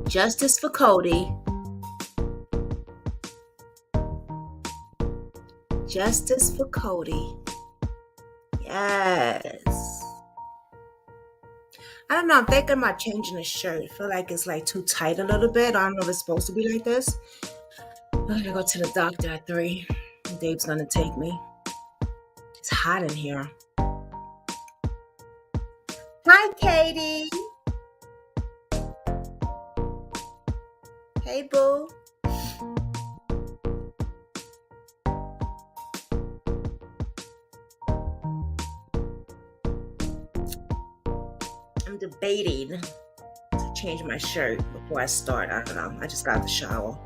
Justice for Codi. Justice for Codi. Yes. I don't know. I'm thinking about changing the shirt. I feel like it's like too tight a little bit. I don't know if it's supposed to be like this. I'm gonna go to the doctor at 3. Dave's gonna take me. It's hot in here. Hi, Katie. Hey, boo. I'm debating to change my shirt before I start. I don't know. I just got out the shower.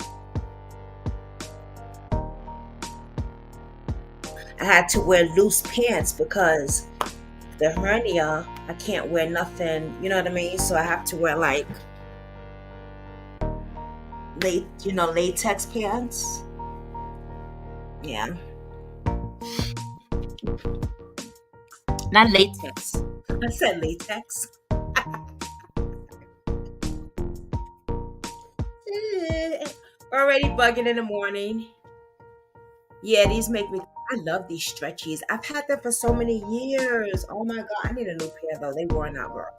I had to wear loose pants because the hernia, I can't wear nothing, you know what I mean? So I have to wear like latex pants. Yeah. Not latex. I said latex. Already bugging in the morning. Yeah, these make me. I love these stretchies. I've had them for so many years. Oh my god, I need a new pair though. They worn out, girl.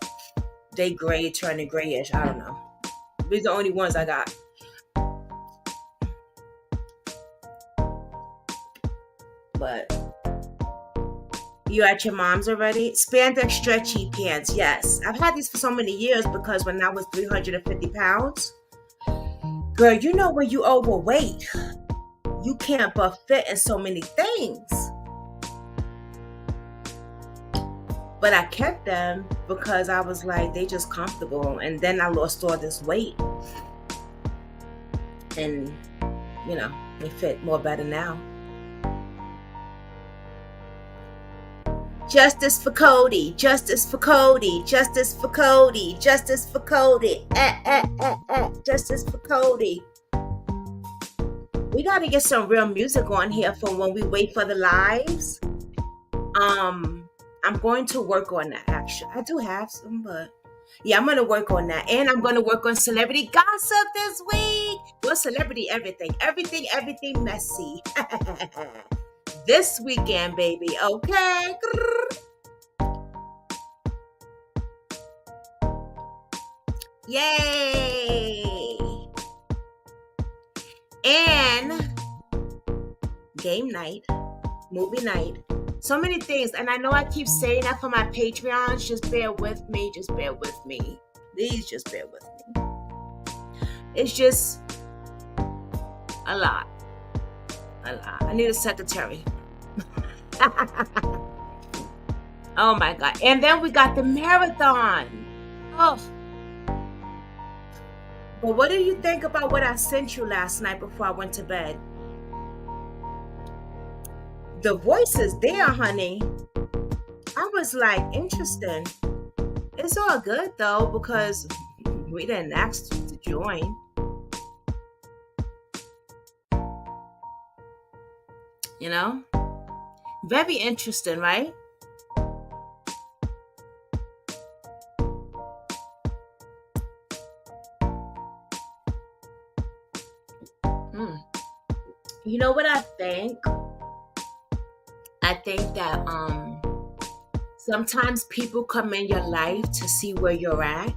They gray, turning grayish. I don't know. These are the only ones I got. But you at your mom's already? Spandex stretchy pants. Yes, I've had these for so many years because when I was 350 pounds, girl, you know when you overweight, you can't but fit in so many things. But I kept them because I was like, they just comfortable. And then I lost all this weight. And, you know, they fit more better now. Justice for Codi. Justice for Codi. Justice for Codi. Justice for Codi. Justice for Codi. We got to get some real music on here for when we wait for the lives. I'm going to work on that, actually. I do have some, but yeah, I'm going to work on that. And I'm going to work on celebrity gossip this week. Well, celebrity everything. Everything messy. This weekend, baby. Okay. Yay. And game night, movie night, so many things. And I know I keep saying that for my Patreons. Just bear with me. Please just bear with me. It's just a lot. I need a secretary. Oh my god. And then we got the marathon. Oh. But what do you think about what I sent you last night before I went to bed? The voice is there, honey. I was like, interesting. It's all good though, because we didn't ask to join. You know? Very interesting, right? You know what I think? I think that sometimes people come in your life to see where you're at.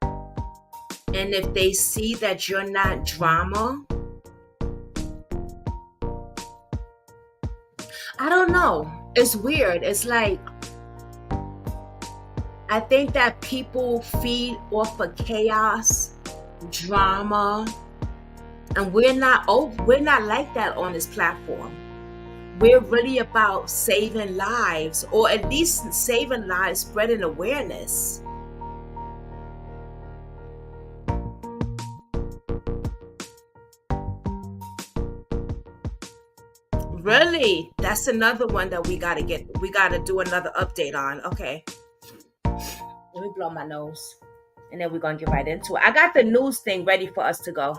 And if they see that you're not drama, I don't know. It's weird. It's like, I think that people feed off of chaos, drama, and we're not like that on this platform. We're really about saving lives, or at least saving lives, spreading awareness. Really? That's another one that we gotta do another update on. Okay. Let me blow my nose. And then we're gonna get right into it. I got the news thing ready for us to go.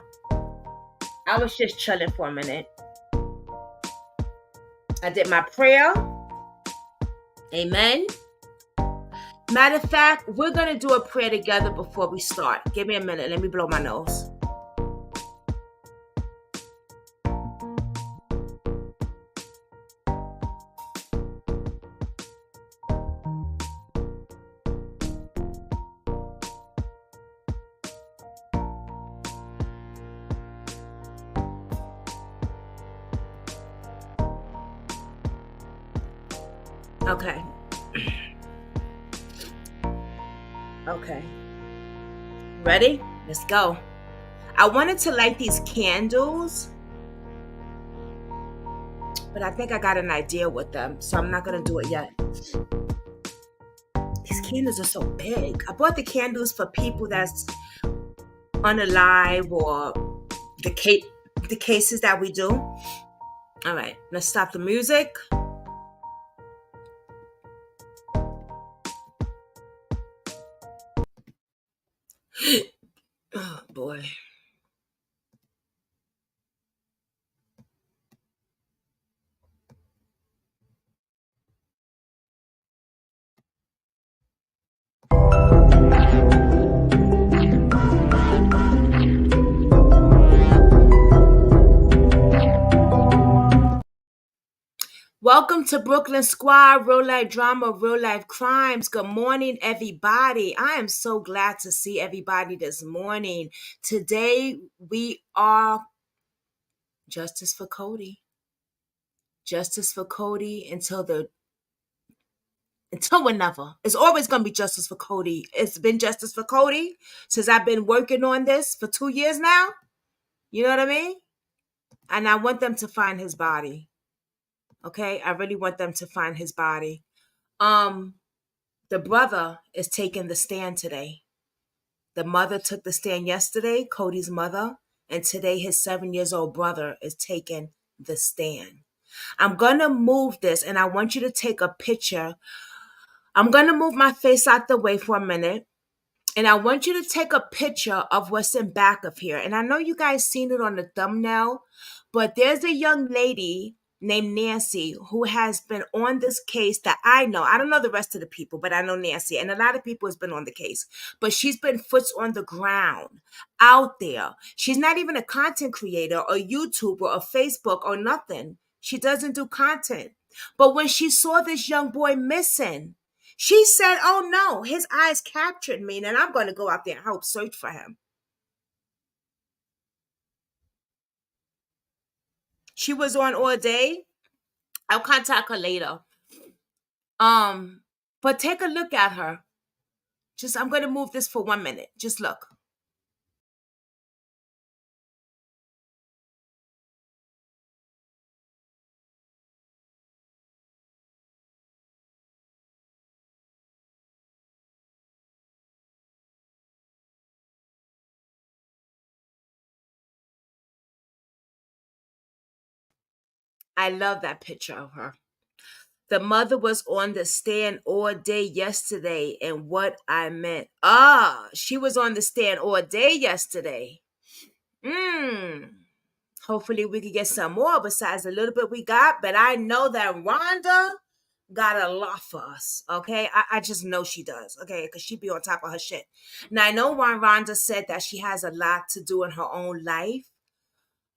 I was just chilling for a minute. I did my prayer. Amen. Matter of fact, we're gonna do a prayer together before we start. Give me a minute. Let me blow my nose. Okay. Okay. Ready? Let's go. I wanted to light these candles, but I think I got an idea with them, so I'm not gonna do it yet. These candles are so big. I bought the candles for people that's unalive or the cases that we do. All right, let's stop the music. Oh boy. Welcome to Brooklynsquad, real life drama, real life crimes. Good morning, everybody. I am so glad to see everybody this morning. Today we are justice for Codi. Justice for Codi until whenever. It's always gonna be justice for Codi. It's been justice for Codi since I've been working on this for 2 years now. You know what I mean? And I want them to find his body. Okay? I really want them to find his body. Um, the brother is taking the stand today. The mother took the stand yesterday, Codi's mother, and today his 7 years old brother is taking the stand. I'm gonna move this and I want you to take a picture. I'm gonna move my face out the way for a minute. And I want you to take a picture of what's in back of here. And I know you guys seen it on the thumbnail, but there's a young lady named Nancy who has been on this case that I know. I don't know the rest of the people, but I know Nancy. And a lot of people has been on the case. But she's been foot on the ground out there. She's not even a content creator or YouTuber or Facebook or nothing. She doesn't do content. But when she saw this young boy missing, she said, "Oh no, his eyes captured me, and I'm going to go out there and help search for him." She was on all day. I'll contact her later. Um, but take a look at her. Just, I'm going to move this for 1 minute. Just look. I love that picture of her. The mother was on the stand all day yesterday, and what I meant. She was on the stand all day yesterday. Hopefully we could get some more besides the little bit we got. But I know that Rhonda got a lot for us. Okay. I just know she does. Okay. Because she be on top of her shit. Now I know when Rhonda said that she has a lot to do in her own life.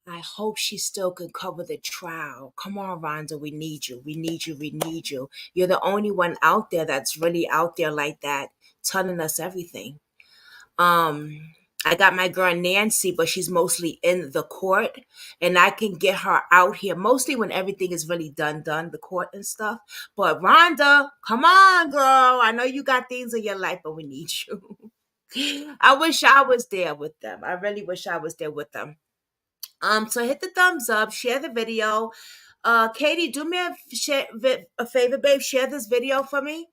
I hope she still can cover the trial. Come on, Rhonda. We need you. We need you. We need you. You're the only one out there that's really out there like that, telling us everything. I got my girl Nancy, but she's mostly in the court, and I can get her out here mostly when everything is really done, the court and stuff. But Rhonda, come on, girl. I know you got things in your life, but we need you. I wish I was there with them. I really wish I was there with them. So hit the thumbs up, share the video. Katie, do me a favor, babe. Share this video for me.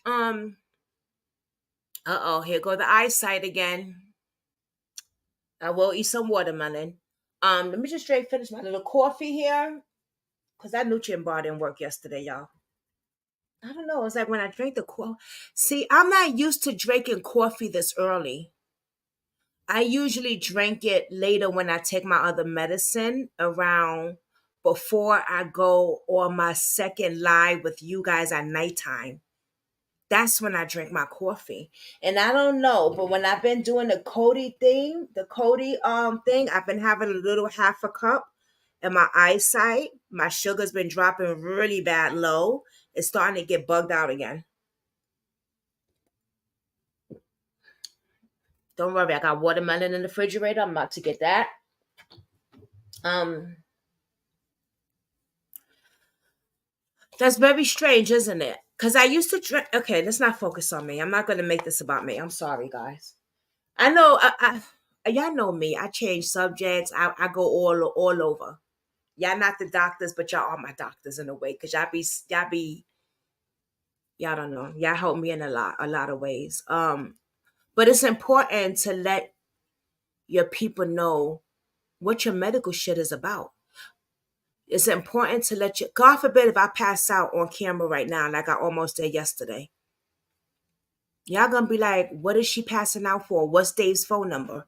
Here go the eyesight again. I will eat some watermelon. Let me just straight finish my little coffee here. Because that nutrient bar didn't work yesterday, y'all. I don't know. It's like when I drink the coffee. See, I'm not used to drinking coffee this early. I usually drink it later when I take my other medicine around before I go on my second live with you guys at nighttime. That's when I drink my coffee. And I don't know, but when I've been doing the Codi thing, I've been having a little half a cup, and my eyesight, my sugar's been dropping really bad low. It's starting to get bugged out again. Don't worry, I got watermelon in the refrigerator. I'm about to get that. Um, that's very strange, isn't it? Because I used to drink. Okay, let's not focus on me. I'm not going to make this about me. I'm sorry, guys. I know. Y'all know me. I change subjects. I go all over. Y'all not the doctors, but y'all are my doctors in a way. Cause y'all don't know. Y'all help me in a lot of ways. But it's important to let your people know what your medical shit is about. It's important to let you. God forbid if I pass out on camera right now, like I almost did yesterday. Y'all gonna be like, what is she passing out for? What's Dave's phone number?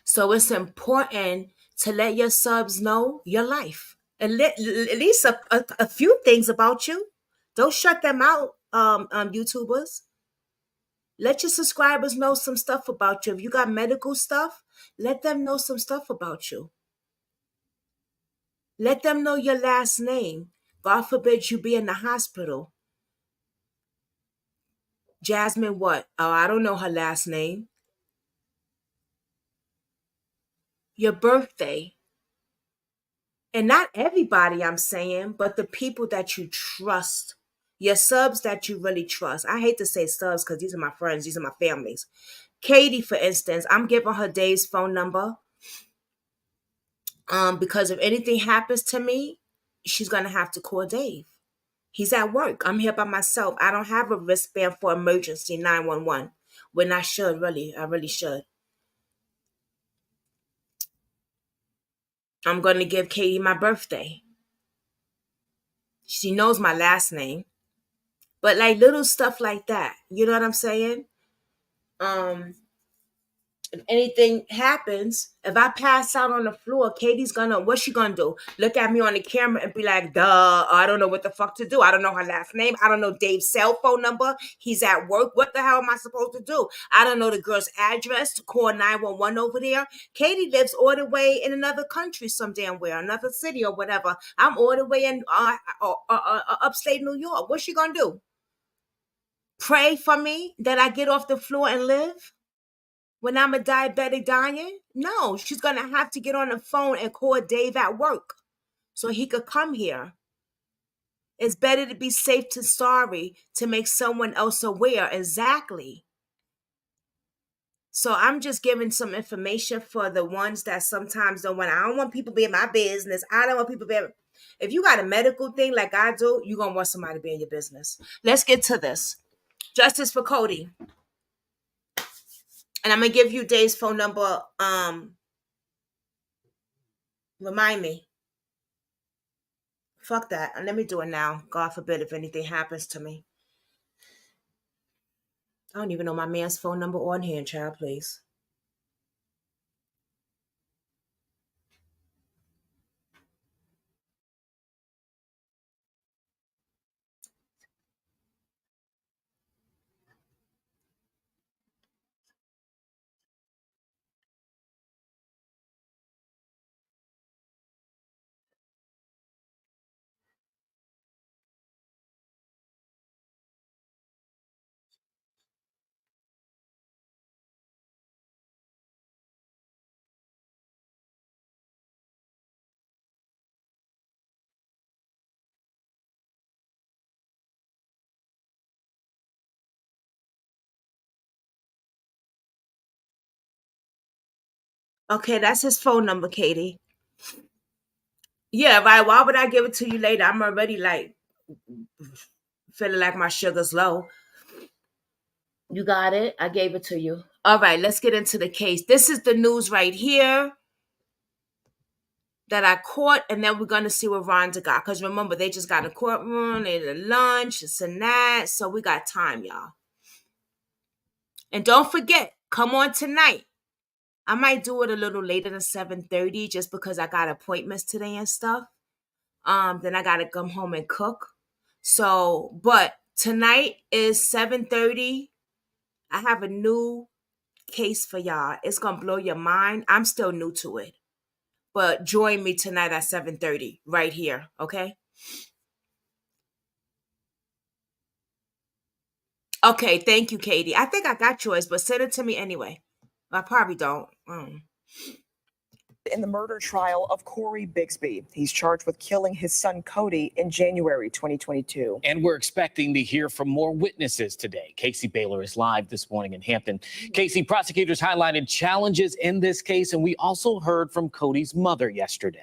So it's important to let your subs know your life and at least a few things about you. Don't shut them out, YouTubers. Let your subscribers know some stuff about you. If you got medical stuff, let them know some stuff about you. Let them know your last name. God forbid you be in the hospital. Jasmine, what? Oh, I don't know her last name. Your birthday. And not everybody, I'm saying, but the people that you trust. Your subs that you really trust. I hate to say subs because these are my friends, these are my families. Katie, for instance, I'm giving her Dave's phone number. Because if anything happens to me, she's gonna have to call Dave. He's at work. I'm here by myself. I don't have a wristband for emergency 911. When I should, really. I really should. I'm gonna give Katie my birthday. She knows my last name. But like little stuff like that. You know what I'm saying? Um, if anything happens, if I pass out on the floor, Katie's what's she gonna do? Look at me on the camera and be like, duh, I don't know what the fuck to do. I don't know her last name. I don't know Dave's cell phone number. He's at work. What the hell am I supposed to do? I don't know the girl's address to call 911 over there. Katie lives all the way in another country, some damn where, another city or whatever. I'm all the way in upstate New York. What's she gonna do? Pray for me that I get off the floor and live? When I'm a diabetic dying? No, she's going to have to get on the phone and call Dave at work so he could come here. It's better to be safe than sorry to make someone else aware. Exactly. So I'm just giving some information for the ones that sometimes don't want. I don't want people to be in my business. I don't want people to be. If you got a medical thing like I do, you're going to want somebody to be in your business. Let's get to this. Justice for Codi. And I'm going to give you Dave's phone number. Remind me. Fuck that. And let me do it now. God forbid if anything happens to me. I don't even know my man's phone number on here, child, please. Okay, that's his phone number, Katie. Yeah, right. Why would I give it to you later? I'm already like feeling like my sugar's low. You got it? I gave it to you. All right, let's get into the case. This is the news right here that I caught, and then we're going to see what Rhonda got. Because remember, they just got a courtroom, they did a lunch, this and that. So we got time, y'all. And don't forget, come on tonight. I might do it a little later than 7:30 just because I got appointments today and stuff. Then I gotta come home and cook. So, but tonight is 7:30. I have a new case for y'all. It's gonna blow your mind. I'm still new to it. But join me tonight at 7:30 right here, okay? Okay, thank you, Katie. I think I got yours, but send it to me anyway. I probably don't. In the murder trial of Cory Bigsby. He's charged with killing his son Codi in January 2022. And we're expecting to hear from more witnesses today. Casey Baylor is live this morning in Hampton. Casey, prosecutors highlighted challenges in this case, and we also heard from Codi's mother yesterday.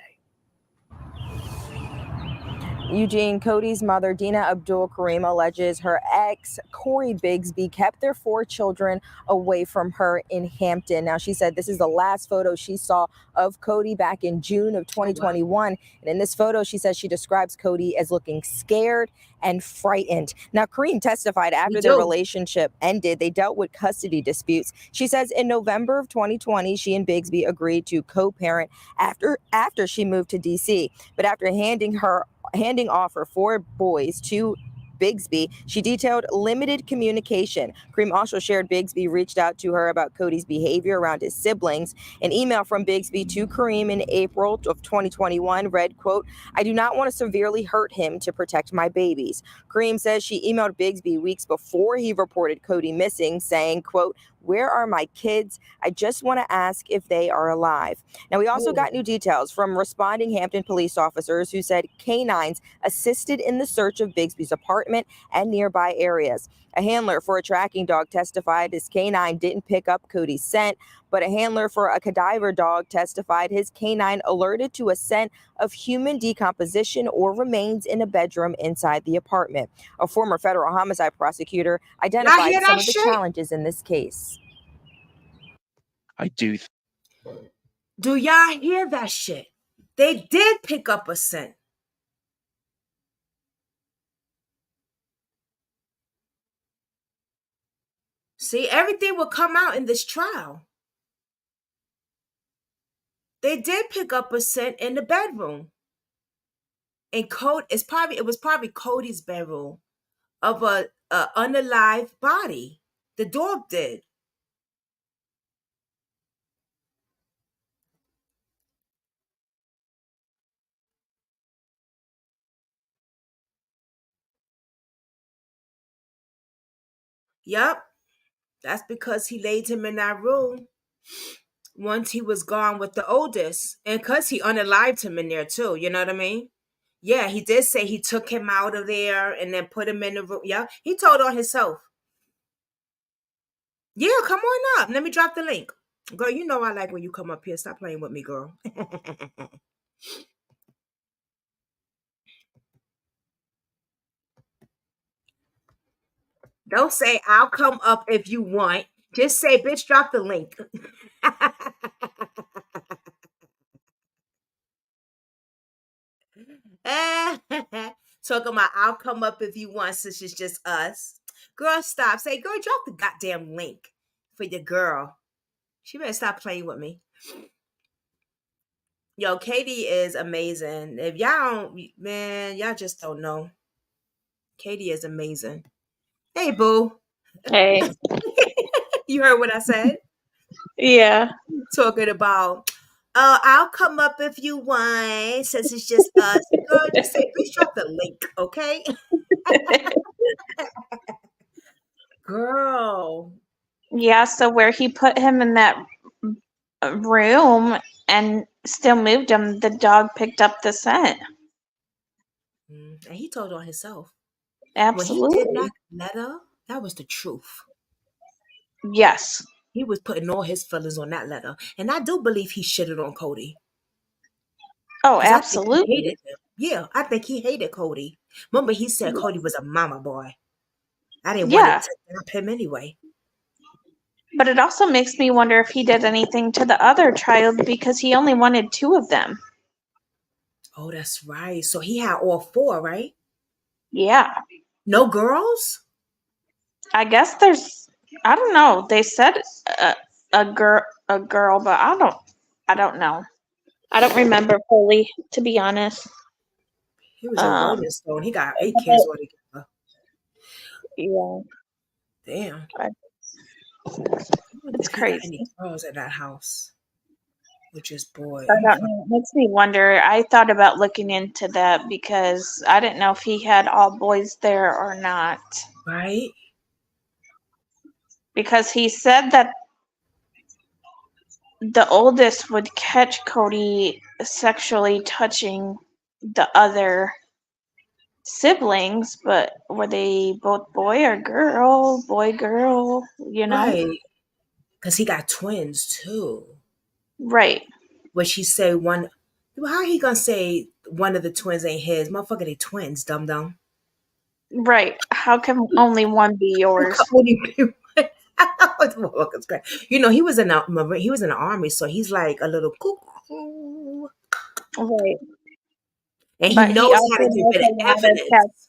Eugene, Codi's mother, Dina Abdul Karim, alleges her ex, Cory Bigsby, kept their 4 children away from her in Hampton. Now, she said this is the last photo she saw of Codi back in June of 2021. And in this photo, she says she describes Codi as looking scared and frightened. Now, Karim testified after their relationship ended, they dealt with custody disputes. She says in November of 2020, she and Bigsby agreed to co-parent after she moved to D.C. But after handing off her 4 boys to Bigsby, she detailed limited communication. Karim also shared Bigsby reached out to her about Codi's behavior around his siblings. An email from Bigsby to Karim in April of 2021 read, quote, "I do not want to severely hurt him to protect my babies." Karim says she emailed Bigsby weeks before he reported Codi missing, saying, quote, "Where are my kids? I just want to ask if they are alive." Now, we also got new details from responding Hampton police officers who said canines assisted in the search of Bigsby's apartment and nearby areas. A handler for a tracking dog testified his canine didn't pick up Codi's scent, but a handler for a cadaver dog testified his canine alerted to a scent of human decomposition or remains in a bedroom inside the apartment. A former federal homicide prosecutor identified some of the challenges in this case. I do. Do y'all hear that shit? They did pick up a scent. See, everything will come out in this trial. They did pick up a scent in the bedroom. And it was probably Codi's bedroom of a unalive body. The dog did. Yep. That's because he laid him in that room once he was gone with the oldest. And because he unalived him in there too. You know what I mean? Yeah, he did say he took him out of there and then put him in the room. Yeah, he told on himself. Yeah, come on up. Let me drop the link. Girl, you know I like when you come up here. Stop playing with me, girl. Don't say I'll come up if you want. Just say, bitch, drop the link. Talking about I'll come up if you want, since it's just us. Girl, stop. Say, girl, drop the goddamn link for your girl. She better stop playing with me. Yo, Katie is amazing. If y'all don't, man, y'all just don't know. Katie is amazing. Hey, boo. Hey. You heard what I said? Yeah. Talking about, I'll come up if you want, since it's just us. Girl, just say, please drop the link, okay? Girl. Yeah, so where he put him in that room and still moved him, the dog picked up the scent. And he told on himself. Absolutely. When he did that letter, that was the truth. Yes. He was putting all his feelings on that letter. And I do believe he shitted on Codi. Oh, absolutely. He hated him. Yeah, I think he hated Codi. Remember, he said Codi was a mama boy. I didn't want to stop him anyway. But it also makes me wonder if he did anything to the other child, because he only wanted 2 of them. Oh, that's right. So he had all 4, right? Yeah. No girls? I guess I don't know. They said a girl, but I don't know. I don't remember fully, to be honest. He was a Um, rolling stone. He got 8 kids altogether. yeah, Damn. I- I wonder it's if he got crazy. any girls in that house. Or just boy. I don't know. It makes me wonder. I thought about looking into that because I didn't know if he had all boys there or not. Right? Because he said that the oldest would catch Cody sexually touching the other siblings, but were they both boy or girl? Boy, girl, you know? Right. Because he got twins too. Right. Where she say one, well, how he gonna say one of the twins ain't his? Motherfucker, they twins, dum dum. Right. How can only one be yours? You know, he was in the army, so he's like a little cuckoo, Right. and he But he knows also how to get knows rid a of lot of evidence. tests.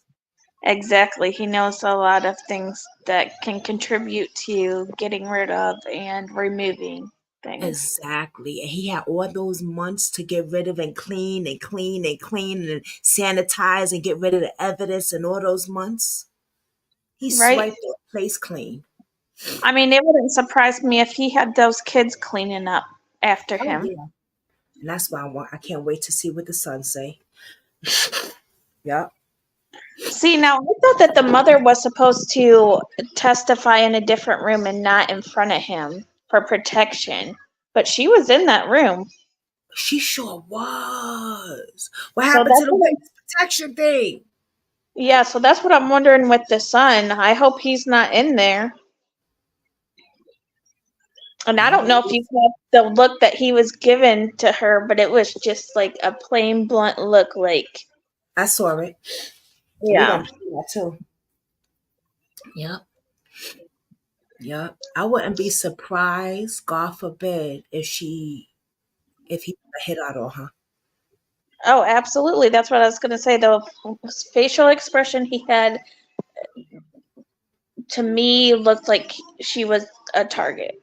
Exactly. He knows a lot of things that can contribute to getting rid of and removing things. Exactly, and he had all those months to get rid of and clean and clean and clean and sanitize and get rid of the evidence in all those months. He Right? swiped that place clean. I mean, it wouldn't surprise me if he had those kids cleaning up after Oh him. yeah, and that's why I can't wait to see what the son say. Yep. See, now I thought that the mother was supposed to testify in a different room and not in front of him for protection, but she was in that room. She sure was. What So happened that's to the what witness protection thing? yeah, so that's what I'm wondering with the son. I hope he's not in there. And I Yeah, don't know if you saw the look that he was given to her, but it was just like a plain blunt look like, I saw it. We yeah. gonna play that too. Yep. Yep. I wouldn't be surprised, God forbid, if he hit out on her. Oh, absolutely. That's what I was going to say. The facial expression he had to me looked like she was a target.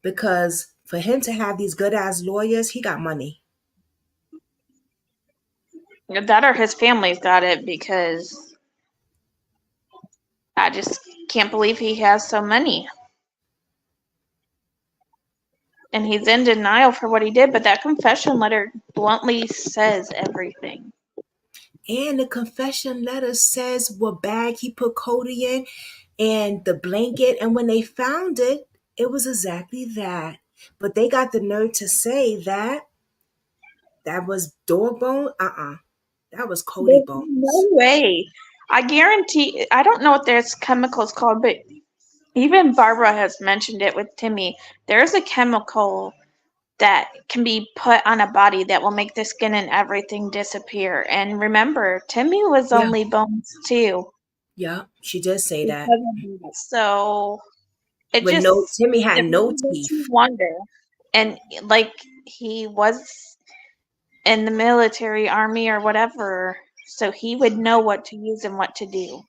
Because for him to have these good ass lawyers, he got money. That or his family's got it because I just can't believe he has so many. And he's in denial for what he did, but that confession letter bluntly says everything. And the confession letter says what bag he put Cody in and the blanket. And when they found it, it was exactly that. But they got the nerve to say that was dog bone. That was Cody There's no bones. way. I guarantee, I don't know what this chemical's called, but even Barbara has mentioned it with Timmy. There's a chemical that can be put on a body that will make the skin and everything disappear. And remember, Timmy was Yeah. only bones too. Yeah. She did say that. So it When just no Timmy had it no really makes you teeth. wonder. And like he was in the military, army, or whatever, so he would know what to use and what to do.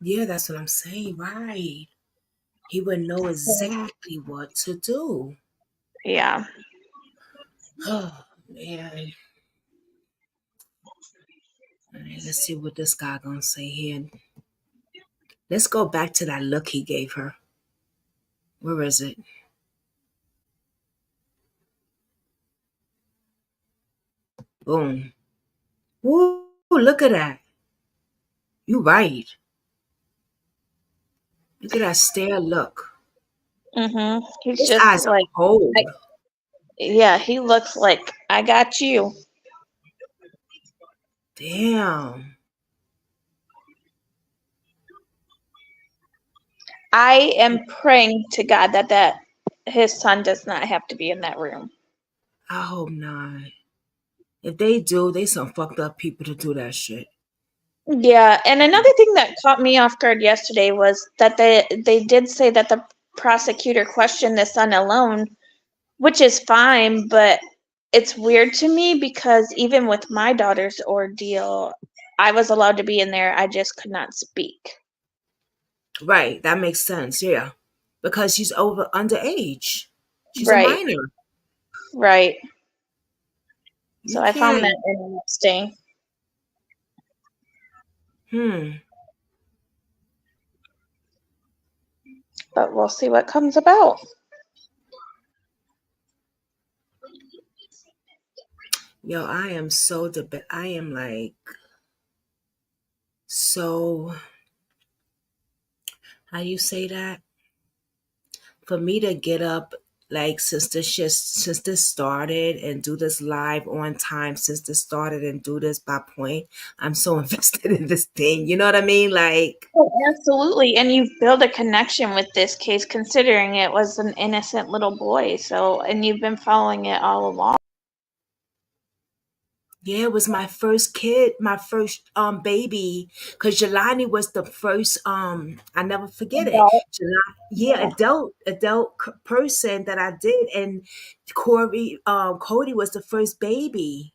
Yeah, that's what I'm saying. Right. He would know exactly what to do. Yeah. Oh man. All right, let's see what this guy gonna say here. Let's go back to that look he gave her. Where is it? Boom. Woo, look at that. You right. Look at that stare look. He's His just eyes are like, cold. yeah, he looks like I got you. Damn. I am praying to God that his son does not have to be in that room. I hope not. If they do, they some fucked up people to do that shit. Yeah, and another thing that caught me off guard yesterday was that they did say that the prosecutor questioned the son alone, which is fine, but it's weird to me because even with my daughter's ordeal, I was allowed to be in there. I just could not speak. Right, that makes sense, yeah. Because she's underage. She's a Right, minor. right. So You I found can't. that interesting. But we'll see what comes about. Yo, I am so I am like so. How you say that? For me to get up like since this started and do this live on time since this started and do this by point, I'm so invested in this thing. You know what I mean? Like, Oh, absolutely. And you've built a connection with this case considering it was an innocent little boy. So, and you've been following it all along. yeah, it was my first kid, my first baby, because Jelani was the first I never forget it. Adult. Yeah, Yeah. adult person that I did, and Cody was the first baby.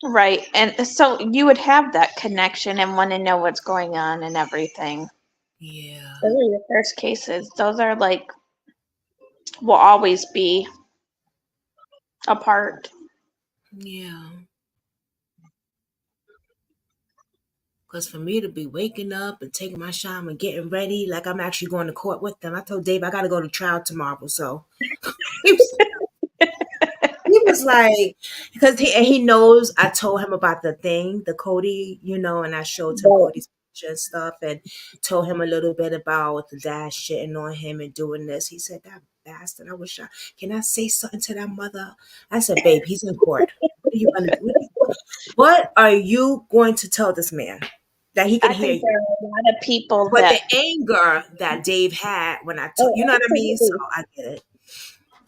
Right. And so you would have that connection and want to know what's going on and everything. Yeah, Those are your first cases. Those are like, will always be a part. yeah. Because for me to be waking up and taking my shower and getting ready, like I'm actually going to court with them. I told Dave I got to go to trial tomorrow, so he was like, because he knows I told him about the thing, the Cody, and I showed him But Cody's picture and stuff, and told him a little bit about the dad shitting on him and doing this. He said, "That bastard! Can I say something to that mother?" I said, "Babe, he's in court. What are you gonna do? What are you going to tell this man that he can I hear think you?" there are a lot of people But the that, anger that Dave had when I told, oh, you know what I mean? So absolutely. I get it.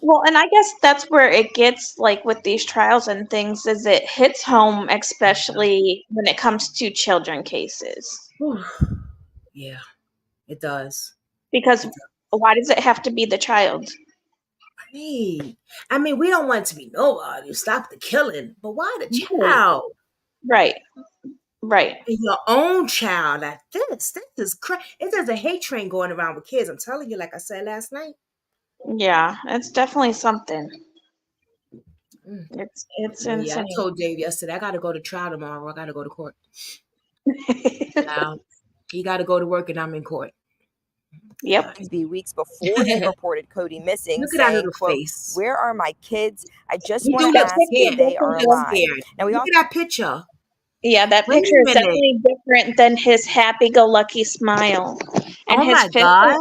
Well, and I guess that's where it gets like with these trials and things is it hits home, especially when it comes to children cases. Whew. Yeah, it does. Because It does. why does it have to be the child? Right. I mean, we don't want it to be nobody. Stop the killing. But why the No. child? Right, right. And your own child like this. This is crazy. There's a hate train going around with kids. I'm telling you, like I said last night. Yeah, it's definitely something. Mm. It's But yeah, I insane. told Dave yesterday, I got to go to trial tomorrow. I got to go to court. Now, he got to go to work and I'm in court. Yep. Bigsby weeks before he reported Cody missing, Look at that saying, little quote, face. "Where are my kids? I just He want do to look ask scared. if they are He looks alive." scared. Now we Look also at that picture. Yeah, that Wait picture a is minute. definitely different than his happy-go-lucky smile. And Oh my God.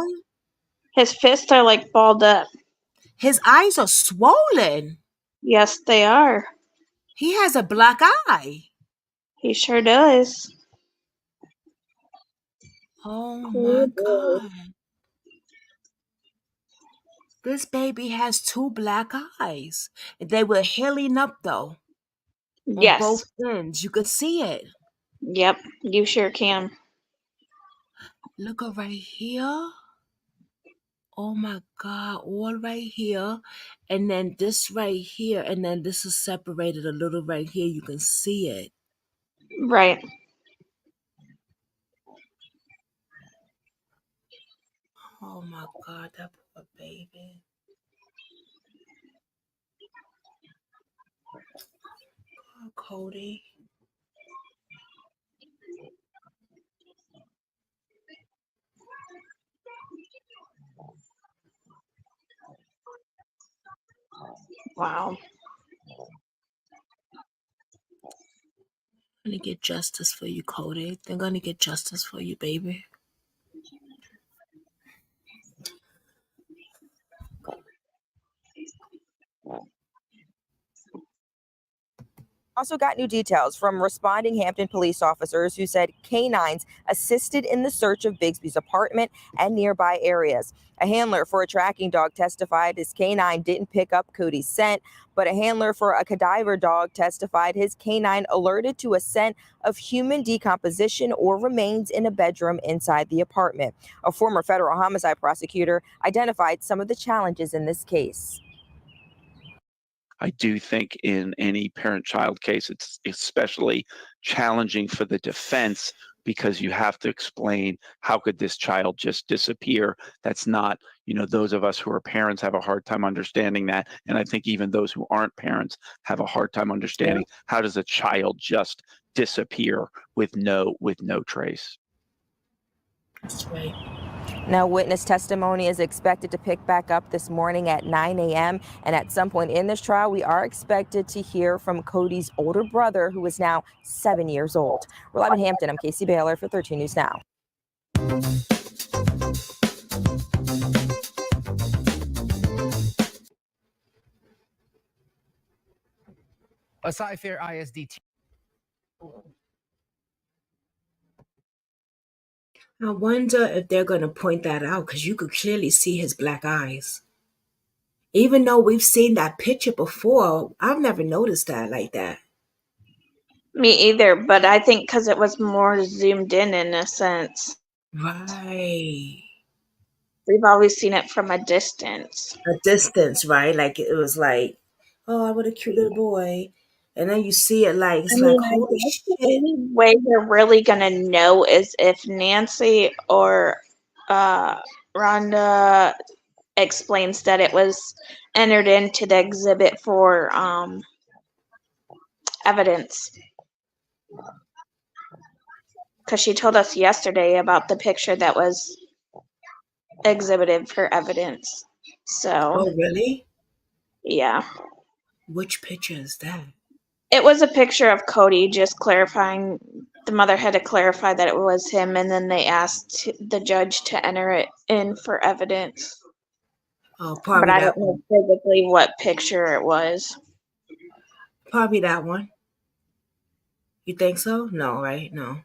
his fists are like balled up. His eyes are swollen. Yes, they are. He has a black eye. He sure does. Oh Oh, my boy. God. This baby has two black eyes. They were healing up though on Yes. both ends. You could see it. Yep. You sure can. Look at right here. Oh my God, all right here. And then this right here. And then this is separated a little right here. You can see it. Right. Oh my God, that poor baby. Oh, Cody. Wow. I'm gonna get justice for you, Cody. They're gonna get justice for you, baby. also got new details from responding Hampton police officers who said canines assisted in the search of Bigsby's apartment and nearby areas. A handler for a tracking dog testified his canine didn't pick up Cody's scent, but a handler for a cadaver dog testified his canine alerted to a scent of human decomposition or remains in a bedroom inside the apartment. A former federal homicide prosecutor identified some of the challenges in this case. I do think in any parent-child case, it's especially challenging for the defense because you have to explain, how could this child just disappear? That's not, those of us who are parents have a hard time understanding that. And I think even those who aren't parents have a hard time understanding, how does a child just disappear with no trace? That's right. Now, witness testimony is expected to pick back up this morning at 9 a.m. And at some point in this trial, we are expected to hear from Cody's older brother, who is now 7 years old. We're live in Hampton. I'm Casey Baylor for 13 News Now. A Sci-Fair ISD. I wonder if they're going to point that out, because you could clearly see his black eyes. Even though we've seen that picture before, I've never noticed that like that. Me either, but I think because it was more zoomed in a sense. Right. We've always seen it from a distance. A distance, right? Like it was like, oh, what a cute little boy. And then you see it like, it's like, I holy guess the shit. only way we're really gonna know is if Nancy or Rhonda explains that it was entered into the exhibit for evidence. Because she told us yesterday about the picture that was exhibited for evidence. So, Oh, really? yeah. Which picture is that? It was a picture of Codi, just clarifying. The mother had to clarify that it was him, and then they asked the judge to enter it in for evidence. Oh, But probably I that don't know one. physically what picture it was. Probably that one. You think so? No, right? No.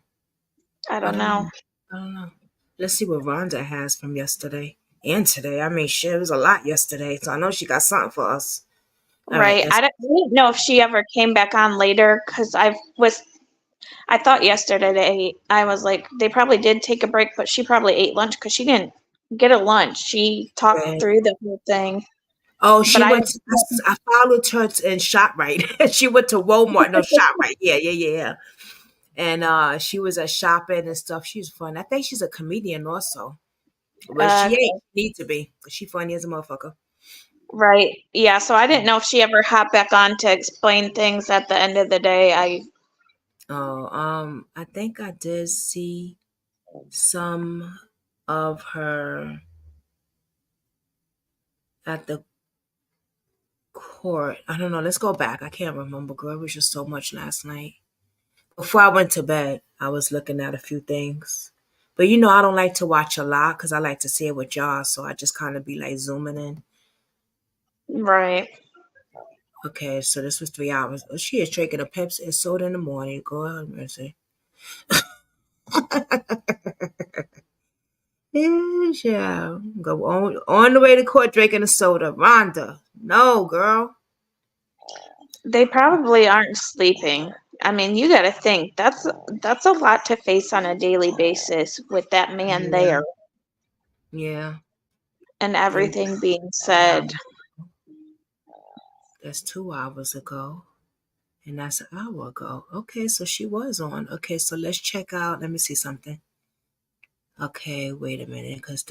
I don't know. I don't know. Let's see what Rhonda has from yesterday and today. I mean, shit, it was a lot yesterday, so I know she got something for us. All right. Right. I didn't know if she ever came back on later because I thought yesterday, I was like, they probably did take a break, but she probably ate lunch because she didn't get a lunch. She talked Right. through the whole thing. Oh, she But went to, I followed her in ShopRite. She went to Walmart. No, ShopRite. Yeah. And she was at shopping and stuff. She's fun. I think she's a comedian also. But she ain't need to be. She funny as a motherfucker. right. Yeah. So I didn't know if she ever hopped back on to explain things at the end of the day. I think I did see some of her at the court. I don't know. Let's go back. I can't remember, girl. It was just so much last night. Before I went to bed, I was looking at a few things. But I don't like to watch a lot because I like to see it with y'all. So I just kind of be like zooming in. Right. Okay, so this was 3 hours. Oh, she is drinking a Pepsi and soda in the morning. Go ahead, Mercy. Yeah. Go on the way to court drinking a soda. Rhonda. No, girl. They probably aren't sleeping. I mean, you got to think that's a lot to face on a daily basis with that man there Yeah. and Yeah. everything being said. That's 2 hours ago. And that's an hour ago. Okay, so she was on. Okay, so let's check out. Let me see something. Okay, wait a minute, because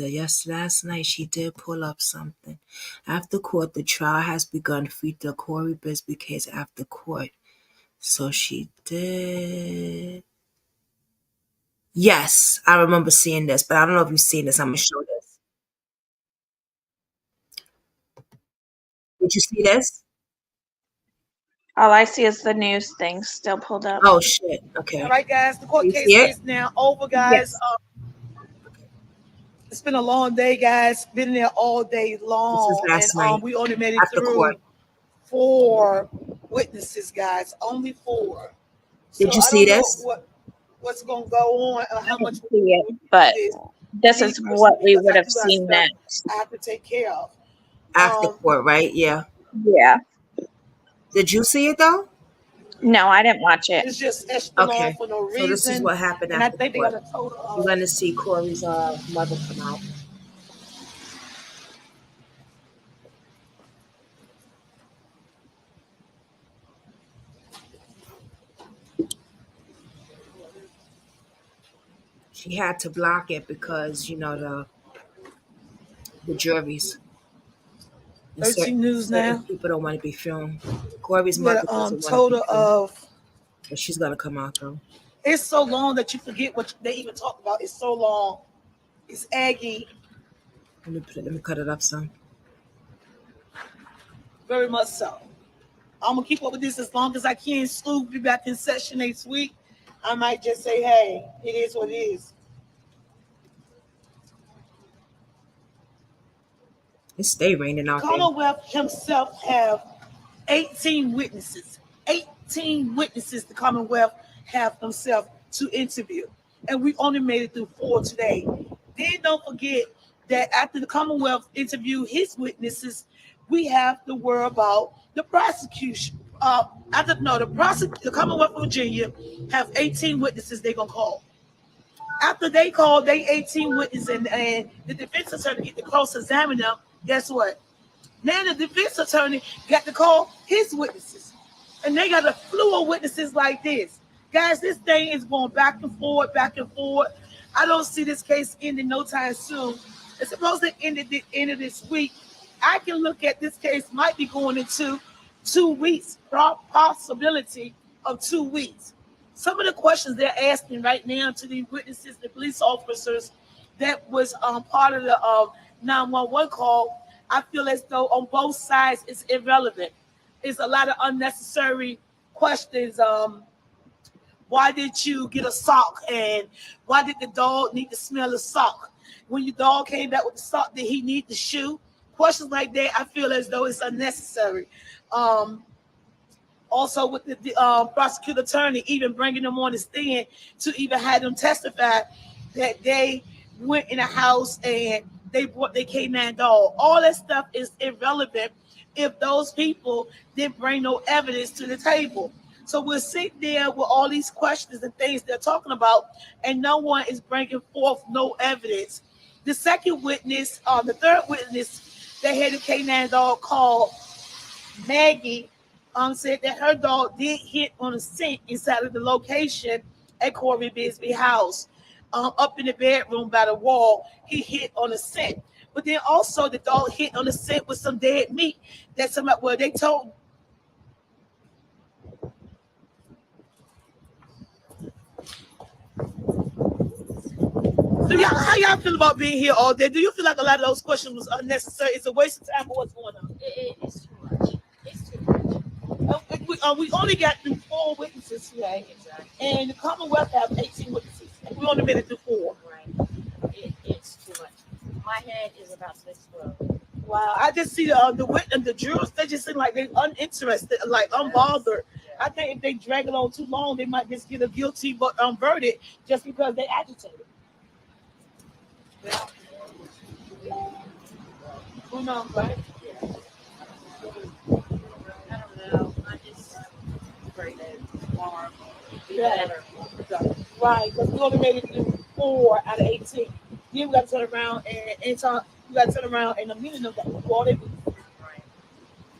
last night she did pull up something. After court, the trial has begun. Feed the Cory Bigsby case after court. So she did. Yes, I remember seeing this, but I don't know if you've seen this. I'm gonna show this. Did you see this? All I see is the news thing still pulled up. Oh shit. Okay. All right, guys, the court You case see it? is now over, guys. Yes. It's been a long day, guys. Been there all day This is long, and last night we only made it after through court. 4 witnesses, guys. Only 4. So Did you I see don't know this? what's gonna go on, or how much See it, but this me is personally, what we because would I have do have seen stuff next. I have to take care of. After court, right? Yeah. Yeah. Did you see it though? No, I didn't watch it. It's just echelon Okay. for no So this is reason, what happened and I after think they got court. a total of. You're gonna see Corey's mother come out. She had to block it because the juries and 13 News certain now. people don't want to be filmed. Corey's We got mother a doesn't want to be total filmed, of. but she's gonna come out though. It's so long that you forget what they even talked about. It's so long. It's Aggie, Let me cut it up some. very much so. I'm gonna keep up with this as long as I can. School will be back in session next week. I might just say, hey, it is what it is. It stay raining out there. Commonwealth himself have 18 witnesses. 18 witnesses the Commonwealth have himself to interview. And we only made it through 4 today. Then don't forget that after the Commonwealth interviewed his witnesses, we have to worry about the prosecution. The Commonwealth of Virginia have 18 witnesses they're gonna call. After they call they 18 witnesses and the defense attorney get to cross-examine them, guess what? Now the defense attorney got to call his witnesses. And they got a slew of witnesses like this. Guys, this thing is going back and forth, back and forth. I don't see this case ending no time soon. It's supposed to end at the end of this week. I can look at this case might be going into 2 weeks, possibility of 2 weeks. Some of the questions they're asking right now to the witnesses, the police officers that was part of the 911 call, I feel as though on both sides it's irrelevant. It's a lot of unnecessary questions. Why did you get a sock? And why did the dog need to smell a sock? When your dog came back with the sock, did he need the shoe? Questions like that, I feel as though it's unnecessary. Also, with the prosecutor attorney even bringing them on the stand to even have them testify that they went in a house and they brought their K9 dog. All that stuff is irrelevant if those people didn't bring no evidence to the table. So we'll sit there with all these questions and things they're talking about, and no one is bringing forth no evidence. The second witness, the third witness, they had a K9 dog called Maggie, said that her dog did hit on a scent inside of the location at Cory Bigsby house. Up in the bedroom by the wall, he hit on a scent. But then also the dog hit on a scent with some dead meat. That's about where they told. So how y'all feel about being here all day? Do you feel like a lot of those questions was unnecessary? It's a waste of time for what's going on. It's too much. It's too much. We only got through 4 witnesses today, Exactly. and the Commonwealth have 18 witnesses. And we only made it through 4. Right. It's too much. My head is about to explode. Wow, I just see the jurors. They just seem like they're uninterested, like unbothered. I think if they drag it on too long, they might just get a guilty but verdict just because they agitated. Who knows, right? I don't know. I just pray that tomorrow be Yeah. better. Right, because we only made it through 4 out of 18. Then we got to turn around and talk. We got to turn around and a minute of that.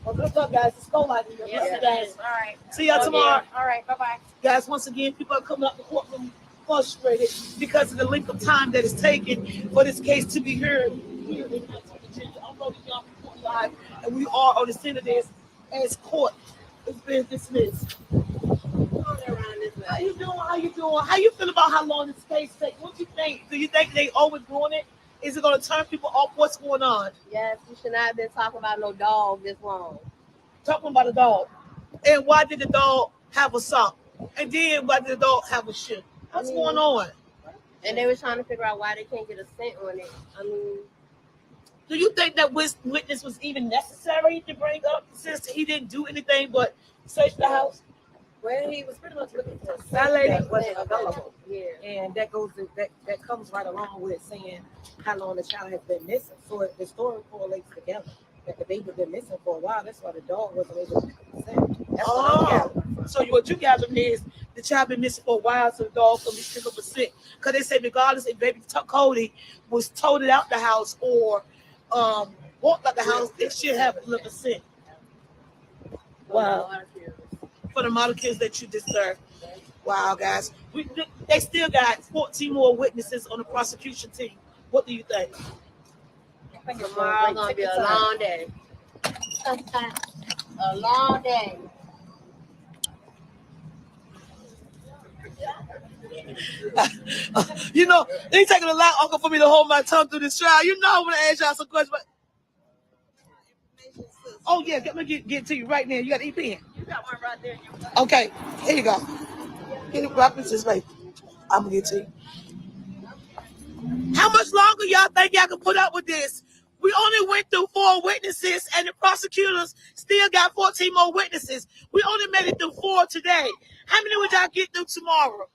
Well, good luck, guys. It's cold out here. Yeah. Guys. All right. See y'all tomorrow. All right. Bye-bye. Guys, once again, people are coming up the courtroom frustrated because of the length of time that it's taken for this case to be heard here in Virginia. I'm Brody Young, Court Live, and we are on the scene of this as court has been dismissed. How you doing? How you doing? How you feel about how long this case takes? What you think? Do you think they overdoing it? Is it going to turn people off? What's going on? Yes, we should not have been talking about no dog this long. Talking about a dog. And why did the dog have a sock? And then why did the dog have a shoe? What's going on? And they were trying to figure out why they can't get a scent on it. I mean, do you think that witness was even necessary to bring up since he didn't do anything but search the house? Well, he was pretty much looking for a That scent lady that wasn't available. yeah. And that comes right along with saying how long the child has been missing. So the story correlates together. That the baby had been missing for a while. That's why the dog wasn't able to consent. That's what I'm gathering. So what you gather is the child been missing for a while, so the dog can be pick up a scent. Because they say regardless if baby Codi was toted out the house or walked out the house, they should have a little scent. Wow. For the model kids that you deserve. Wow, guys. They still got 14 more witnesses on the prosecution team. What do you think? Tomorrow's gonna be a long day. A long day. You know, it's taking a lot, Uncle, for me to hold my tongue through this trial. You know, I'm gonna ask y'all some questions. But... Oh yeah, let me get to you right now. You got the pen. You got one right there. Okay, here you go. Get it, rock this way. I'm gonna get to you. How much longer y'all think y'all can put up with this? We only went through 4 witnesses, and the prosecutors still got 14 more witnesses. We only made it through 4 today. How many would y'all get through tomorrow?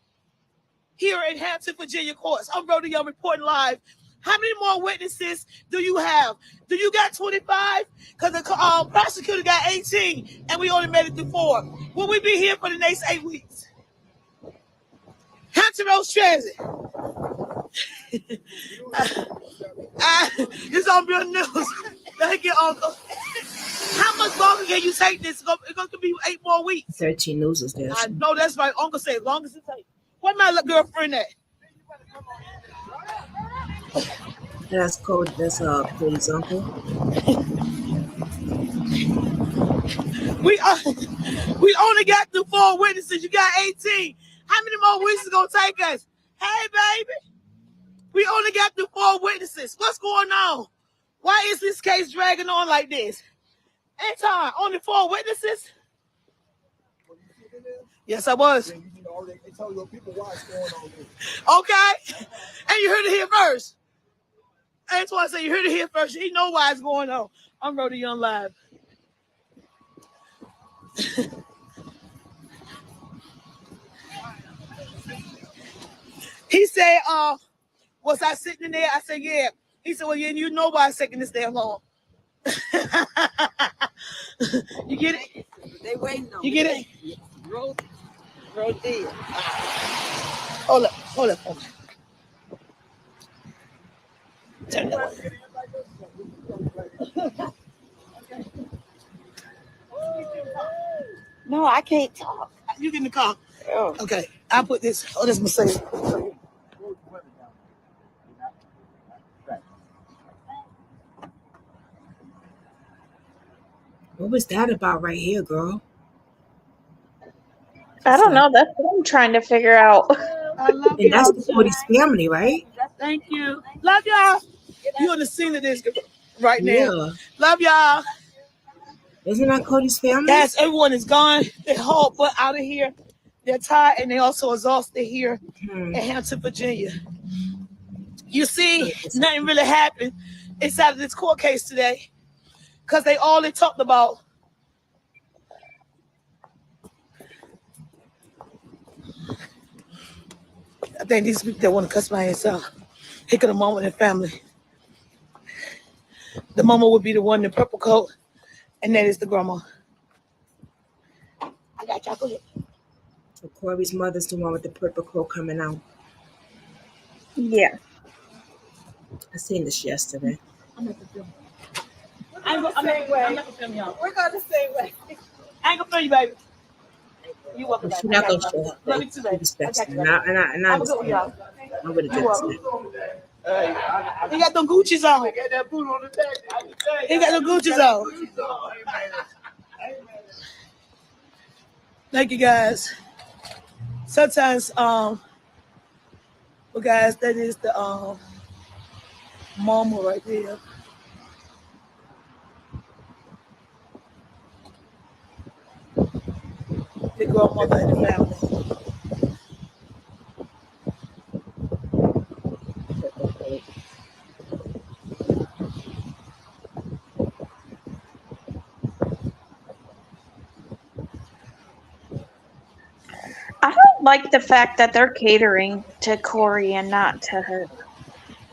Here in Hampton, Virginia courts. I'm Rhoda Young reporting live. How many more witnesses do you have? Do you got 25? Because the prosecutor got 18, and we only made it through 4. Will we be here for the next 8 weeks? Hampton Roads Transit. It's on real news. Thank you, Uncle. How much longer can you take this? It's going to be 8 more weeks. 13 News is there. I know that's right. Uncle said, as long as it takes. Where my girlfriend at? That's Codi. That's Cody's uncle. We only got through 4 witnesses. You got 18. How many more weeks is it gonna take us? Hey, baby. We only got through 4 witnesses. What's going on? Why is this case dragging on like this? Anton, only 4 witnesses? Yes, I was. Okay. And you heard it here first. Antoine said you heard it here first. He know why it's going on. I'm Rhoda Young Live. He said, was I sitting in there? I said, yeah. He said, well, yeah, you know why it's taking this damn long. You get it? They waiting on You get it? Road there. Hold up. Turn that way. No, I can't talk. You get in the car. Oh. Okay. I'll put this. Oh, this Mercedes. What was that about right here, girl? I don't know. That's what I'm trying to figure out. I love And that's y'all. the Cody's family, right? Thank you. Love y'all. You on the scene of this right now. Yeah. Love y'all. Isn't that Cody's family? Yes, everyone is gone. They're hauled butt out of here. They're tired and they're also exhausted here in Hampton, Virginia. You see, nothing really happened inside of this court case today because they talked about I think these people that want to cuss my ass out. Here could a mama and the family. The mama would be the one in the purple coat, and that is the grandma. I got y'all. Go ahead. So Corey's mother's the one with the purple coat coming out. Yeah. I seen this yesterday. I'm not gonna film y'all. We're going the same way. I ain't gonna film you, baby. You welcome. But she's not gonna show up. Love you too, baby. Respect I got you, and I I'm good with y'all. I would have done He got them Gucci's on. He got them Gucci's on. Thank you, guys. Sometimes, well, guys, that is the mama right there. The grandmother and the family. I don't like the fact that they're catering to Corey and not to her.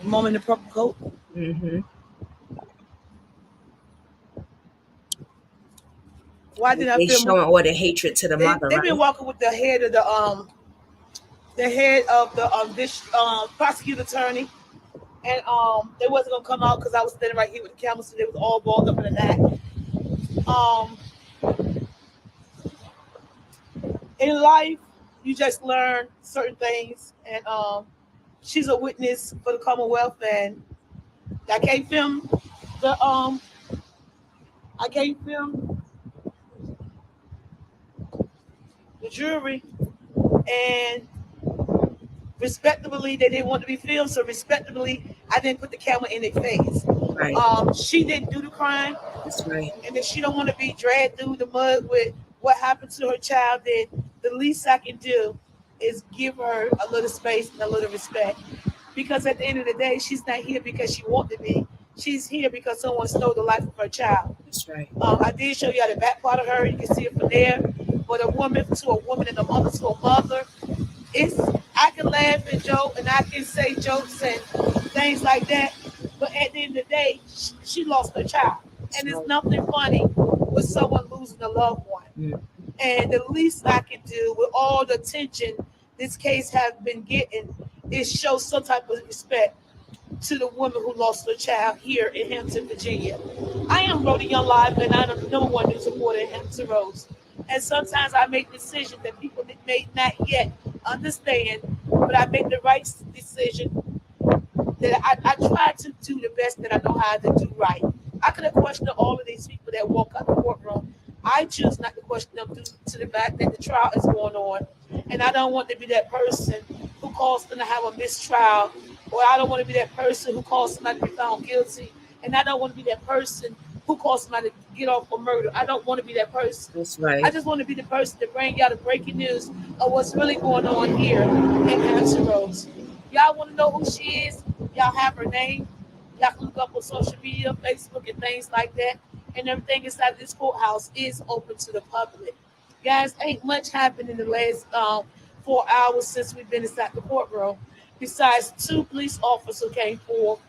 Mom in the purple coat. Mm-hmm. Why did I They feel showing all the hatred to the mother, They've right? been walking with the head of this prosecutor attorney, and they wasn't gonna come out because I was standing right here with the camera, so they was all balled up in the back. In life, you just learn certain things. And she's a witness for the Commonwealth, and I can't film the jury, and respectably they didn't want to be filmed, so respectably I didn't put the camera in their face. Right. She didn't do the crime. That's right. And if she don't want to be dragged through the mud with what happened to her child, then the least I can do is give her a little space and a little respect. Because at the end of the day, she's not here because she wanted to be. She's here because someone stole the life of her child. That's right. I did show you the back part of her. You can see it from there. But a woman to a woman and a mother to a mother, I can laugh and joke and I can say jokes and things like that. But at the end of the day, she lost her child. And it's nothing funny with someone losing a loved one. Mm. And the least I can do with all the attention this case has been getting is show some type of respect to the woman who lost her child here in Hampton, Virginia. I am Rhoda Young Live, and I'm the number one news reporter in Hampton Roads. And sometimes I make decisions that people may not yet understand, but I make the right decision. That I try to do the best that I know how to do right. I could have questioned all of these people that walk out the courtroom. I choose not to question them due to the fact that the trial is going on. And I don't want to be that person who caused them to have a mistrial, or I don't want to be that person who caused somebody to be found guilty. And I don't want to be that person who caused somebody to get off for murder. I don't want to be that person. That's right. I just want to be the person to bring y'all the breaking news of what's really going on here in Hampton Roads. Y'all want to know who she is? Y'all have her name. Y'all can look up on social media, Facebook, and things like that. And everything inside this courthouse is open to the public. Guys, ain't much happened in the last 4 hours since we've been inside the courtroom. Besides, 2 police officers came forward.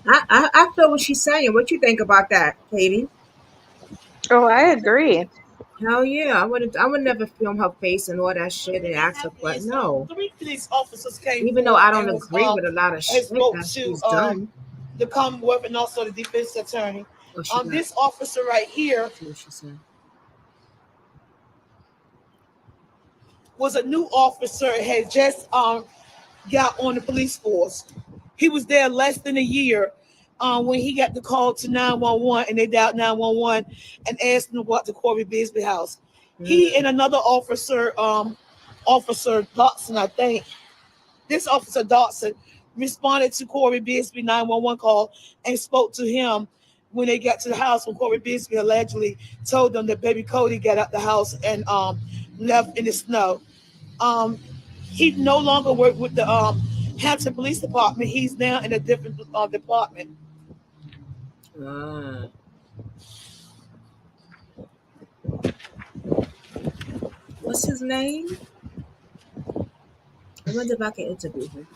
I feel what she's saying. What you think about that, Katie? Oh, I agree. Hell yeah. I would never film her face and all that shit and ask her what. No. 3 police officers came Even though forward I don't and agree with a lot of shit spoke that to she's done. the Commonwealth and also the defense attorney. What This officer right here she said. was a new officer, had just got on the police force. He was there less than a year when he got the call to 911, and they dialed 911 and asked him about the Cory Bigsby house. He and another officer, Officer Dotson, I think. This Officer Dotson responded to Cory Bigsby 911 call and spoke to him when they got to the house, when Cory Bigsby allegedly told them that baby Codi got out the house and left in the snow. He no longer worked with the Hampton Police Department. He's now in a different department. What's his name? I wonder if I can interview him.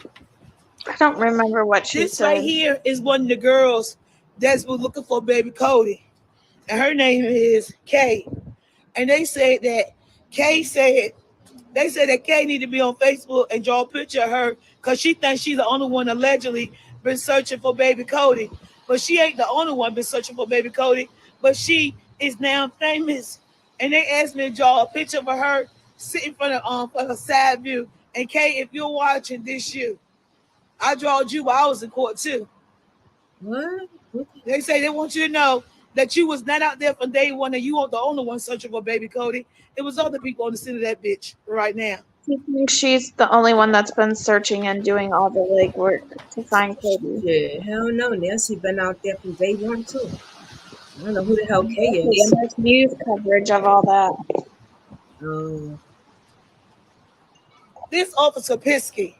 I don't remember what she This said. right here is one of the girls that was looking for baby Codi, and her name is Kay. And they said that Kay need to be on Facebook and draw a picture of her because she thinks she's the only one allegedly been searching for baby Codi. But she ain't the only one been searching for baby Codi, but she is now famous. And they asked me to draw a picture of her sitting for the side view. And Kay, if you're watching this, I drawed you while I was in court too. What? They say they want you to know that you was not out there from day one and you weren't the only one searching for baby Codi. It was other people on the scene of that bitch right now. I think she's the only one that's been searching and doing all the legwork to find Codi. Yeah, hell no. Nancy been out there from day one too. I don't know who the hell Kay is. And there's news coverage of all that. Oh. This Officer Piskey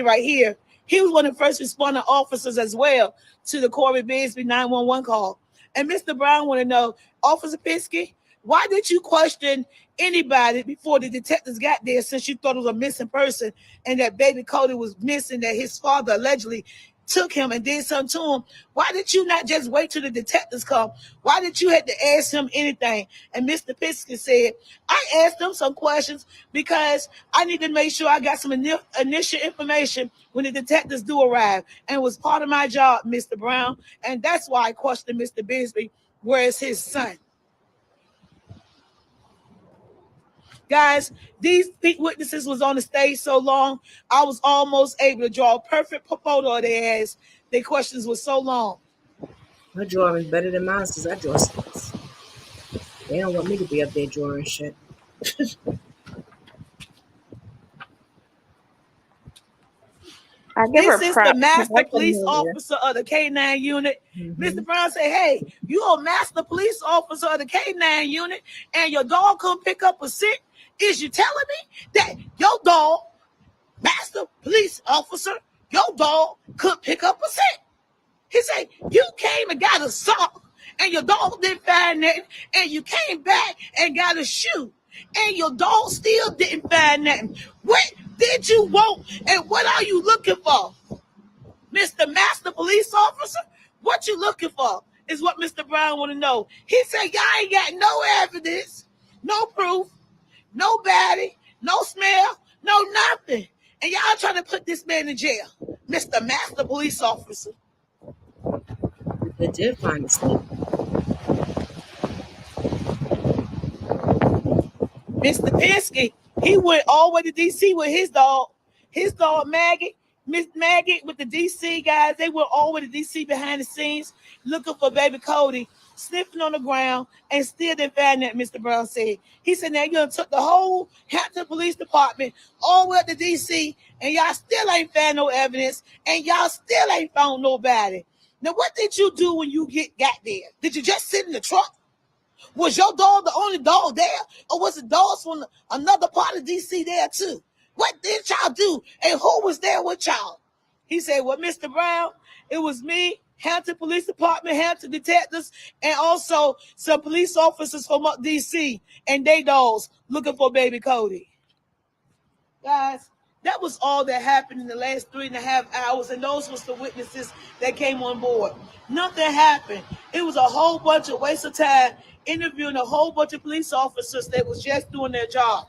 right here, he was one of the first responding officers as well to the Cory Bigsby 911 call. And Mr. Brown want to know, Officer Piskey, why did you question anybody before the detectives got there, since you thought it was a missing person and that baby Codi was missing, that his father allegedly took him and did something to him, why did you not just wait till the detectives come? Why did you have to ask him anything? And Mr. Bigsby said, I asked him some questions because I need to make sure I got some initial information when the detectives do arrive. And it was part of my job, Mr. Brown. And that's why I questioned Mr. Bigsby, where's his son? Guys, these witnesses was on the stage so long, I was almost able to draw a perfect photo of their ass. Their questions were so long. My drawing is better than mine since I draw sticks. They don't want me to be up there drawing shit. This is the master police officer of the K9 unit. Mr. Brown said, hey, you a master police officer of the K9 unit and your dog couldn't pick up a scent? Is you telling me that your dog, master police officer, your dog couldn't pick up a scent? He said, you came and got a sock and your dog didn't find nothing, and you came back and got a shoe and your dog still didn't find nothing. What did you want and what are you looking for? Mr. Master Police Officer, what you looking for is what Mr. Brown want to know. He said, y'all ain't got no evidence, no proof, no body, no smell, no nothing. And y'all trying to put this man in jail, Mr. Master Police Officer. They did find a snake. Mr. Bigsby, he went all the way to D.C. with his dog Maggie, Miss Maggie with the D.C. guys. They went all the way to D.C. behind the scenes looking for baby Codi, sniffing on the ground, and still didn't find that, Mr. Brown said. He said, now you done took the whole Hampton Police Department all the way up to D.C., and y'all still ain't found no evidence, and y'all still ain't found nobody. Now, what did you do when you got there? Did you just sit in the truck? Was your dog the only dog there? Or was the dogs from another part of D.C. there too? What did y'all do? And who was there with y'all? He said, well, Mr. Brown, it was me, Hampton Police Department, Hampton detectives, and also some police officers from D.C. and they dogs looking for baby Codi. Guys, that was all that happened in the last 3.5 hours, and those was the witnesses that came on board. Nothing happened. It was a whole bunch of waste of time interviewing a whole bunch of police officers that was just doing their job.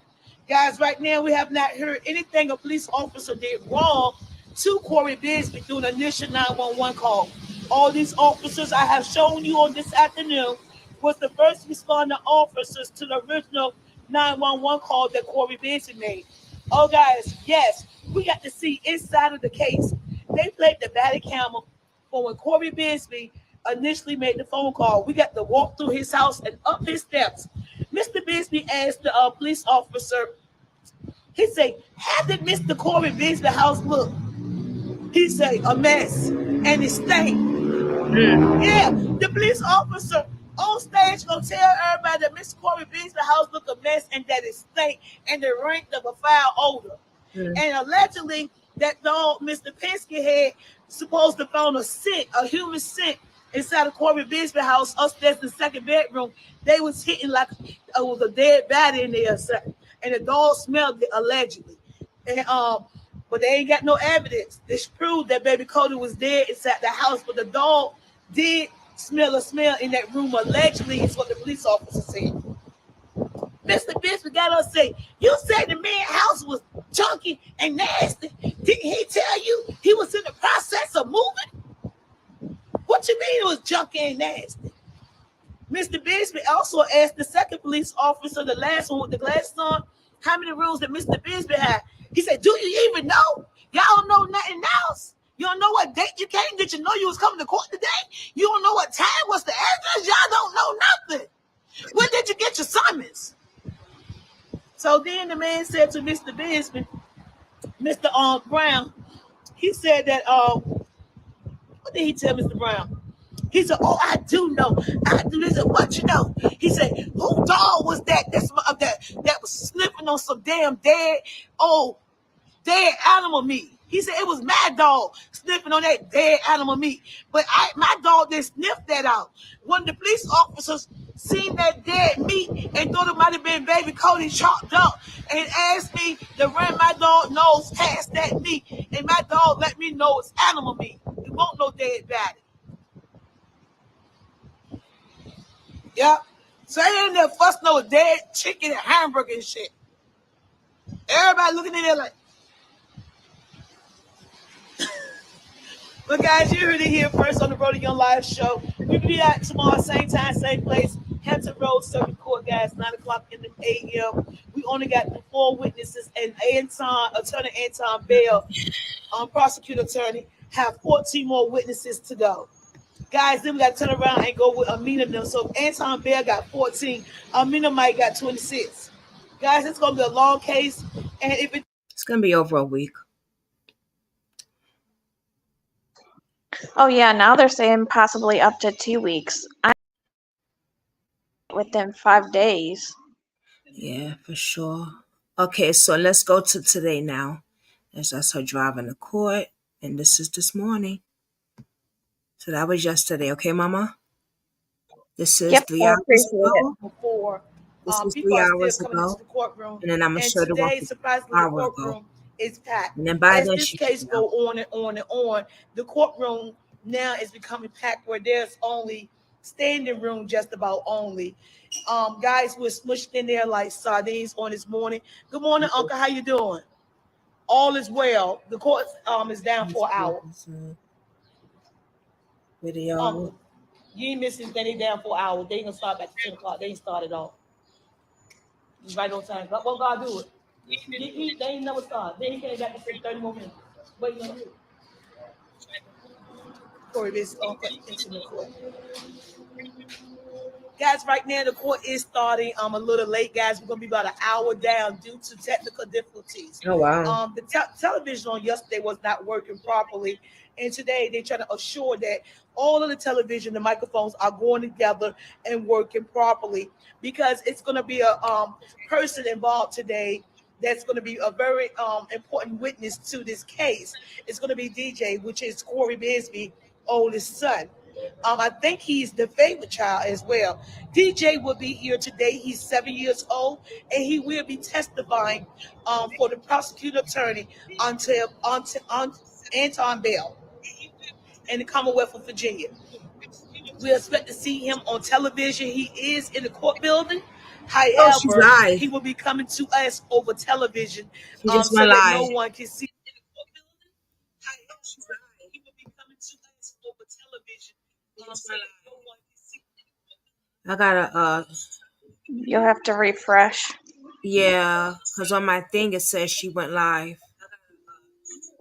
Guys, right now we have not heard anything a police officer did wrong to Cory Bigsby through an initial 911 call. All these officers I have shown you on this afternoon was the first responder officers to the original 911 call that Cory Bigsby made. Oh, guys, yes, we got to see inside of the case. They played the body camera for when Cory Bigsby initially made the phone call. We got to walk through his house and up his steps. Mr. Bigsby asked the police officer, he said, how did Mr. Cory Bigsby house look? He said, a mess, and it stank. Yeah, the police officer on stage gonna tell everybody that Mr. Cory Bigsby house look a mess and that it stank and the rank of a foul odor. And allegedly, that dog Mr. Bigsby had supposed to found a scent, a human scent, inside of Cory Bigsby house upstairs in the second bedroom. They was hitting like it was a dead body in there, and the dog smelled it allegedly. And but they ain't got no evidence. This proved that baby Codi was dead inside the house, but the dog did smell a smell in that room. Allegedly, is what the police officer said. Mr. Bigsby got us say, you said the man's house was junky and nasty. Didn't he tell you he was in the process of moving? What you mean it was junky and nasty? Mr. Bigsby also asked the second police officer, the last one with the glasses on, how many rooms that Mr. Bigsby had. He said, do you even know? Y'all don't know nothing else. You don't know what date you came? Did you know you was coming to court today? You don't know what time? What's the address? Y'all don't know nothing. When did you get your summons? So then the man said to Mr. Bigsby, Mr. Brown, he said that, what did he tell Mr. Brown? He said, oh, I do know. I do this. And what you know? He said, who dog was that? That was sniffing on some damn dead animal meat. He said, it was my dog sniffing on that dead animal meat. But my dog didn't sniff that out. When the police officers seen that dead meat and thought it might have been baby Codi chopped up and asked me to run my dog nose past that meat, and my dog let me know it's animal meat. want no dead body. Yep. So they in there fussing over dead chicken and hamburger and shit. Everybody looking in there like, but guys, you heard it here first on the Road to Young Live show. We'll be out tomorrow, same time, same place. Hampton Road Circuit Court, guys, 9 o'clock in the a.m. We only got 4 witnesses, and Attorney Anton Bell, prosecutor attorney, have 14 more witnesses to go. Guys, then we got to turn around and go with Amina them. So Anton Bell got 14. Amina Mike got 26. Guys, it's going to be a long case. And if it's going to be over a week. Oh yeah, now they're saying possibly up to 2 weeks. Within 5 days. Yeah, for sure. Okay, so let's go to today now. That's her driving to court, and this is this morning. So that was yesterday, okay, Mama? This is 3 hours ago. Before, this is people 3 are hours still coming ago. into the courtroom. And then I'm going to show the one surprisingly, the courtroom is packed. And then by then, this case go on and on and on, the courtroom now is becoming packed where there's only standing room just about only. Guys were smushed in there like sardines on this morning. Good morning, Uncle. How you doing? All is well. The court is down for an hour. Video. Uncle, you ain't missing anything. They down for an hour. They ain't gonna start back at 10 o'clock. They ain't started off. Right on time. What God do it? They ain't never started. They ain't came back for 30 more minutes. Wait on you. Cory Bigsby into the court. Guys, right now the court is starting a little late, guys. We're gonna be about an hour down due to technical difficulties. Oh wow. The television on yesterday was not working properly, and today they're trying to assure that all of the television, the microphones are going together and working properly, because it's gonna be a person involved today that's going to be a very important witness to this case. It's going to be DJ, which is Cory Bigsby's oldest son. I think he's the favorite child as well. DJ will be here today. He's 7 years old, and he will be testifying for the prosecutor attorney on Anton Bell in the Commonwealth of Virginia. We expect to see him on television. He is in the court building. However, he will be coming to us over television so that no one can see him in the court building. However, he will be coming to us over television so that no one can see him. I gotta You'll have to refresh. Yeah, because on my thing it says she went live.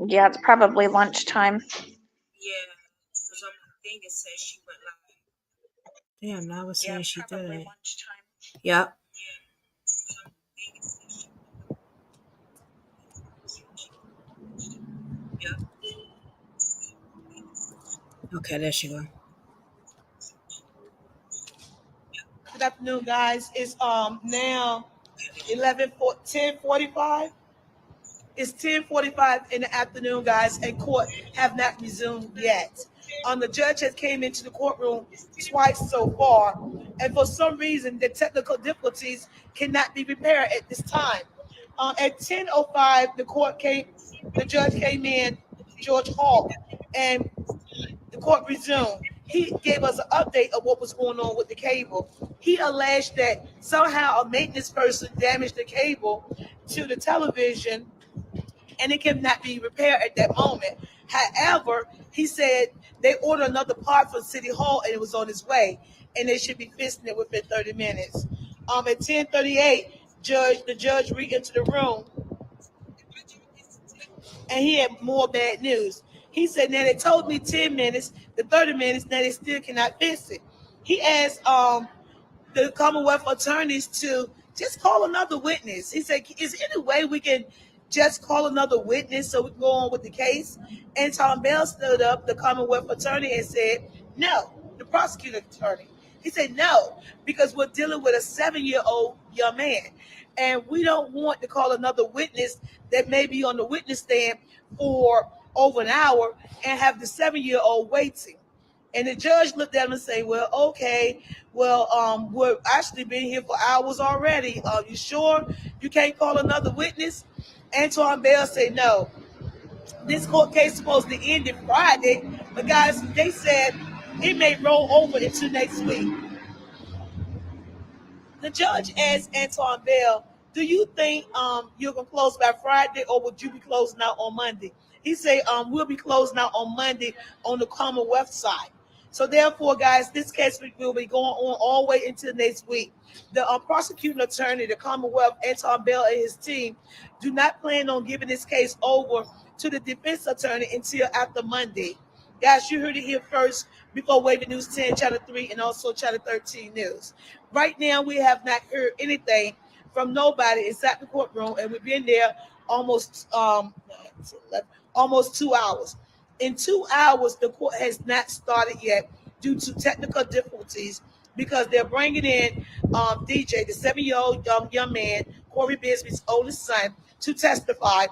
Yeah, it's probably lunchtime. Yeah, because on my thing it says she went live. Damn, now it's saying she did it. Lunchtime. Yep. Okay, there she go. Good afternoon, guys. It's now 10:45. It's 10:45 in the afternoon, guys, and court have not resumed yet. The judge has came into the courtroom twice so far, and for some reason, the technical difficulties cannot be repaired at this time. At 10:05, the judge came in, George Hall, and the court resumed. He gave us an update of what was going on with the cable. He alleged that somehow a maintenance person damaged the cable to the television, and it cannot be repaired at that moment. However, he said they ordered another part from City Hall, and it was on its way, and they should be fixing it within 30 minutes. At 10:38, the judge re-entered the room, and he had more bad news. He said, now they told me 10 minutes, the 30 minutes, now they still cannot fix it. He asked the Commonwealth attorneys to just call another witness. He said, is there any way we can just call another witness so we can go on with the case? And Tom Bell stood up, the Commonwealth attorney, and said, no, the prosecutor attorney. He said, no, because we're dealing with a 7-year-old young man, and we don't want to call another witness that may be on the witness stand for over an hour and have the 7-year-old waiting. And the judge looked at him and said, well, okay, well, we're actually been here for hours already. Are you sure you can't call another witness? Anton Bell said, no. This court case is supposed to end Friday, But guys, they said it may roll over into next week. The judge asked Antoine Bell, "Do you think you're gonna close by Friday, or would you be closing out on Monday?" He said, "We'll be closing out on Monday on the Commonwealth side." So therefore, guys, this case will be going on all the way into next week. The prosecuting attorney, the Commonwealth, Antoine Bell, and his team do not plan on giving this case over to the defense attorney until after Monday. Guys, you heard it here first before Wavy News 10, Channel 3, and also Channel 13 News. Right now, we have not heard anything from nobody inside the courtroom, and we've been there almost almost 2 hours. In 2 hours, the court has not started yet due to technical difficulties because they're bringing in DJ, the 7-year-old young man, Cory Bigsby's oldest son, to testify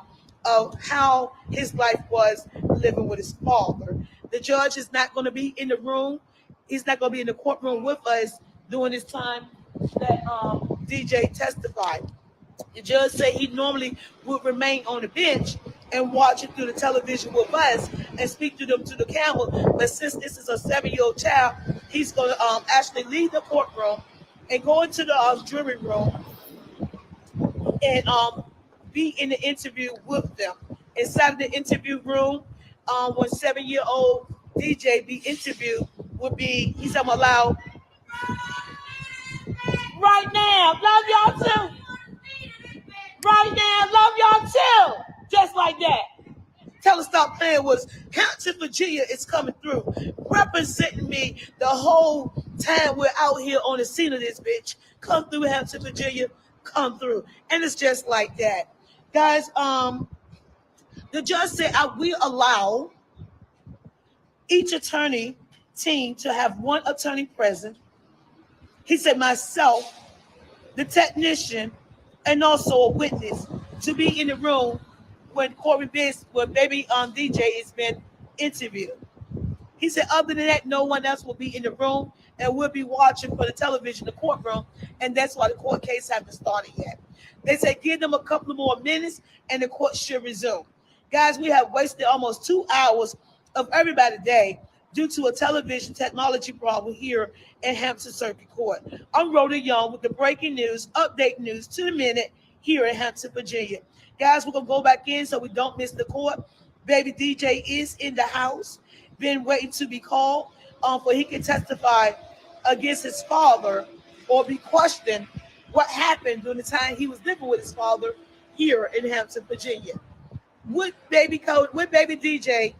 of how his life was living with his father. The judge is not going to be in the room. He's not going to be in the courtroom with us during this time that DJ testified. The judge said he normally would remain on the bench and watch it through the television with us and speak to them to the camera. But since this is a 7-year-old child, he's going to actually leave the courtroom and go into the jury room and be in the interview with them. Inside of the interview room, when 7-year-old DJ be interviewed, would be, he's allowed right now. Love y'all too. Right now, love y'all too. Just like that. Tell us stop playing was Hampton, Virginia is coming through, representing me the whole time we're out here on the scene of this bitch. Come through, Hampton, Virginia, come through. And it's just like that. Guys, the judge said we allow each attorney team to have one attorney present. He said myself, the technician, and also a witness to be in the room when Cory Bigsby, when baby DJ has been interviewed. He said, other than that, no one else will be in the room, and we'll be watching for the television, the courtroom, and that's why the court case haven't started yet. They said, give them a couple of more minutes, and the court should resume. Guys, we have wasted almost 2 hours of everybody's day due to a television technology problem here in Hampton Circuit Court. I'm Rhoda Young with the breaking news, update news to the minute here in Hampton, Virginia. Guys, we're going to go back in so we don't miss the court. Baby DJ is in the house, been waiting to be called for he can testify against his father or be questioned what happened during the time he was living with his father here in Hampton, Virginia. Would baby DJ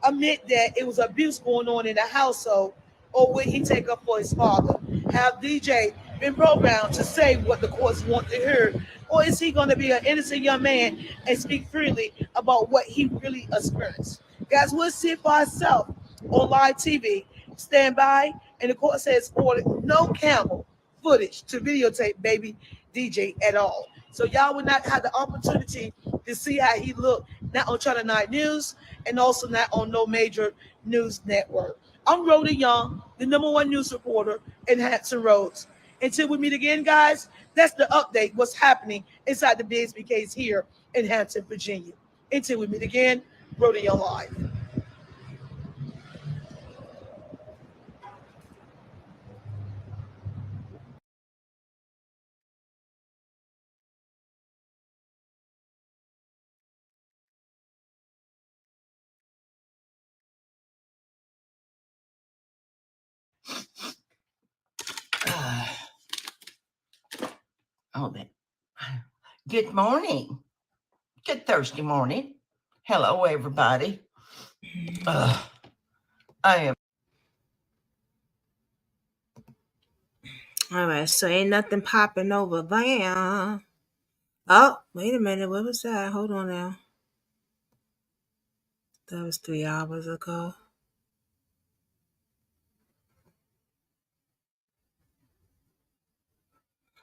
admit that it was abuse going on in the household, or would he take up for his father? Have DJ been programmed to say what the courts want to hear, or is he going to be an innocent young man and speak freely about what he really experienced? Guys, we'll see it for ourselves on live TV. Stand by, and the court says ordered no camera footage to videotape baby DJ at all. So y'all will not have the opportunity to see how he looked, not on Channel 9 News and also not on no major news network. I'm Rhoda Young, the #1 news reporter in Hampton Roads. Until we meet again, guys, that's the update, what's happening inside the Bigsby case here in Hampton, Virginia. Until we meet again, Rhoda Young Live. Good morning. Good Thursday morning. Hello, everybody. I am. All right, so ain't nothing popping over there. Oh, wait a minute. What was that? Hold on now. That was 3 hours ago.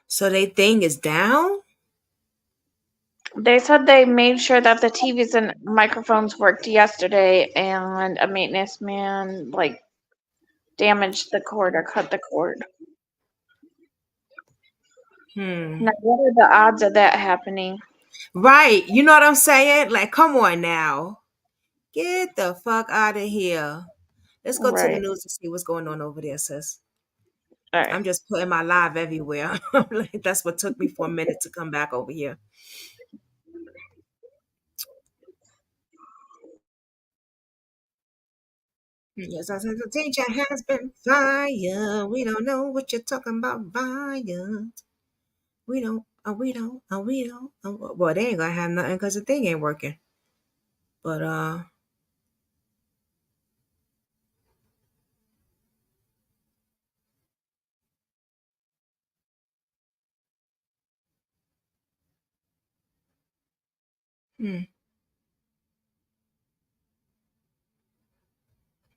So they thing is down? They said they made sure that the TVs and microphones worked yesterday, and a maintenance man damaged the cord or cut the cord. Now, what are the odds of that happening? Right. You know what I'm saying? Like, come on now. Get the fuck out of here. Let's go to the Right. news and see what's going on over there, sis. All right. I'm just putting my live everywhere. Like, that's what took me for a minute to come back over here. Yes, I said the teacher has been fired. We don't know what you're talking about, fired. We don't. Well, they ain't gonna have nothing because the thing ain't working. But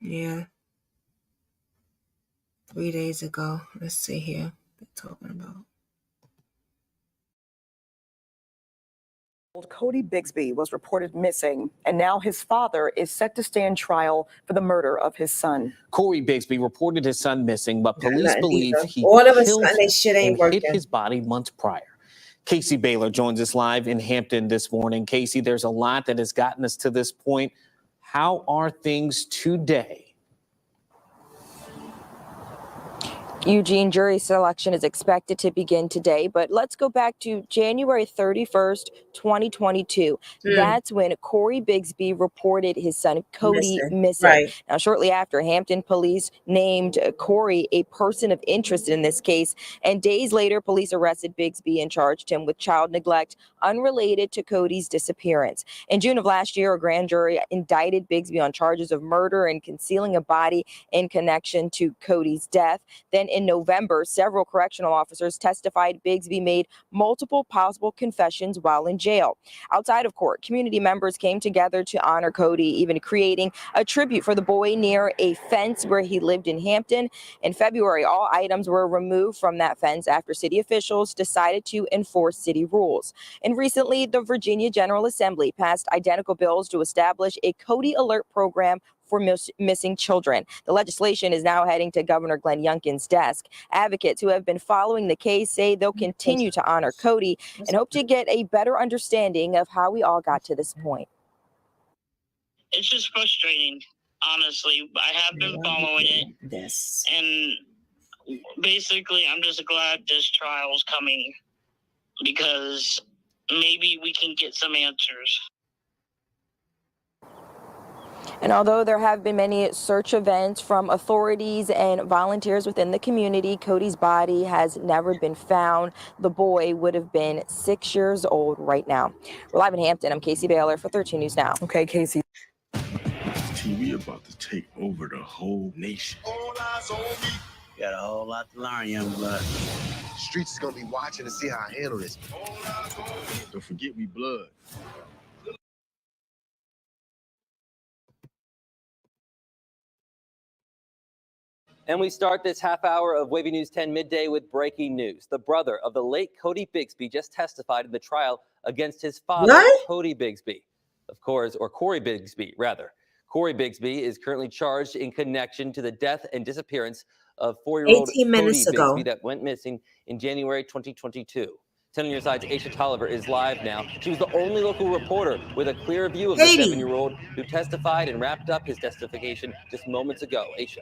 yeah, 3 days ago. Let's see here. They're talking about. Cody Bigsby was reported missing, and now his father is set to stand trial for the murder of his son. Cory Bigsby reported his son missing, but Got police nothing believe either. he All of a killed sudden, they him shit ain't and hid working. his body months prior. Casey Baylor joins us live in Hampton this morning. Casey, there's a lot that has gotten us to this point. How are things today? Eugene, jury selection is expected to begin today, but let's go back to January 31st, 2022. That's when Cory Bigsby reported his son Cody missing. Right. Now, shortly after, Hampton police named Corry a person of interest in this case, and days later, police arrested Bigsby and charged him with child neglect unrelated to Cody's disappearance. In June of last year, a grand jury indicted Bigsby on charges of murder and concealing a body in connection to Cody's death. Then in November, several correctional officers testified Bigsby made multiple possible confessions while in jail. Outside of court, community members came together to honor Cody, even creating a tribute for the boy near a fence where he lived in Hampton. In February, all items were removed from that fence after city officials decided to enforce city rules. And recently, the Virginia General Assembly passed identical bills to establish a Cody Alert program for missing children. The legislation is now heading to Governor Glenn Youngkin's desk. Advocates who have been following the case say they'll continue to honor Cody and hope to get a better understanding of how we all got to this point. It's just frustrating, honestly. I have been following it. This. And basically, I'm just glad this trial is coming because maybe we can get some answers. And although there have been many search events from authorities and volunteers within the community, Cody's body has never been found. The boy would have been 6 years old right now. We're live in Hampton. I'm Casey Baylor for 13 News Now. Okay, Casey. TV about to take over the whole nation. All eyes on me. Got a whole lot to learn, young blood. The streets is gonna be watching to see how I handle this. All eyes on me. Don't forget we blood. And we start this half hour of Wavy News 10 midday with breaking news. The brother of the late Cody Bigsby just testified in the trial against his father, Cody Bigsby, of course, or Cory Bigsby, rather. Cory Bigsby is currently charged in connection to the death and disappearance of 4-year-old Cody Bigsby that went missing in January 2022. 10 on your side's Aisha Tolliver is live now. She was the only local reporter with a clear view of the 7-year-old who testified and wrapped up his testification just moments ago. Aisha.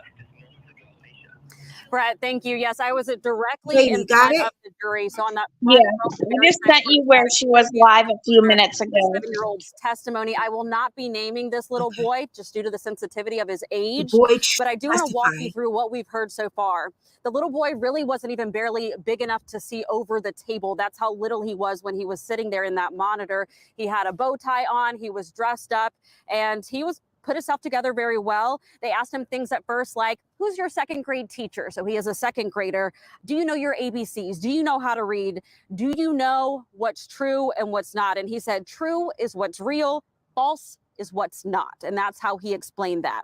Brett, thank you. Yes, I was directly in front of the jury. So on that Yeah, I just sent you where she was live a few minutes ago. 7-year-old's testimony. I will not be naming this little boy just due to the sensitivity of his age. But I do want to walk you through what we've heard so far. The little boy really wasn't even barely big enough to see over the table. That's how little he was when he was sitting there in that monitor. He had a bow tie on, he was dressed up, and he was put himself together very well. They asked him things at first like, who's your second grade teacher? So he is a second grader. Do you know your ABCs? Do you know how to read? Do you know what's true and what's not? And he said, true is what's real, false is what's not. And that's how he explained that.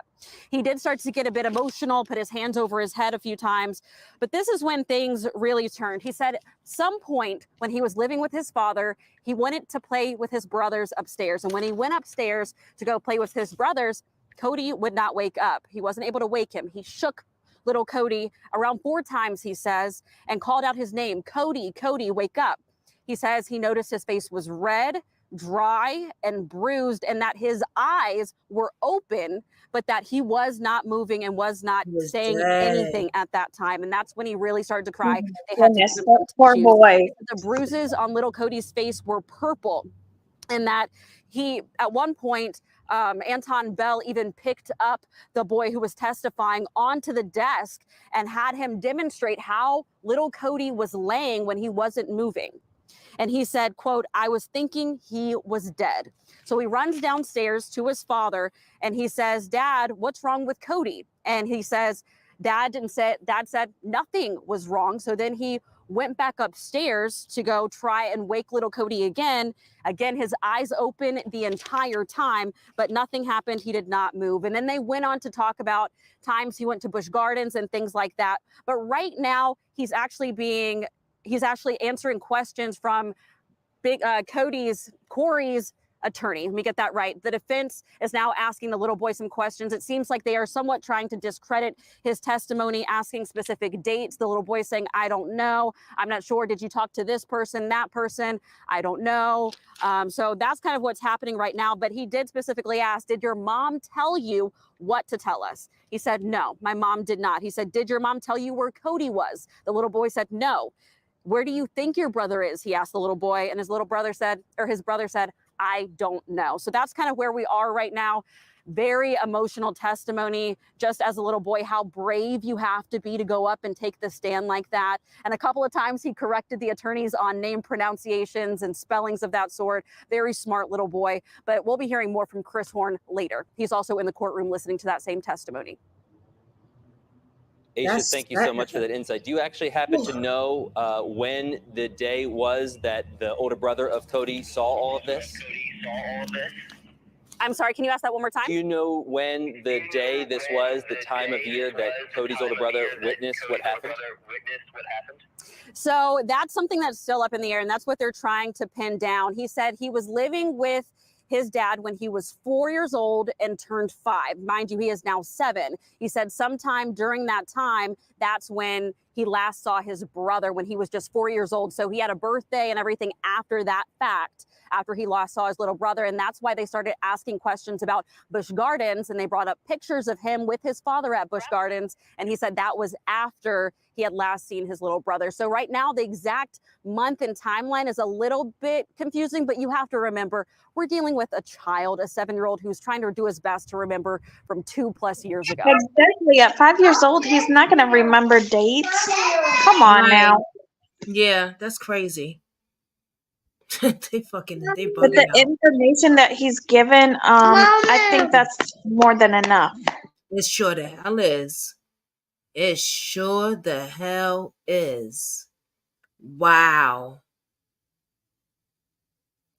He did start to get a bit emotional, put his hands over his head a few times, but this is when things really turned. He said some point when he was living with his father, he wanted to play with his brothers upstairs. And when he went upstairs to go play with his brothers, Cody would not wake up. He wasn't able to wake him. He shook little Cody around 4 times, he says, and called out his name, Cody, Cody, wake up. He says he noticed his face was red, dry and bruised, and that his eyes were open, but that he was not moving and was not saying anything at that time. And that's when he really started to cry. They had to give him some poor tissues. boy. The bruises on little Cody's face were purple, and that he, at one point, Anton Bell even picked up the boy who was testifying onto the desk and had him demonstrate how little Cody was laying when he wasn't moving. And he said, quote, "I was thinking he was dead." So he runs downstairs to his father and he says, "Dad, what's wrong with Cody?" And he says, Dad said nothing was wrong. So then he went back upstairs to go try and wake little Cody again. Again, his eyes open the entire time, but nothing happened. He did not move. And then they went on to talk about times he went to Busch Gardens and things like that. But right now, he's actually answering questions from Corey's attorney. Let me get that right. The defense is now asking the little boy some questions. It seems like they are somewhat trying to discredit his testimony, asking specific dates. The little boy saying, "I don't know. I'm not sure. Did you talk to this person, that person? I don't know." So that's kind of what's happening right now. But he did specifically ask, "Did your mom tell you what to tell us?" He said, "No, my mom did not." He said, "Did your mom tell you where Cody was?" The little boy said, "No." "Where do you think your brother is?" he asked the little boy, and his brother said, "I don't know." So that's kind of where we are right now. Very emotional testimony, just as a little boy, how brave you have to be to go up and take the stand like that. And a couple of times he corrected the attorneys on name pronunciations and spellings of that sort. Very smart little boy. But we'll be hearing more from Chris Horn later. He's also in the courtroom listening to that same testimony. Aisha, thank you so much for that insight. Do you actually happen to know when the day was that the older brother of Cody saw all of this? I'm sorry, can you ask that one more time? Do you know when the day this was, the time of year that Cody's older brother witnessed what happened? So that's something that's still up in the air, and that's what they're trying to pin down. He said he was living with his dad when he was 4 years old and turned 5. Mind you, he is now 7. He said sometime during that time, that's when he last saw his brother, when he was just 4 years old. So he had a birthday and everything after that fact, after he last saw his little brother. And that's why they started asking questions about Busch Gardens, and they brought up pictures of him with his father at Busch Gardens. And he said that was after he had last seen his little brother. So right now, the exact month and timeline is a little bit confusing, but you have to remember, we're dealing with a child, a 7-year-old who's trying to do his best to remember from 2+ years ago. Exactly. At 5 years old, he's not going to remember dates. Come on now. Yeah, that's crazy. they But bugging the out. information that he's given, I think that's more than enough. It sure the hell is. It sure the hell is. Wow.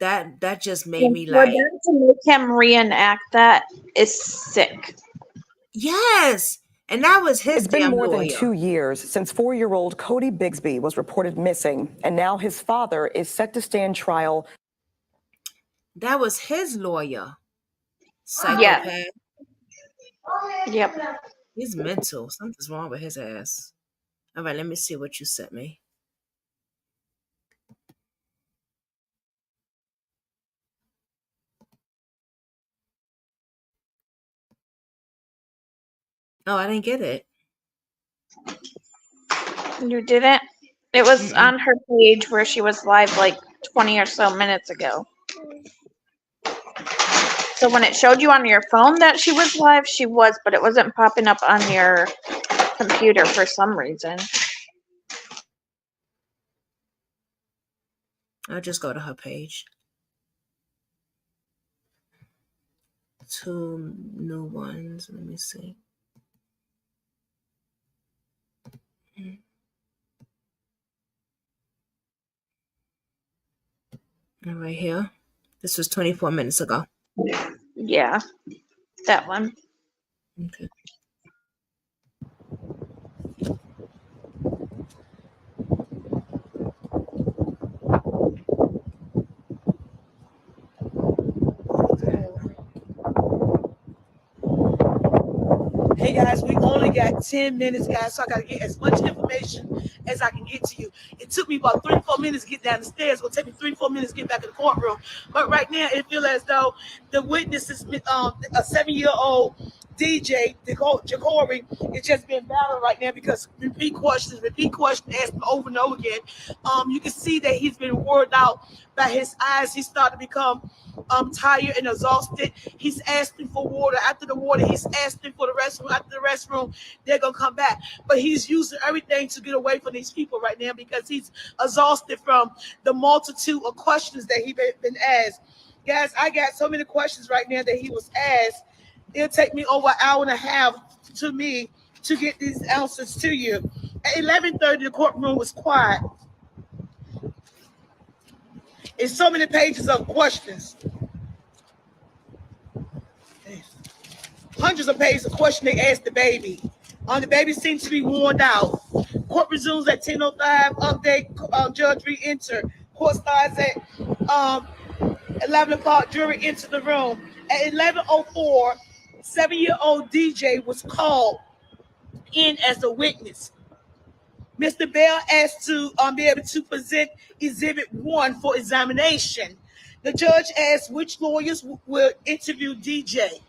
That just made me For like, them to make him reenact that is sick. yes. And that was his It's been damn more lawyer. than 2 years since 4-year-old Cory Bigsby was reported missing, and now his father is set to stand trial. That was his lawyer. Psychopath. Yep. He's mental. Something's wrong with his ass. All right, let me see what you sent me. Oh, I didn't get it. You didn't? It was on her page where she was live like 20 or so minutes ago. So when it showed you on your phone that she was live, she was, but it wasn't popping up on your computer for some reason. I'll just go to her page. 2 new ones. Let me see. All right, here. This was 24 minutes ago. Yeah, that one. Okay. Hey guys, we only got 10 minutes, guys, so I gotta get as much information as I can get to you. It took me about 3 or 4 minutes to get down the stairs. It's gonna take me 3 or 4 minutes to get back in the courtroom. But right now, it feels as though the witness is a 7-year-old DJ, Corry, it's just being battled right now because repeat questions, asked over and over again. You can see that he's been wore out by his eyes. He's starting to become tired and exhausted. He's asking for water. After the water, he's asking for the restroom. After the restroom, they're gonna come back. But he's using everything to get away from these people right now because he's exhausted from the multitude of questions that he's been asked. Guys, I got so many questions right now that he was asked. It'll take me over an hour and a half to get these answers to you. At 11:30, the courtroom was quiet. It's so many pages of questions. Hundreds of pages of questions they asked the baby. The baby seems to be worn out. Court resumes at 10:05. Update, judge re-enter. Court starts at 11 o'clock. Jury enter the room. At 11:04, 7-year-old DJ was called in as a witness. Mr. Bell asked to be able to present Exhibit 1 for examination. The judge asked which lawyers will interview DJ.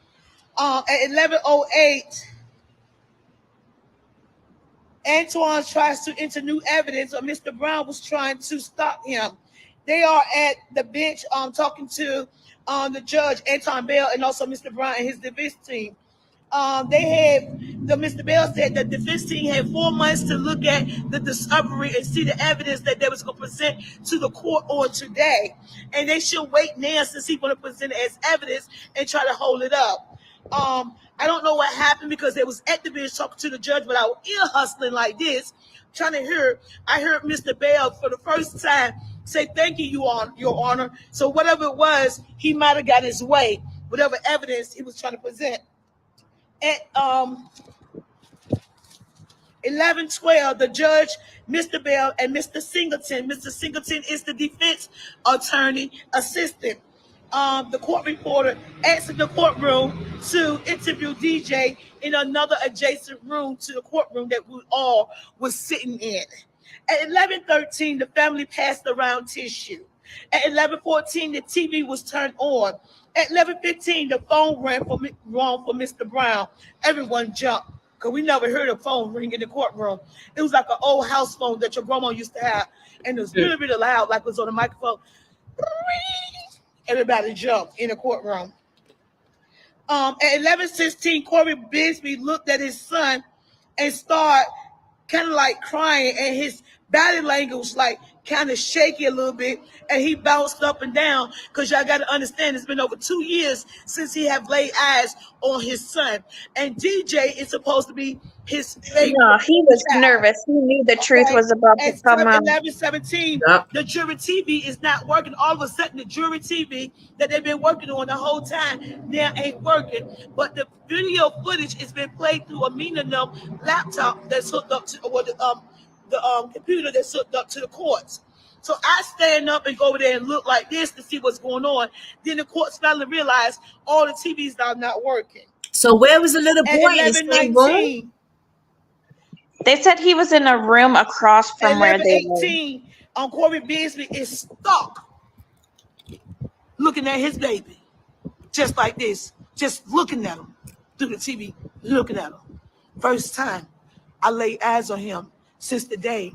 At 11:08, Antoine tries to enter new evidence, or Mr. Brown was trying to stop him. They are at the bench talking to the judge, Antoine Bell, and also Mr. Brown and his defense team. Mr. Bell said that the defense team had 4 months to look at the discovery and see the evidence that they was going to present to the court on today. And they should wait now since he's going to present it as evidence and try to hold it up. I don't know what happened because they was at the bench talking to the judge, but I was ear hustling like this, trying to hear. I heard Mr. Bell for the first time say, "Thank you, Your Honor." So whatever it was, he might have got his way, whatever evidence he was trying to present. At 11:12, the judge, Mr. Bell, and Mr. Singleton. Mr. Singleton is the defense attorney assistant. The court reporter asked the courtroom to interview DJ in another adjacent room to the courtroom that we all was sitting in. At 11:13, the family passed around tissue. At 11:14, the TV was turned on. At 11:15, the phone rang for Mr. Brown. Everyone jumped because we never heard a phone ring in the courtroom. It was like an old house phone that your grandma used to have, and it was really, really loud, like it was on a microphone. Everybody jumped in the courtroom. At 11:16, Cory Bigsby looked at his son and started kind of like crying, and his body language was like kind of shaky a little bit, and he bounced up and down because y'all got to understand it's been over 2 years since he have laid eyes on his son, and DJ is supposed to be his favorite. No, he was nervous. He knew the truth was about to come out. 11:17, the jury TV is not working. All of a sudden, the jury TV that they've been working on the whole time now ain't working. But the video footage has been played through a Minimum laptop that's hooked up to, or the computer that's hooked up to the courts. So I stand up and go over there and look like this to see what's going on. Then the courts finally realized all the TVs are not working. So where was the little boy in the same room? They said he was in a room across from where they were. 11:18, Cory Bigsby is stuck looking at his baby, just like this, just looking at him through the TV, looking at him. First time I laid eyes on him since the day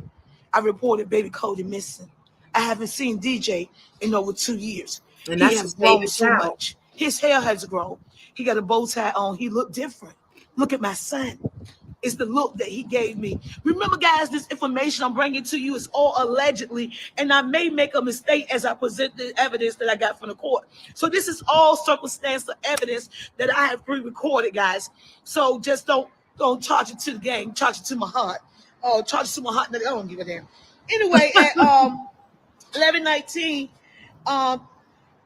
I reported baby Codi missing. I haven't seen DJ in over 2 years. And that's he has his grown favorite so child. much. His hair has grown. He got a bow tie on. He looked different. Look at my son. It's the look that he gave me. Remember, guys, this information I'm bringing to you is all allegedly, and I may make a mistake as I present the evidence that I got from the court. So this is all circumstantial evidence that I have pre-recorded, guys. So just don't charge it to the game. Charge it to my heart. Oh, charge it to my heart. I don't give a damn. Anyway, at 11:19,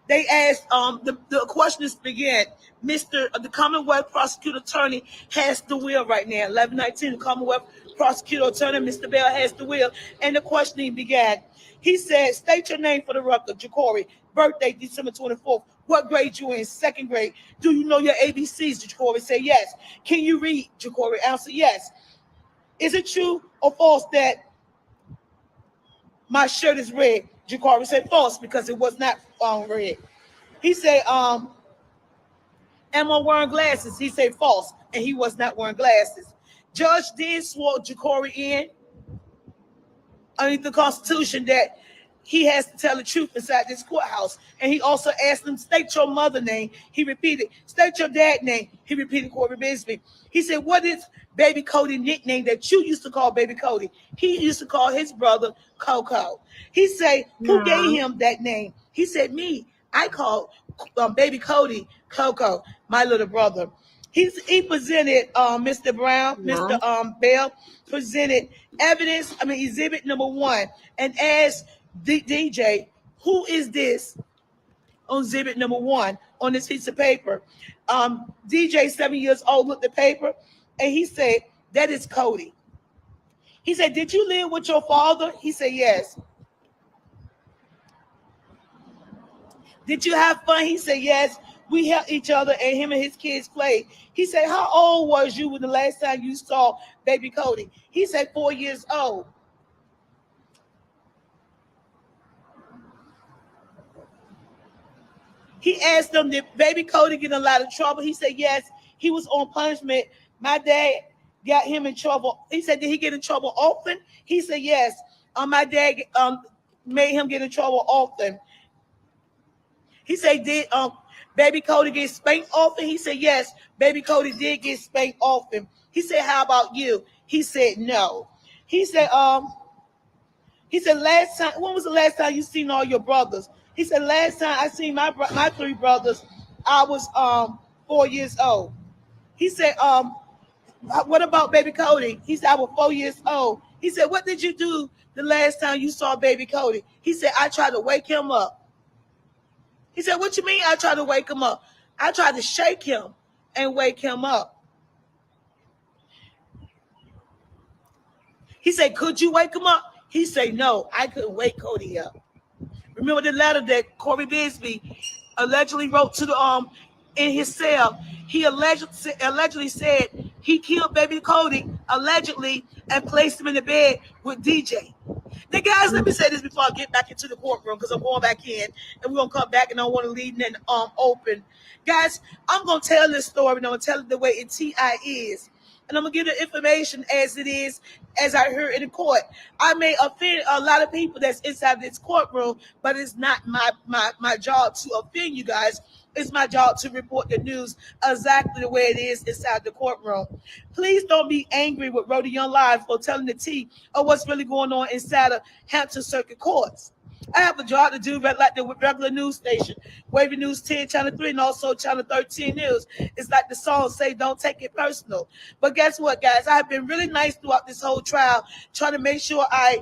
they asked, the questions began. The Commonwealth Prosecutor Attorney has the wheel right now. 11:19, the Commonwealth Prosecutor Attorney, Mr. Bell, has the wheel, and the questioning began. He said, "State your name for the record, Corry. Birthday, December 24th. What grade you in? Second grade. Do you know your ABCs? Jacory say yes. Can you read? Jacory answer yes. Is it true or false that my shirt is red? Jacory said false because it was not red. He said, am I wearing glasses? He said false, and he was not wearing glasses. Judge then swore Jacory in underneath the Constitution that he has to tell the truth inside this courthouse. And he also asked him, state your mother name. He repeated, state your dad name. He repeated Cory Bigsby. He said, what is Baby Codi nickname that you used to call Baby Codi? He used to call his brother Coco. He said, who gave him that name? He said, me. I called Baby Codi Coco, my little brother. He presented Mr. Brown, Mr. Bell presented evidence, exhibit number 1, and asked DJ, who is this on exhibit number 1 on this piece of paper? DJ, 7 years old, looked at the paper, and he said, that is Codi. He said, did you live with your father? He said, yes. Did you have fun? He said, yes. We helped each other, and him and his kids played. He said, how old was you when the last time you saw Baby Codi? He said, 4 years old. He asked them, did Baby Codi get in a lot of trouble? He said, yes, he was on punishment. My dad got him in trouble. He said, did he get in trouble often? He said, yes. My dad made him get in trouble often. He said, did Baby Codi get spanked often? He said, yes, Baby Codi did get spanked often. He said, how about you? He said, no. He said, last time, when was the last time you seen all your brothers? He said, last time I seen my 3 brothers, I was 4 years old. He said, what about Baby Codi? He said, I was 4 years old. He said, what did you do the last time you saw Baby Codi? He said, I tried to wake him up. He said, what you mean I tried to wake him up? I tried to shake him and wake him up. He said, could you wake him up? He said, no, I couldn't wake Codi up. Remember the letter that Cory Bigsby allegedly wrote to the in his cell? He allegedly said he killed Baby Codi, allegedly, and placed him in the bed with DJ. Now, guys, let me say this before I get back into the courtroom, because I'm going back in, and we're going to come back, and I want to leave it open. Guys, I'm going to tell this story, and I'm going to tell it the way it T.I. is. And I'm going to give the information as it is, as I heard in the court. I may offend a lot of people that's inside this courtroom, but it's not my job to offend you guys. It's my job to report the news exactly the way it is inside the courtroom. Please don't be angry with Rhody Young Live for telling the tea of what's really going on inside of Hampton Circuit Courts. I have a job to do like the regular news station, Wavy News 10, Channel 3, and also Channel 13 News. It's like the song say, don't take it personal. But guess what, guys? I've been really nice throughout this whole trial, trying to make sure I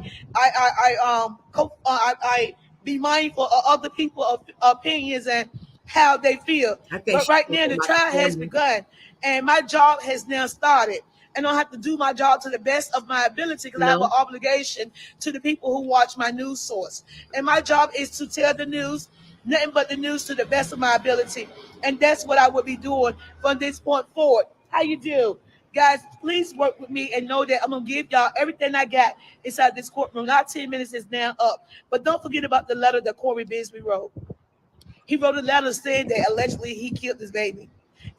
be mindful of other people's opinions and how they feel. But right now, the trial has begun, and my job has now started. And I have to do my job to the best of my ability, because I have an obligation to the people who watch my news source. And my job is to tell the news, nothing but the news, to the best of my ability. And that's what I will be doing from this point forward. How you do? Guys, please work with me and know that I'm going to give y'all everything I got inside this courtroom. Now 10 minutes is now up. But don't forget about the letter that Cory Bigsby wrote. He wrote a letter saying that allegedly he killed his baby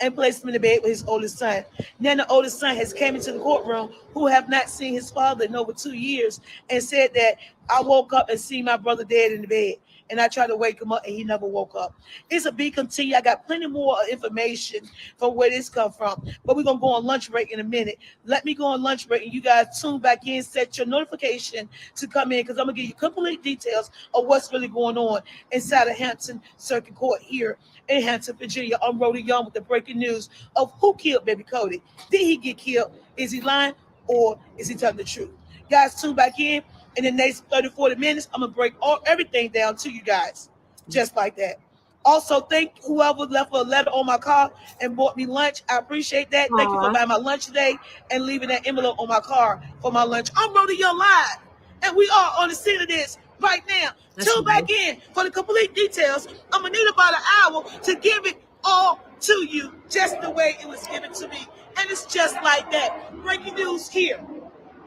and placed him in the bed with his oldest son. Then the oldest son has came into the courtroom, who have not seen his father in over 2 years, and said that I woke up and see my brother dead in the bed, and I tried to wake him up, and he never woke up. It's a big continue. I got plenty more information from where this come from, but we're going to go on lunch break in a minute. Let me go on lunch break, and you guys tune back in, set your notification to come in, because I'm going to give you complete details of what's really going on inside of Hampton Circuit Court here in Hampton, Virginia. I'm Rhody Young with the breaking news of who killed Baby Codi. Did he get killed? Is he lying, or is he telling the truth? Guys, tune back in. In the next 30, 40 minutes, I'm going to break everything down to you guys, just like that. Also, thank whoever left a letter on my car and bought me lunch. I appreciate that. Thank you for buying my lunch today and leaving that envelope on my car for my lunch. I'm Rhody Young Live, and we are on the scene of this right now. That's Tune back in for the complete details. I'm going to need about an hour to give it all to you just the way it was given to me. And it's just like that. Breaking news here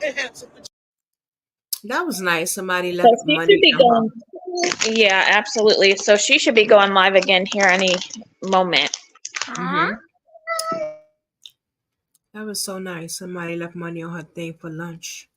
in Hampton. That was nice. Somebody So left she money should be on going. Yeah, absolutely. So she should be going live again here any moment. Mm-hmm. That was so nice. Somebody left money on her thing for lunch.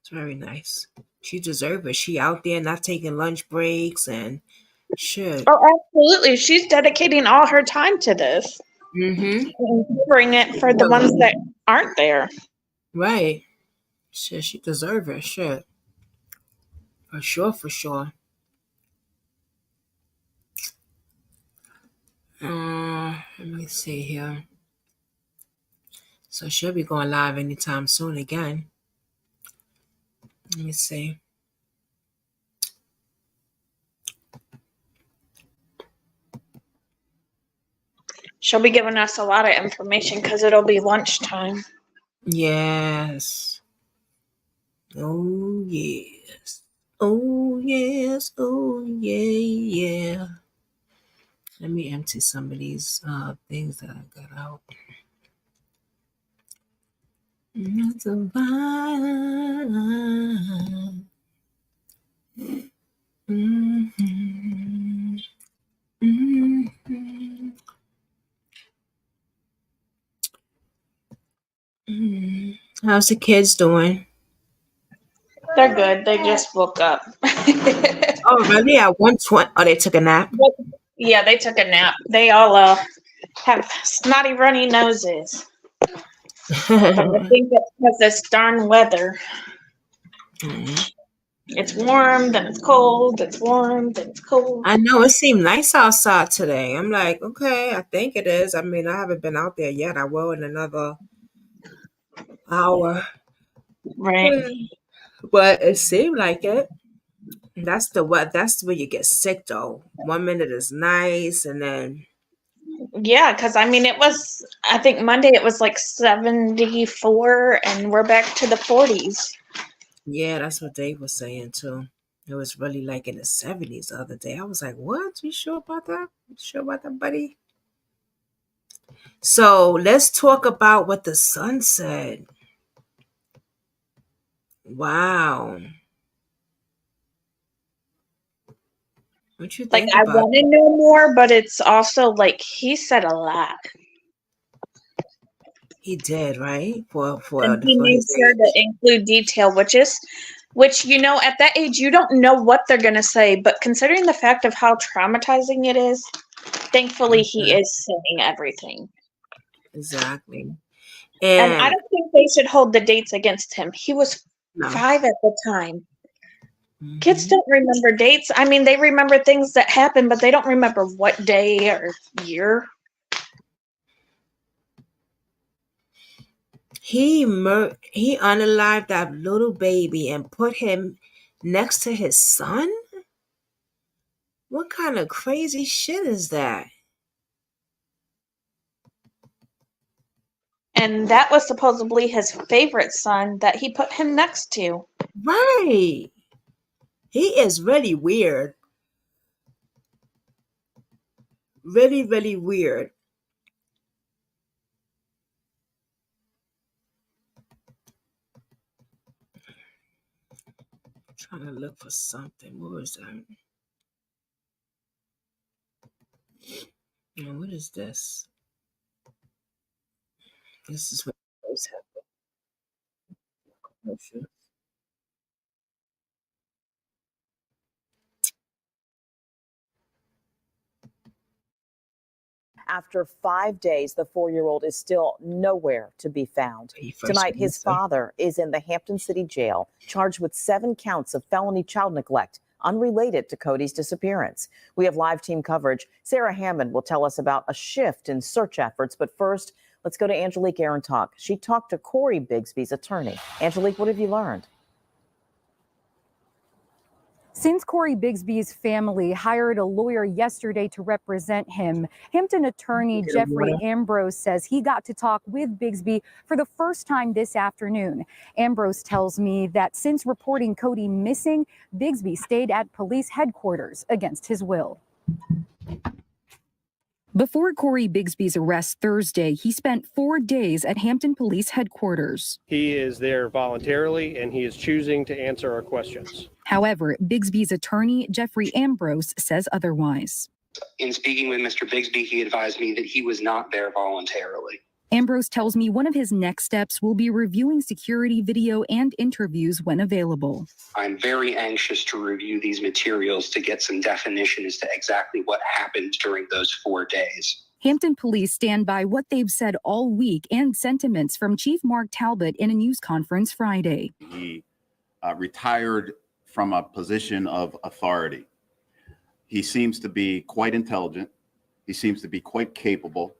It's very nice. She deserves it. She out there not taking lunch breaks and shit. Oh, absolutely. She's dedicating all her time to this. Mm-hmm. And covering it for the ones that aren't there. Right. Shit, she deserves it. Shit. For sure, for sure. Let me see here. So she'll be going live anytime soon again. Let me see. She'll be giving us a lot of information because it'll be lunchtime. Yes. Oh, yes. Oh, yes. Oh, yeah. Let me empty some of these things that I got out. It's a vibe. Mm-hmm. Mm-hmm. Mm-hmm. How's the kids doing? They're good. They just woke up. Oh, really? At 1:20? Oh, they took a nap? Yeah, they took a nap. They all have snotty, runny noses. But I think it's because this darn weather. Mm-hmm. It's warm, then it's cold. It's warm, then it's cold. I know it seemed nice outside today. I'm like, okay, I think it is. I mean, I haven't been out there yet. I will in another hour. Right. But it seemed like it. That's where you get sick though. 1 minute is nice and then Yeah, because I mean, I think Monday it was like 74, and we're back to the 40s. yeah, that's what Dave was saying too. It was really like in the 70s the other day. I was like, what? You sure about that? You sure about that, buddy? So let's talk about what the son said. Wow. What you Like, think I about want to know more, but it's also like he said a lot. He did, right? For And he for made his sure to age. include detail, which at that age you don't know what they're gonna say, but considering the fact of how traumatizing it is, thankfully he is saying everything. Exactly. And I And don't think they should hold the dates against him. He was 5 at the time. Kids don't remember dates. I mean, they remember things that happened, but they don't remember what day or year. he unalived that little baby and put him next to his son? What kind of crazy shit is that? And that was supposedly his favorite son that he put him next to. Right. He is really weird. Really, really weird. I'm trying to look for something. What was that? What is this? This is what those have. After 5 days, the 4-year-old is still nowhere to be found. Tonight, his father is in the Hampton City Jail, charged with 7 counts of felony child neglect, unrelated to Codi's disappearance. We have live team coverage. Sarah Hammond will tell us about a shift in search efforts. But first, let's go to Angelique Arontalk. She talked to Cory Bigsby's attorney. Angelique, what have you learned? Since Cory Bigsby's family hired a lawyer yesterday to represent him, Hampton attorney Jeffrey Ambrose says he got to talk with Bigsby for the first time this afternoon. Ambrose tells me that since reporting Codi missing, Bigsby stayed at police headquarters against his will. Before Cory Bigsby's arrest Thursday, he spent 4 days at Hampton Police headquarters. He is there voluntarily, and he is choosing to answer our questions. However, Bigsby's attorney, Jeffrey Ambrose, says otherwise. In speaking with Mr. Bigsby, he advised me that he was not there voluntarily. Ambrose tells me one of his next steps will be reviewing security video and interviews when available. I'm very anxious to review these materials to get some definition as to exactly what happened during those 4 days. Hampton police stand by what they've said all week and sentiments from Chief Mark Talbot in a news conference Friday. He retired from a position of authority. He seems to be quite intelligent. He seems to be quite capable.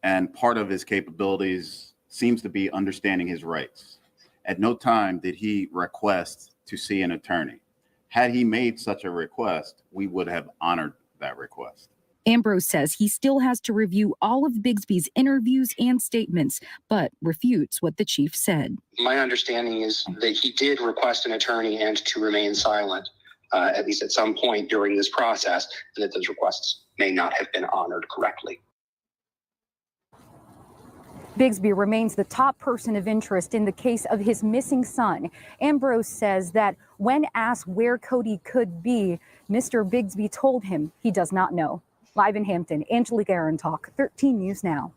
And part of his capabilities seems to be understanding his rights. At no time did he request to see an attorney. Had he made such a request, we would have honored that request. Ambrose says he still has to review all of Bigsby's interviews and statements, but refutes what the chief said. My understanding is that he did request an attorney and to remain silent, at least at some point during this process, and that those requests may not have been honored correctly. Bigsby remains the top person of interest in the case of his missing son. Ambrose says that when asked where Codi could be, Mr. Bigsby told him he does not know. Live in Hampton, Angelique Aaron Talk, 13 News Now.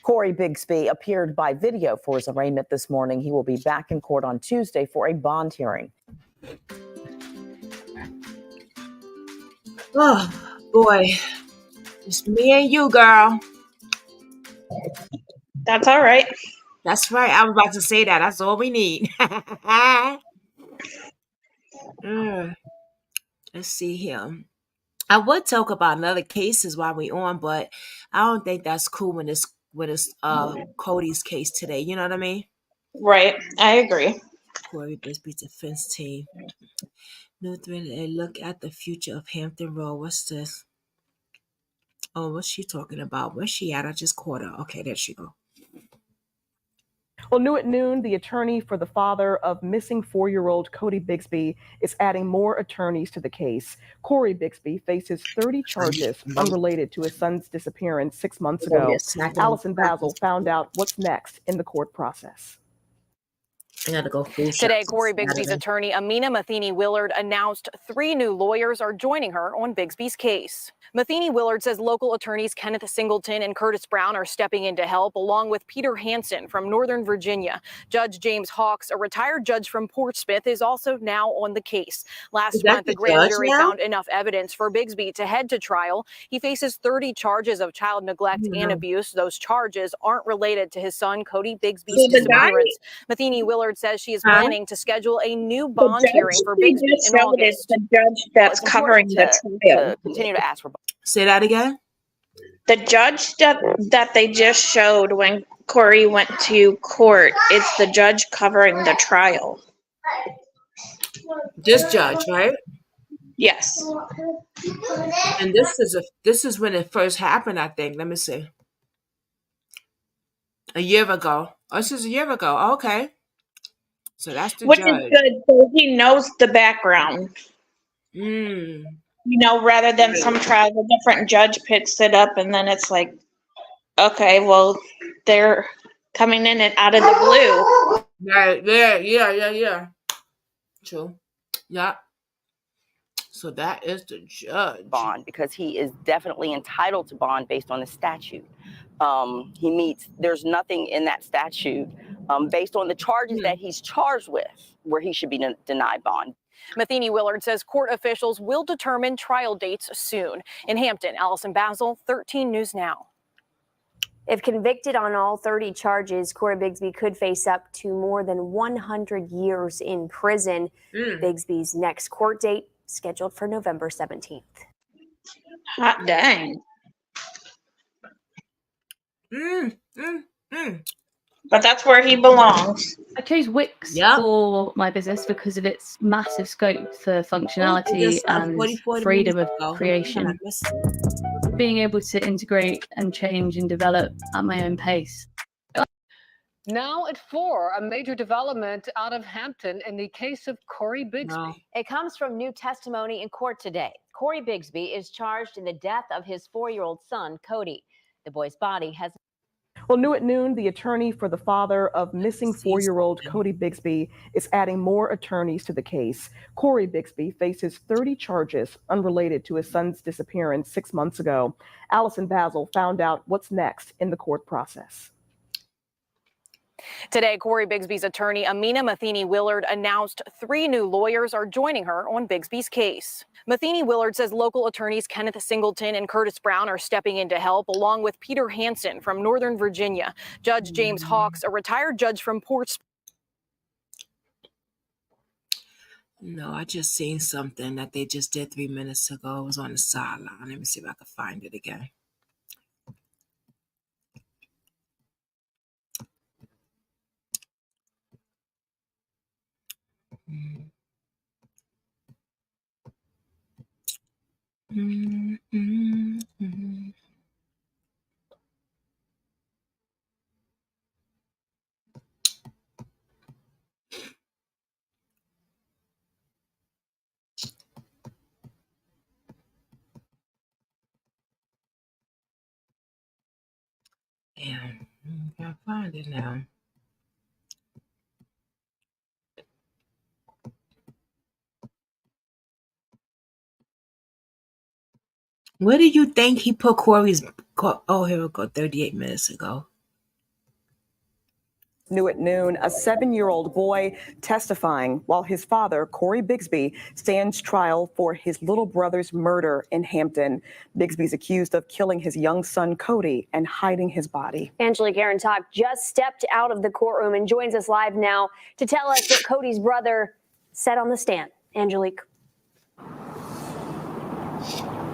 Cory Bigsby appeared by video for his arraignment this morning. He will be back in court on Tuesday for a bond hearing. Oh, boy. It's me and you, girl. That's all right. That's right. I was about to say that. That's all we need. Let's see here. I would talk about another cases while we on, but I don't think that's cool when it's Codi's case today. You know what I mean? Right. I agree. Cory Bigsby defense team. Lutheran, a look at the future of Hampton Road. What's this? Oh, what's she talking about? Where's she at? I just caught her. Okay, there she go. Well, new at noon, the attorney for the father of missing 4-year-old Codi Bigsby is adding more attorneys to the case. Cory Bigsby faces 30 charges unrelated to his son's disappearance 6 months ago. Allison Basil found out what's next in the court process. I gotta go food Today, Cory Bigsby's attorney, Amina Matheny Willard, announced 3 new lawyers are joining her on Bigsby's case. Matheny Willard says local attorneys Kenneth Singleton and Curtis Brown are stepping in to help, along with Peter Hansen from Northern Virginia. Judge James Hawks, a retired judge from Portsmouth, is also now on the case. Last month, the grand jury found enough evidence for Bigsby to head to trial. He faces 30 charges of child neglect and abuse. Those charges aren't related to his son, Codi Bigsby's disappearance. Matheny Willard says she is planning to schedule a new bond hearing for Bigsby in August. The judge that's covering the trial. Continue to ask for. Say that again. The judge that they just showed when Corry went to court is the judge covering the trial. This judge, right? Yes. And this is when it first happened, I think. Let me see. A year ago. Oh, this is a year ago. Oh, okay. So that's the Which judge. is good. So he knows the background. You know, rather than some trial, a different judge picks it up, and then it's like, okay, well, they're coming in and out of the blue. Right, yeah. True. Yeah. So that is the judge. Bond, because he is definitely entitled to bond based on the statute. There's nothing in that statute based on the charges that he's charged with where he should be denied bond. Matheny Willard says court officials will determine trial dates soon. In Hampton, Allison Basil, 13 News Now. If convicted on all 30 charges, Cory Bigsby could face up to more than 100 years in prison. Bigsby's next court date scheduled for November 17th. Hot dang. But that's where he belongs. I chose Wix for my business because of its massive scope for functionality and 40 freedom minutes of ago. creation. Being able to integrate and change and develop at my own pace. Now at 4, a major development out of Hampton in the case of Cory Bigsby. It comes from new testimony in court today. Cory Bigsby is charged in the death of his 4-year-old son, Codi. The boy's body has... Well, new at noon, the attorney for the father of missing 4-year-old Codi Bigsby is adding more attorneys to the case. Cory Bigsby faces 30 charges unrelated to his son's disappearance 6 months ago. Allison Basil found out what's next in the court process. Today, Cory Bigsby's attorney, Amina Matheny Willard, announced 3 new lawyers are joining her on Bigsby's case. Matheny Willard says local attorneys Kenneth Singleton and Curtis Brown are stepping in to help, along with Peter Hansen from Northern Virginia. Judge James Hawks, a retired judge from Portsmouth. No, I just seen something that they just did 3 minutes ago. It was on the sideline. Let me see if I can find it again. Damn, I can't find it now. Where do you think he put Corey's? Oh, here we go. 38 minutes ago. New at noon, a 7-year-old boy testifying while his father, Cory Bigsby, stands trial for his little brother's murder in Hampton. Bigsby's accused of killing his young son, Codi, and hiding his body. Angelique Arentalk just stepped out of the courtroom and joins us live now to tell us what Codi's brother said on the stand. Angelique.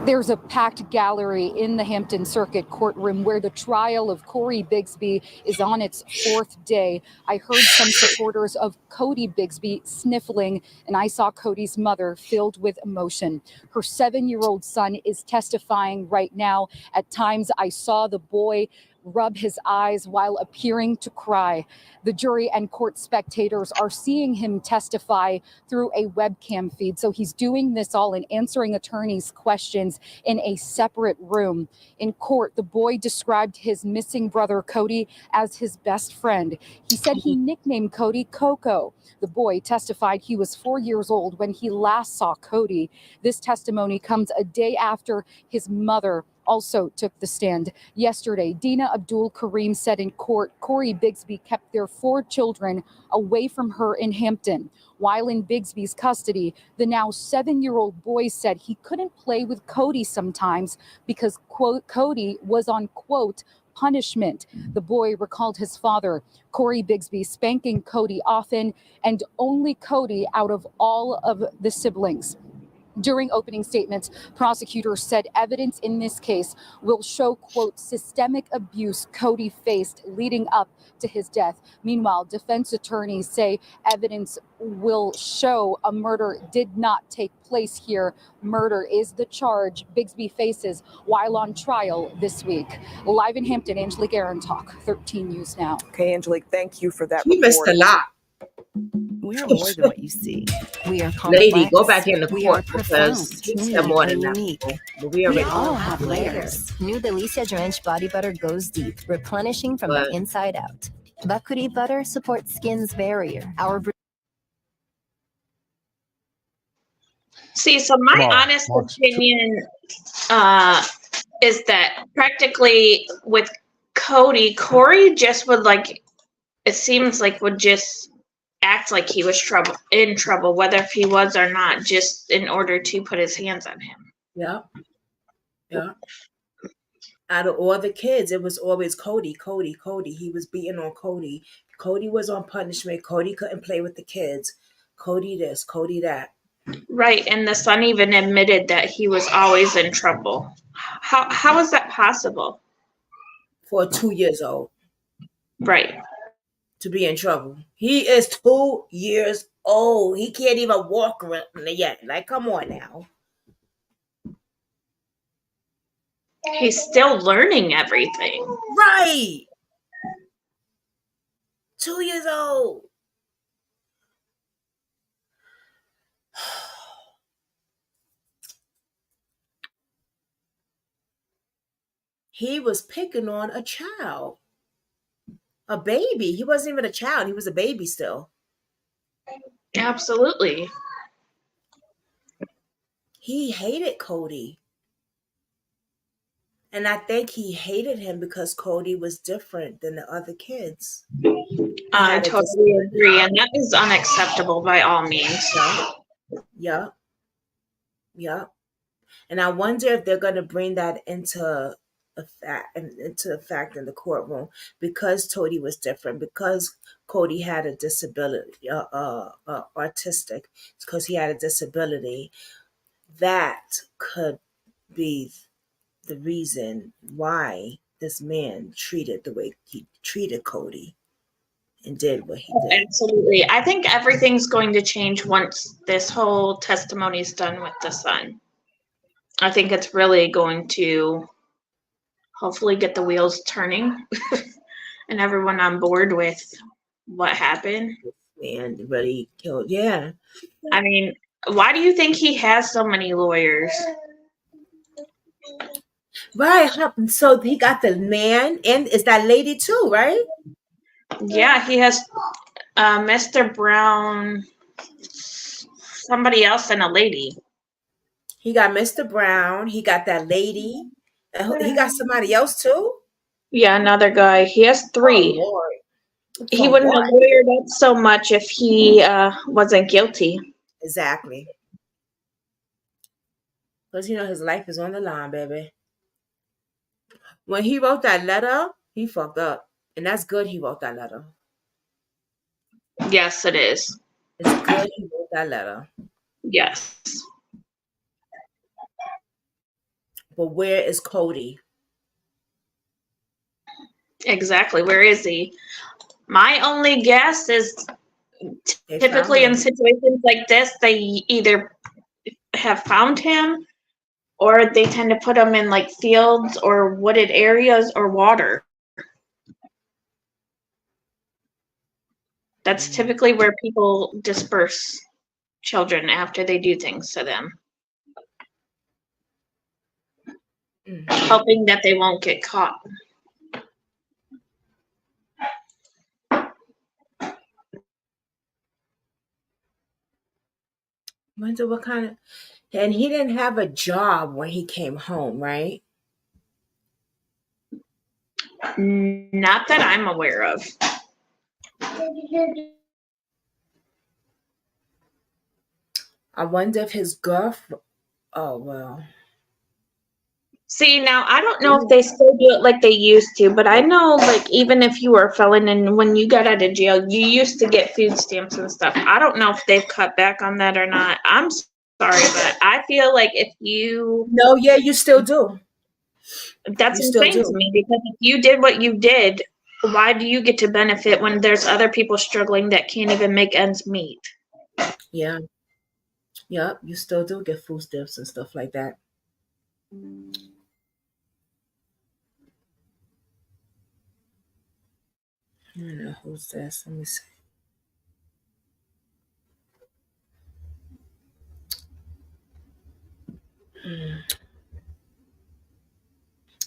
There's a packed gallery in the Hampton Circuit courtroom where the trial of Cory Bigsby is on its 4th day. I heard some supporters of Codi Bigsby sniffling, and I saw Codi's mother filled with emotion. Her 7-year-old son is testifying right now. At times, I saw the boy rub his eyes while appearing to cry. The jury and court spectators are seeing him testify through a webcam feed. So he's doing this all and answering attorneys' questions in a separate room. In court, the boy described his missing brother, Codi, as his best friend. He said he nicknamed Codi Coco. The boy testified he was 4 years old when he last saw Codi. This testimony comes a day after his mother also took the stand. Yesterday, Dina Abdul Karim said in court, Cory Bigsby kept their 4 children away from her in Hampton. While in Bigsby's custody, the now 7-year-old boy said he couldn't play with Codi sometimes because, quote, Codi was on, quote, punishment. The boy recalled his father, Cory Bigsby, spanking Codi often and only Codi out of all of the siblings. During opening statements, prosecutors said evidence in this case will show, quote, systemic abuse Codi faced leading up to his death. Meanwhile, defense attorneys say evidence will show a murder did not take place here. Murder is the charge Bigsby faces while on trial this week. Live in Hampton, Angelique Arentalk, 13 News Now. Okay, Angelique, thank you for that You missed a lot. We are more than what you see. We are complex. Lady, go back in the We are court because profound, he said more than and that. unique. But We already all have layers. New Delicia Drench Body Butter goes deep, replenishing from the inside out. Bakuri butter supports skin's barrier. See, so my honest opinion is that practically with Codi, Cory just would it seems like would just act like he was in trouble, whether if he was or not, just in order to put his hands on him. Yeah. Yeah. Out of all the kids, it was always Codi. He was beating on Codi. Codi was on punishment. Codi couldn't play with the kids. Codi this, Codi that. Right, and the son even admitted that he was always in trouble. How is that possible? For a 2 years old. Right. to be in trouble. He is 2 years old. He can't even walk around yet. Like, come on now. He's still learning everything. Right. 2 years old. He was picking on a child. A baby. He wasn't even a child. He was a baby still. Absolutely. He hated Codi. And I think he hated him because Codi was different than the other kids. I totally agree. And that is unacceptable by all means. Yeah. And I wonder if they're going to bring that into fact in the courtroom, because Codi was different, because Codi had a disability, autistic, because he had a disability. That could be the reason why this man treated the way he treated Codi and did what he did. Absolutely. I think everything's going to change once this whole testimony is done with the son. I think it's really going to hopefully get the wheels turning and everyone on board with what happened. Man, really killed. Yeah. I mean, why do you think he has so many lawyers? Right. So he got the man, and is that lady too, right? Yeah, he has Mr. Brown, somebody else, and a lady. He got Mr. Brown. He got that lady. He got somebody else too? Yeah, another guy. He has 3. Oh, Lord. He wouldn't have lawyered up so much if he wasn't guilty. Exactly. Because, his life is on the line, baby. When he wrote that letter, he fucked up. And that's good he wrote that letter. Yes, it is. It's good he wrote that letter. Yes. But where is Codi? Exactly. Where is he? My only guess is typically in situations like this, they either have found him or they tend to put him in like fields or wooded areas or water. That's typically where people disperse children after they do things to them. Hoping that they won't get caught. Wonder what kind of... And he didn't have a job when he came home, right? Not that I'm aware of. I wonder if his girlfriend... Oh, well. See, now, I don't know if they still do it like they used to, but I know, like, even if you were a felon and when you got out of jail, you used to get food stamps and stuff. I don't know if they've cut back on that or not. I'm sorry, but I feel like if you... No, yeah, you still do. That's insane to me, because if you did what you did, why do you get to benefit when there's other people struggling that can't even make ends meet? Yeah. Yep, you still do get food stamps and stuff like that. I don't know who's this. Let me see.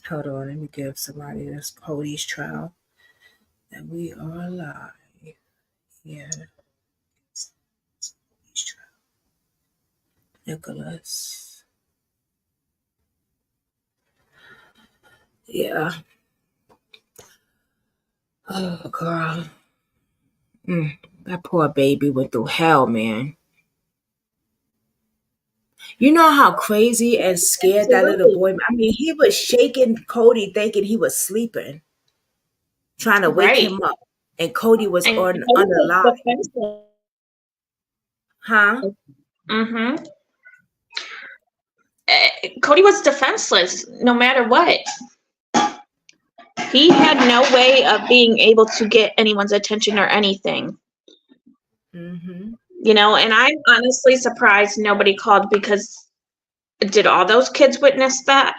Hold on, let me give somebody this Codi's trial that we are alive. Yeah. Nicholas. Yeah. Oh, girl. That poor baby went through hell, man. You know how crazy and scared that little boy... I mean, he was shaking Codi thinking he was sleeping, trying to wake him up. And Codi was unalive. Huh? Mm-hmm. Codi was defenseless no matter what. He had no way of being able to get anyone's attention or anything. Mm-hmm. You know, and I'm honestly surprised nobody called, because did all those kids witness that?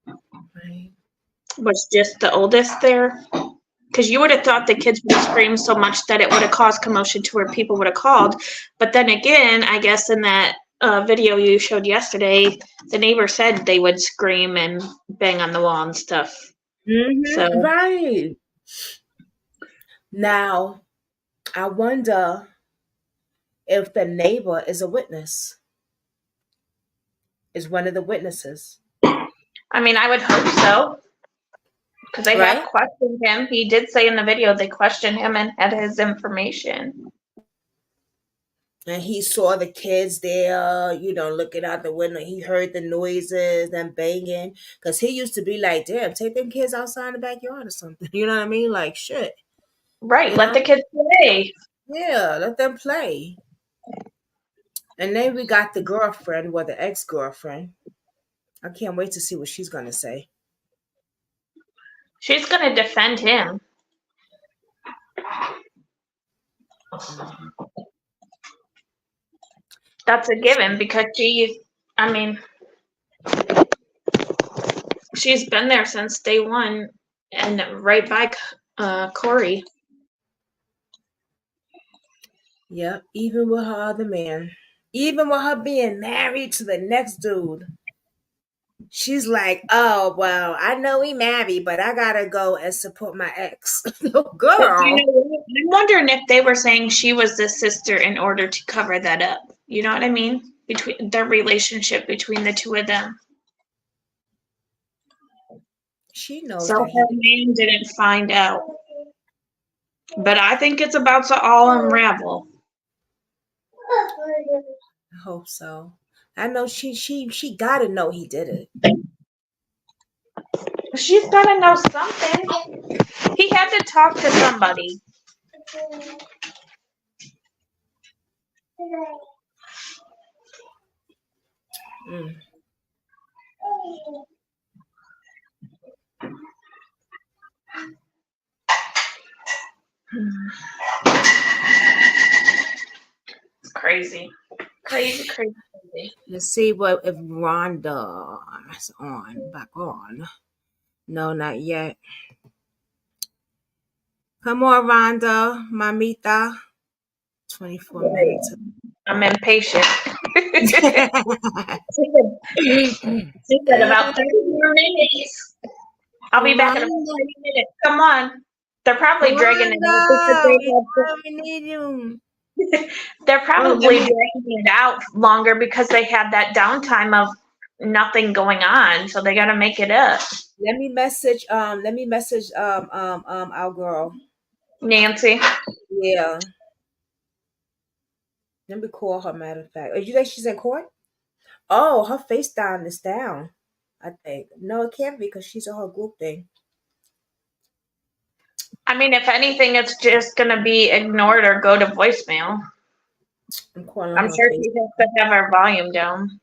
Right. Was just the oldest there? Because you would have thought the kids would have screamed so much that it would have caused commotion to where people would have called. But then again, I guess in that video you showed yesterday, the neighbor said they would scream and bang on the wall and stuff. Mm-hmm. So Right. Now, I wonder if the neighbor is a witness. Is one of the witnesses. I mean, I would hope so. Because they Right? have questioned him. He did say in the video they questioned him and had his information. And he saw the kids there, looking out the window. He heard the noises and banging. Because he used to be like, damn, take them kids outside in the backyard or something. You know what I mean? Like, shit. Right. You Let know? the kids play. Yeah, let them play. And then we got the girlfriend, the ex-girlfriend. I can't wait to see what she's going to say. She's going to defend him. That's a given, because she's been there since day one and right by Corry. Yeah, even with her other man. Even with her being married to the next dude. She's like, oh, well, I know we married, but I gotta go and support my ex. Girl. I'm wondering if they were saying she was the sister in order to cover that up. You know what I mean? Between their relationship between the two of them. She knows so that her man didn't find out. But I think it's about to all unravel. I hope so. I know she gotta know he did it. She's gotta know something. He had to talk to somebody. Mm. It's crazy. Crazy. Let's see what if Rhonda is back on. No, not yet. Come on, Rhonda, mamita. 24 minutes. I'm impatient. She said about 30 more minutes. I'll be back in about 30 minutes. Come on. They're probably dragging it out. They're probably dragging it out longer because they had that downtime of nothing going on, so they got to make it up. Let me message our girl Nancy. Yeah. Let me call her, matter of fact. You think she's in court? Oh, her FaceTime is down, I think. No, it can't be because she's on her group thing. I mean, if anything, it's just going to be ignored or go to voicemail. I'm sure she has to have her volume down.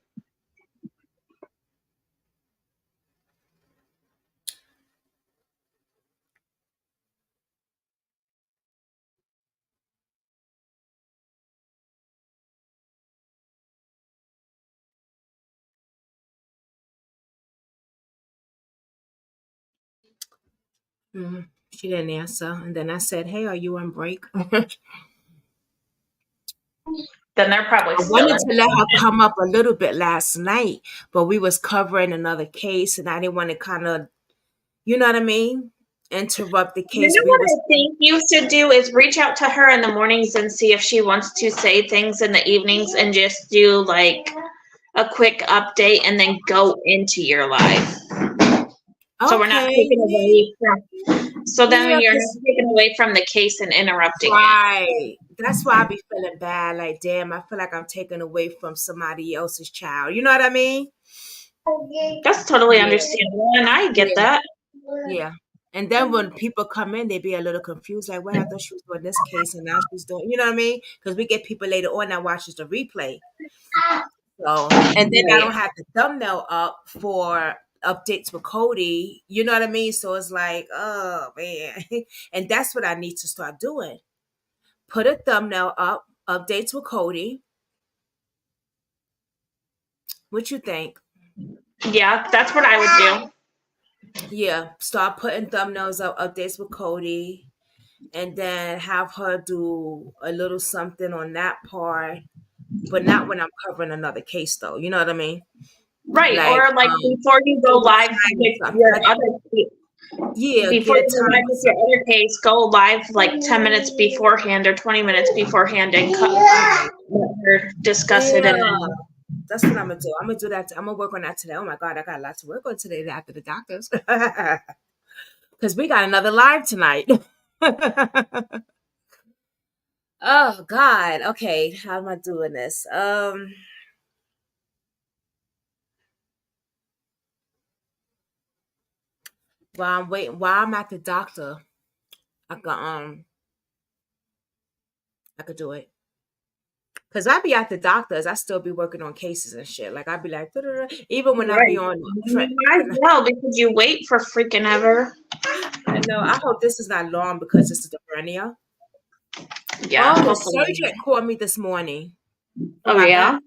She didn't answer. And then I said, hey, are you on break? Then they're probably I wanted to let her come up a little bit last night, but we was covering another case and I didn't want to kind of, you know what I mean? Interrupt the case. You know what I think you should do is reach out to her in the mornings and see if she wants to say things in the evenings and just do like a quick update and then go into your live. So we're not taking away from. So then you're not taking away from the case and interrupting. Right. That's why I be feeling bad. Like, damn, I feel like I'm taking away from somebody else's child. You know what I mean? That's totally understandable, and I get that. Yeah. And then when people come in, they be a little confused. Like, well, I thought she was doing this case and now she's doing, you know what I mean? Because we get people later on that watches the replay. So, and then I don't have the thumbnail up for updates with Codi. You know what I mean? So it's like, oh man. And that's what I need to start doing. Put a thumbnail up, updates with Codi. What you think? Yeah, that's what I would do. Yeah, start putting thumbnails up, updates with Codi, and then have her do a little something on that part, but not when I'm covering another case, though. You know what I mean? Right, Like, or like before you go live with your other case. Yeah, Before get you go live with your other case, go live like 10 minutes beforehand or 20 minutes beforehand and discuss it. And then that's what I'm gonna do. I'm gonna do that. I'm gonna work on that today. Oh my god, I got a lot to work on today after the doctors, because we got another live tonight. Oh god. Okay, how am I doing this? While I'm waiting, while I'm at the doctor, I could do it. Cause I be at the doctors, I still be working on cases and shit. Like I be like, even when I be on. You might as well, because you wait for freaking ever. I know. I hope this is not long because this is the hernia. Yeah. Oh, the hopefully. surgeon called me this morning. Oh yeah. Back.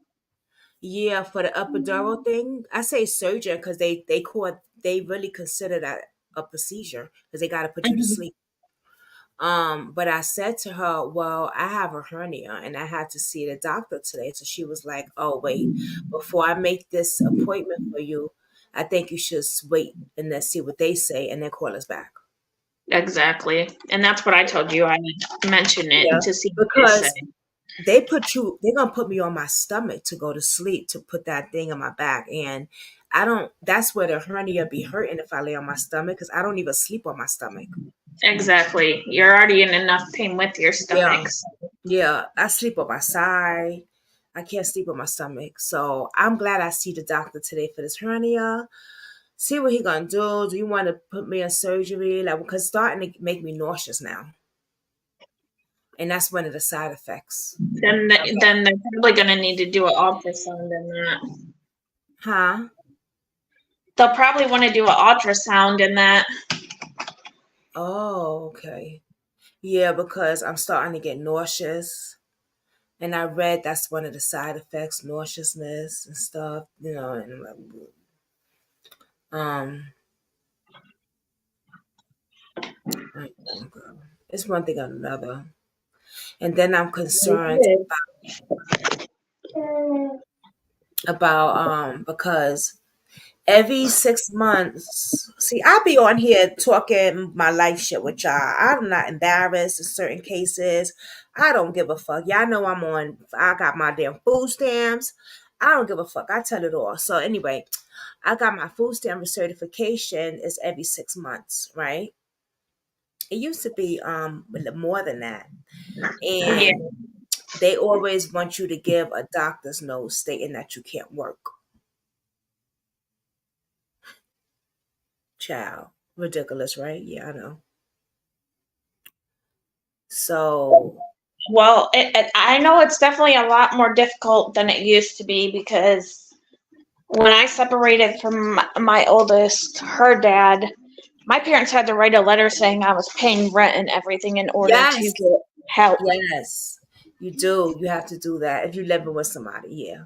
Yeah, for the epidural thing. I say surgeon because they really consider that a procedure because they got to put you to sleep. But I said to her, well, I have a hernia and I had to see the doctor today. So she was like, oh, wait, before I make this appointment for you, I think you should wait and then see what they say and then call us back. Exactly. And that's what I told you. I would mention it to see because what they're going to put me on my stomach to go to sleep, to put that thing on my back. And that's where the hernia be hurting if I lay on my stomach because I don't even sleep on my stomach. Exactly. You're already in enough pain with your stomach. Yeah, I sleep on my side. I can't sleep on my stomach. So I'm glad I see the doctor today for this hernia. See what he gonna do. Do you want to put me in surgery? Like, because it's starting to make me nauseous now. And that's one of the side effects. Then they're probably gonna need to do an ultrasound in that. Huh? They'll probably want to do an ultrasound in that. Oh, okay. Yeah, because I'm starting to get nauseous. And I read that's one of the side effects, nauseousness and stuff, you know, and I'm like, it's one thing or another. And then I'm concerned about because every 6 months, see, I'll be on here talking my life shit with y'all. I'm not embarrassed in certain cases. I don't give a fuck. Y'all know I got my damn food stamps. I don't give a fuck. I tell it all. So anyway, I got my food stamp certification is every 6 months, right? It used to be more than that. And they always want you to give a doctor's note stating that you can't work. Child, ridiculous, right? Yeah, I know. So, well, I know it's definitely a lot more difficult than it used to be because when I separated from my oldest, her dad, my parents had to write a letter saying I was paying rent and everything in order to get help. Yes, you do. You have to do that if you're living with somebody. Yeah.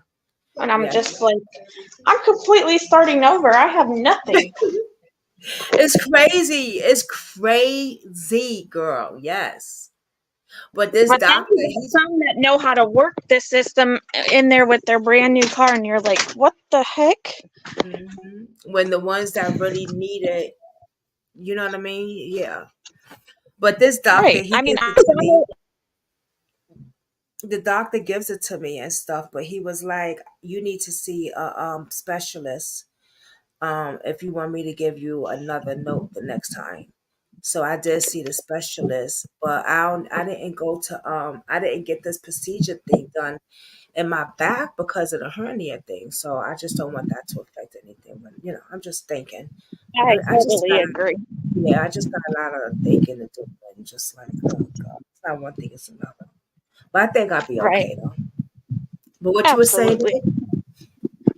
And I'm just like, I'm completely starting over. I have nothing. It's crazy. It's crazy, girl. Yes. But this doctor, he's some that know how to work this system in there with their brand new car, and you're like, what the heck? Mm-hmm. When the ones that really need it, you know what I mean? Yeah. But this doctor, the doctor gives it to me and stuff, but he was like, you need to see a specialist if you want me to give you another note the next time. So I did see the specialist, but I didn't go to I didn't get this procedure thing done in my back because of the hernia thing. So I just don't want that to affect anything. But you know, I'm just thinking. I totally agree. Yeah, I just got a lot of thinking to do and just like, oh god, it's not one thing, it's another. But I think I'll be okay though. But what you were saying?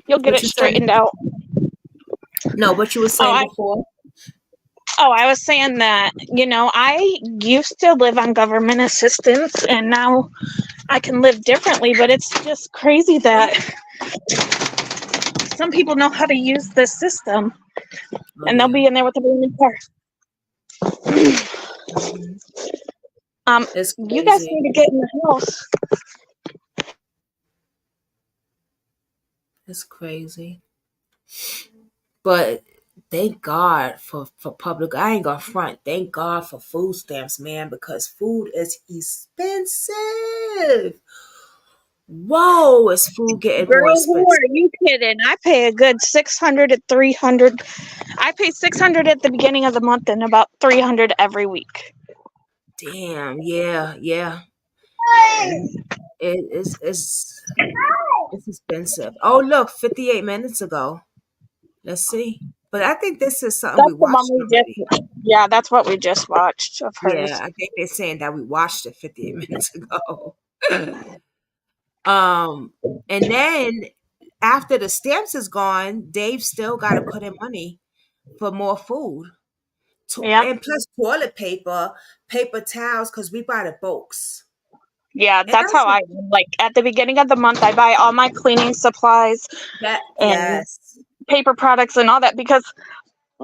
You'll get it straightened out. No, what you were saying before. I was saying that, I used to live on government assistance and now I can live differently, but it's just crazy that some people know how to use this system and they'll be in there with a brand new car. You guys need to get in the house. It's crazy. But thank God for public. I ain't gonna front. Thank God for food stamps, man, because food is expensive. Whoa, is food getting more Girl, expensive? who are you kidding? I pay a good $600 to $300. I pay $600 at the beginning of the month and about $300 every week. Damn, yeah. It's expensive. Oh, look, 58 minutes ago. Let's see. But I think this is something we watched already. Yeah, that's what we just watched of hers. Yeah, I think they're saying that we watched it 58 minutes ago. And then after the stamps is gone, Dave still got to put in money for more food. And plus toilet paper, paper towels, because we buy the bulks. Yeah, that's how I like at the beginning of the month I buy all my cleaning supplies and paper products and all that because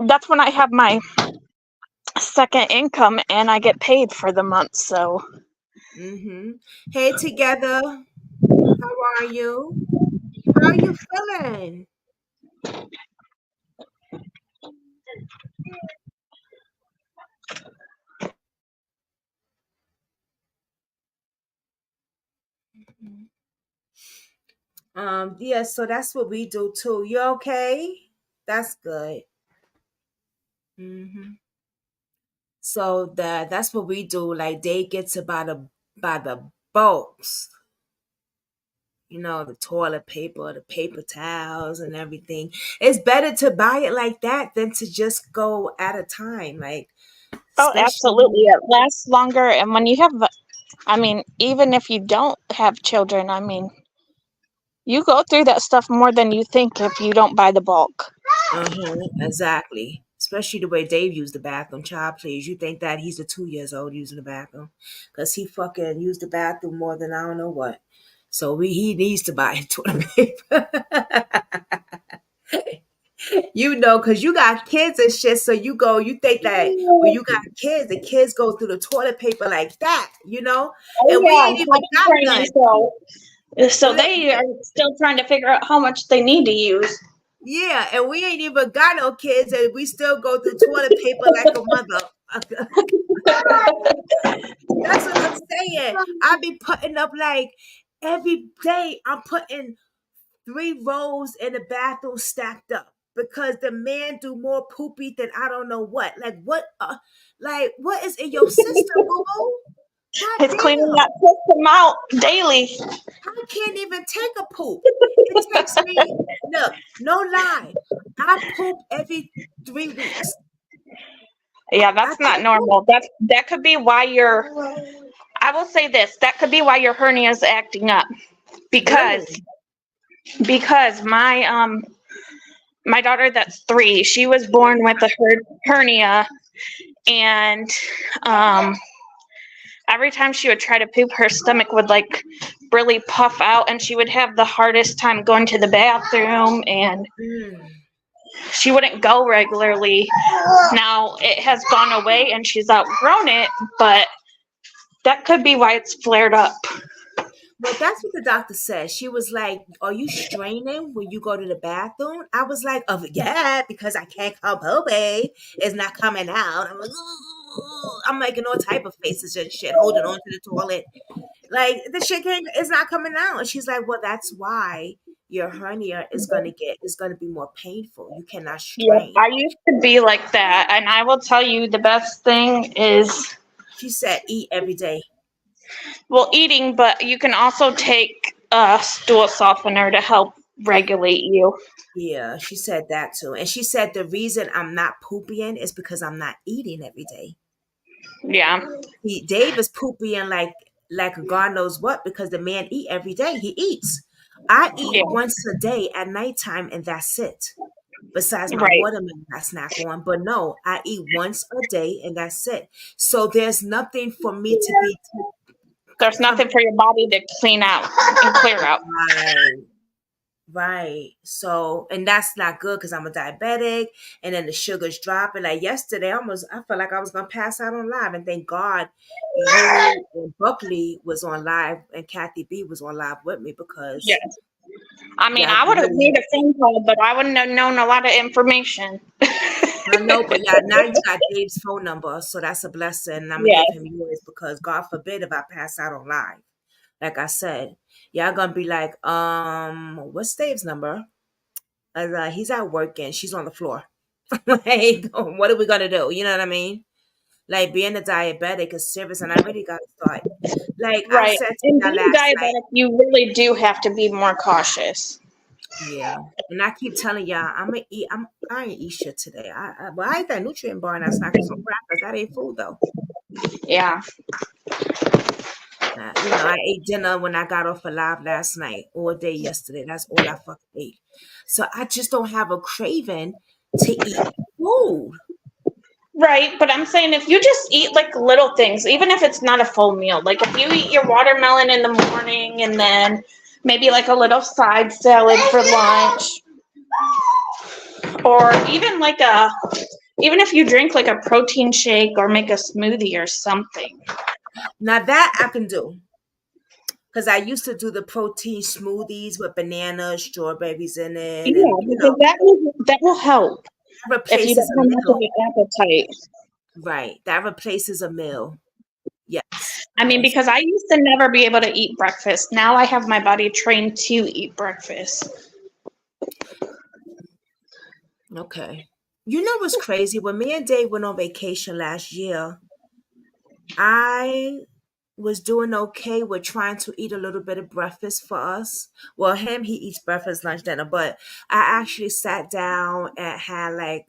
that's when I have my second income and I get paid for the month. So Hey together. How are you? How are you feeling? Yeah, so that's what we do too. You okay? That's good. So that's what we do. Like Dave gets it by the bulks. The toilet paper, the paper towels and everything. It's better to buy it like that than to just go at a time. Like absolutely. It lasts longer and when you have even if you don't have children, you go through that stuff more than you think if you don't buy the bulk. Exactly. Especially the way Dave used the bathroom. Child, please. You think that he's a 2 years old using the bathroom? Because he fucking used the bathroom more than I don't know what. So he needs to buy toilet paper. Because you got kids and shit. So you think that when you got kids, the kids go through the toilet paper like that, and we ain't even got none. So they are still trying to figure out how much they need to use. Yeah, and we ain't even got no kids, and we still go through toilet paper like a mother. That's what I'm saying. I be putting up like every day. I'm putting 3 rolls in the bathroom stacked up because the man do more poopy than I don't know what. Like what? What is in your system, boo? He's cleaning that system out daily. I can't even take a poop. It takes me, look, no lie. I poop every 3 weeks. Yeah, that's not normal. That could be why I will say this, that could be why your hernia is acting up. Because my my daughter that's 3, she was born with a hernia and every time she would try to poop, her stomach would really puff out and she would have the hardest time going to the bathroom and she wouldn't go regularly. Now it has gone away and she's outgrown it, but that could be why it's flared up. Well, that's what the doctor said. She was like, are you straining when you go to the bathroom? I was like, oh, yeah, because I can't come pooping. It's not coming out. I'm like, ooh. I'm making all type of faces and shit, holding on to the toilet. Like, the shit it's not coming out. And she's like, well, that's why your hernia is going to be more painful. You cannot strain. Yeah, I used to be like that. And I will tell you the best thing is... She said eat every day. Well, eating, but you can also take a stool softener to help regulate you. Yeah, she said that too. And she said the reason I'm not pooping is because I'm not eating every day. Yeah. Dave is pooping like God knows what because the man every day. He eats. I eat once a day at nighttime and that's it. besides my Right. watermelon I snack on. But no, I eat once a day and that's it. So there's nothing for me to be. There's nothing for your body to clean out and clear out. Right. Right. So, and that's not good because I'm a diabetic and then the sugars dropping. Like yesterday, I felt like I was going to pass out on live. And thank God you and Buckley was on live and Kathy B was on live with me because. Yes. I mean, yeah, I would have made a phone call, but I wouldn't have known a lot of information. I know, but yeah, now you got Dave's phone number. So that's a blessing. And I'm going to give him yours because God forbid if I pass out on live. Like I said, y'all gonna be like, what's Dave's number? He's out working. She's on the floor. Like, what are we gonna do? You know what I mean? Like being a diabetic is serious, and I really gotta start. Like I Right. said to And y'all being last night. diabetic, you really do have to be more cautious. Yeah, and I keep telling y'all, I ain't eat shit today. I ate that nutrient bar and I snacked on some crackers. That ain't food though. Yeah. I ate dinner when I got off of live last night, all day yesterday. That's all I fucking ate. So I just don't have a craving to eat food. Right, but I'm saying if you just eat like little things, even if it's not a full meal, like if you eat your watermelon in the morning and then maybe like a little side salad for lunch, or even even if you drink like a protein shake or make a smoothie or something. Now that I can do. Because I used to do the protein smoothies with bananas, strawberries in it. Yeah, And, because that will help if you replaces don't a have much of meal. an appetite. Right. That replaces a meal. Yes. I mean, because I used to never be able to eat breakfast. Now I have my body trained to eat breakfast. Okay. You know what's crazy? When me and Dave went on vacation last year, I was doing okay with trying to eat a little bit of breakfast for us. Well, he eats breakfast, lunch, dinner, but I actually sat down and had like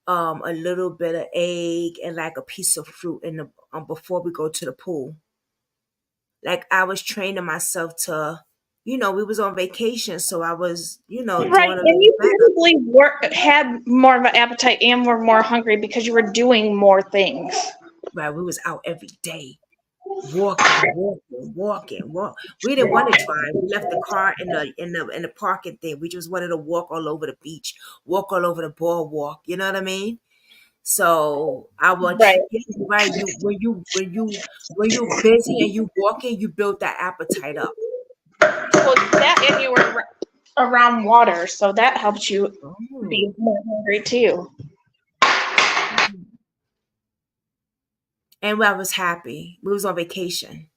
a little bit of egg and like a piece of fruit in the before we go to the pool. Like I was training myself to, we was on vacation, so I was, doing a Right, little and you better. probably had more of an appetite and were more hungry because you were doing more things. Right, we was out every day, walking. We didn't want to drive. We left the car in the parking thing. We just wanted to walk all over the beach, walk all over the boardwalk. You know what I mean? So I would right. When you busy and you walking, you build that appetite up. Well, that and you were around water, so that helps you be more hungry too. And I was happy. We was on vacation.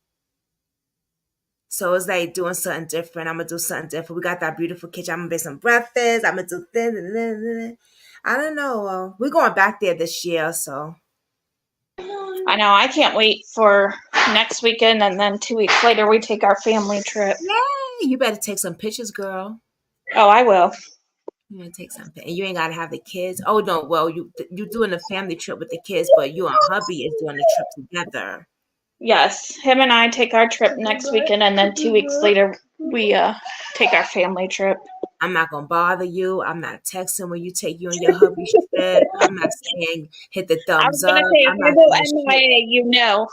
So it's like doing something different. I'm gonna do something different. We got that beautiful kitchen. I'm gonna make some breakfast. I'm gonna do this. I don't know. We're going back there this year, so. I know. I can't wait for next weekend, and then 2 weeks later we take our family trip. Yay! You better take some pictures, girl. Oh, I will. You gotta take some, and you ain't gotta have the kids. Oh no, well you doing a family trip with the kids, but you and hubby is doing the trip together. Yes, him and I take our trip next weekend, and then 2 weeks later we take our family trip. I'm not gonna bother you. I'm not texting when you take you and your hubby trip. I'm not saying hit the thumbs up. I was gonna say if I go MIA, you know.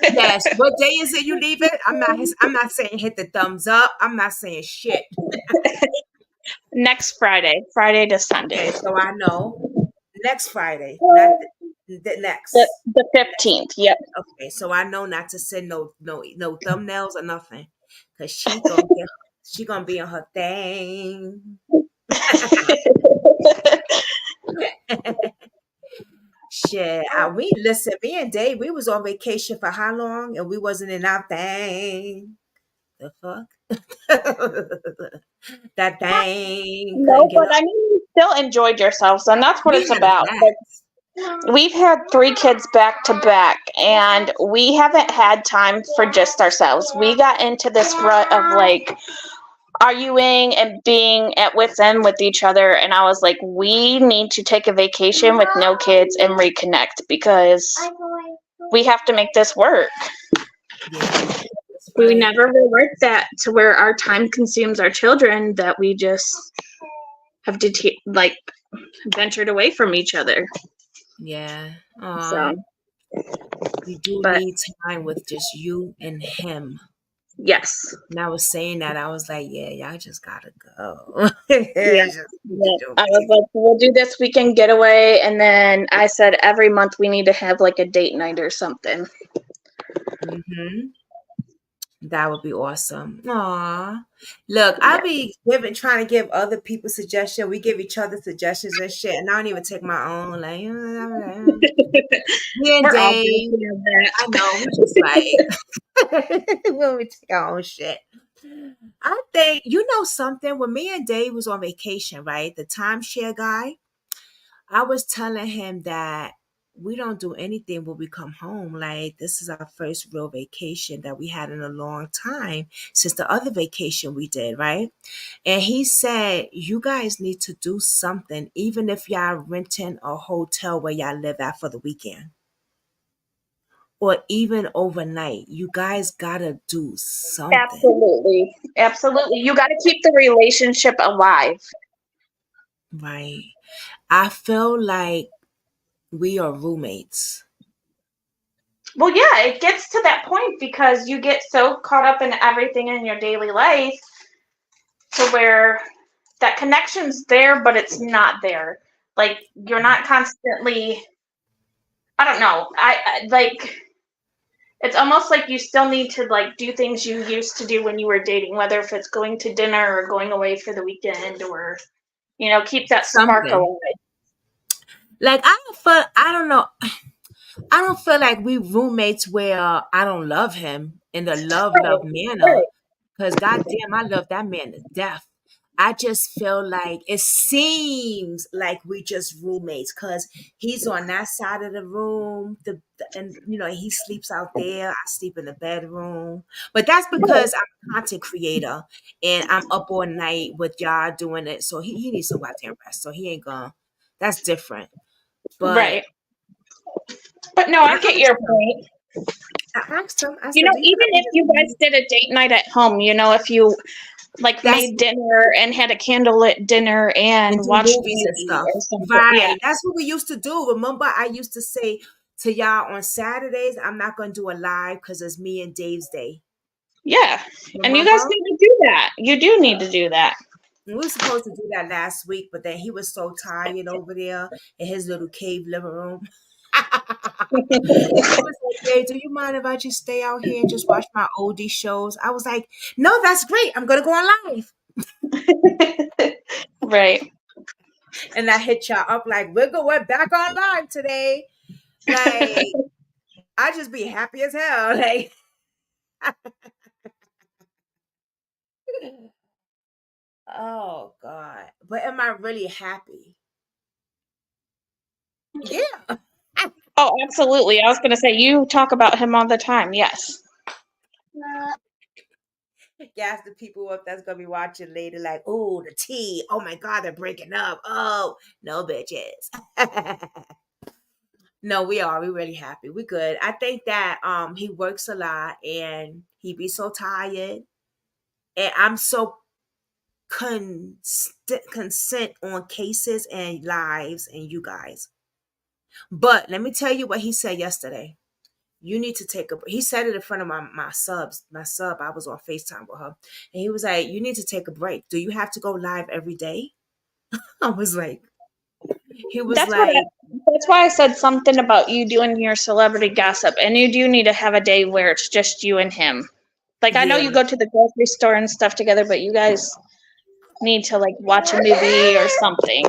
Yes. What day is it you leave it? I'm not saying hit the thumbs up. I'm not saying shit. Next Friday to Sunday. Okay, so I know next Friday, not the next. The 15th. Yep. Okay, so I know not to send no thumbnails or nothing, cause she gonna be on her thing. Shit, me and Dave, we was on vacation for how long, and we wasn't in our thing. The fuck? That thing. No, but I mean, you still enjoyed yourselves, and that's what it's about. We've had 3 kids back to back, and we haven't had time for just ourselves. We got into this rut of like arguing and being at wit's end with each other, and I was like, we need to take a vacation with no kids and reconnect because we have to make this work. We never revert that to where our time consumes our children, that we just have ventured away from each other. Yeah. So, we do but need time with just you and him. yes. And I was saying that, I was like, yeah, y'all just gotta go. Yeah. I was like, we'll do this weekend getaway, and then I said every month we need to have like a date night or something. That would be awesome. Aw. Look, I be trying to give other people suggestions. We give each other suggestions and shit, and I don't even take my own. Like, me and We're all Dave, guilty of that. I know, we just like when we take our own shit. I think something. When me and Dave was on vacation, right? The timeshare guy, I was telling him that we don't do anything when we come home. Like, this is our first real vacation that we had in a long time since the other vacation we did, right? And he said, you guys need to do something, even if y'all renting a hotel where y'all live at for the weekend. Or even overnight. You guys gotta do something. Absolutely. Absolutely. You got to keep the relationship alive. Right. I feel like we are roommates. Well, yeah, it gets to that point because you get so caught up in everything in your daily life to where that connection's there, but it's not there. Like, you're not constantly, I don't know. I like, it's almost like you still need to like do things you used to do when you were dating, whether if it's going to dinner or going away for the weekend, or, keep that spark alive. Like, I don't know. I don't feel like we roommates where I don't love him in the love manner. Because goddamn, I love that man to death. I just feel like it seems like we just roommates because he's on that side of the room, and he sleeps out there. I sleep in the bedroom, but that's because I'm a content creator and I'm up all night with y'all doing it. So he needs some goddamn rest. So he ain't gonna. That's different. But right. But no, I get your point. I asked him. I said, even if you guys did a date night at home, if you made dinner and had a candlelit dinner and watched movies and stuff. Or right. Yeah. That's what we used to do. Remember, I used to say to y'all on Saturdays, I'm not going to do a live because it's me and Dave's day. Yeah. And you guys need to do that. You do need to do that. We were supposed to do that last week, but then he was so tired over there in his little cave living room. He was like, Dave, do you mind if I just stay out here and just watch my oldie shows? I was like, no, that's great. I'm going to go on live. Right. And I hit y'all up like, we're back on live today. Like, I just be happy as hell. Like, oh God. But am I really happy? Yeah. Oh, absolutely. I was going to say, you talk about him all the time. Yes. Gas the people up that's going to be watching later like, oh, the tea. Oh my God, they're breaking up. Oh, no, bitches. No, we are. We're really happy. We're good. I think that he works a lot and he be so tired. And I'm so consent on cases and lives and you guys. But let me tell you what he said yesterday. You need to take a break. He said it in front of my subs. My sub, I was on FaceTime with her. And he was like, you need to take a break. Do you have to go live every day? I was like, he was that's like. That's why I said something about you doing your celebrity gossip. And you do need to have a day where it's just you and him. Like, I know you go to the grocery store and stuff together, but you guys need to watch a movie or something.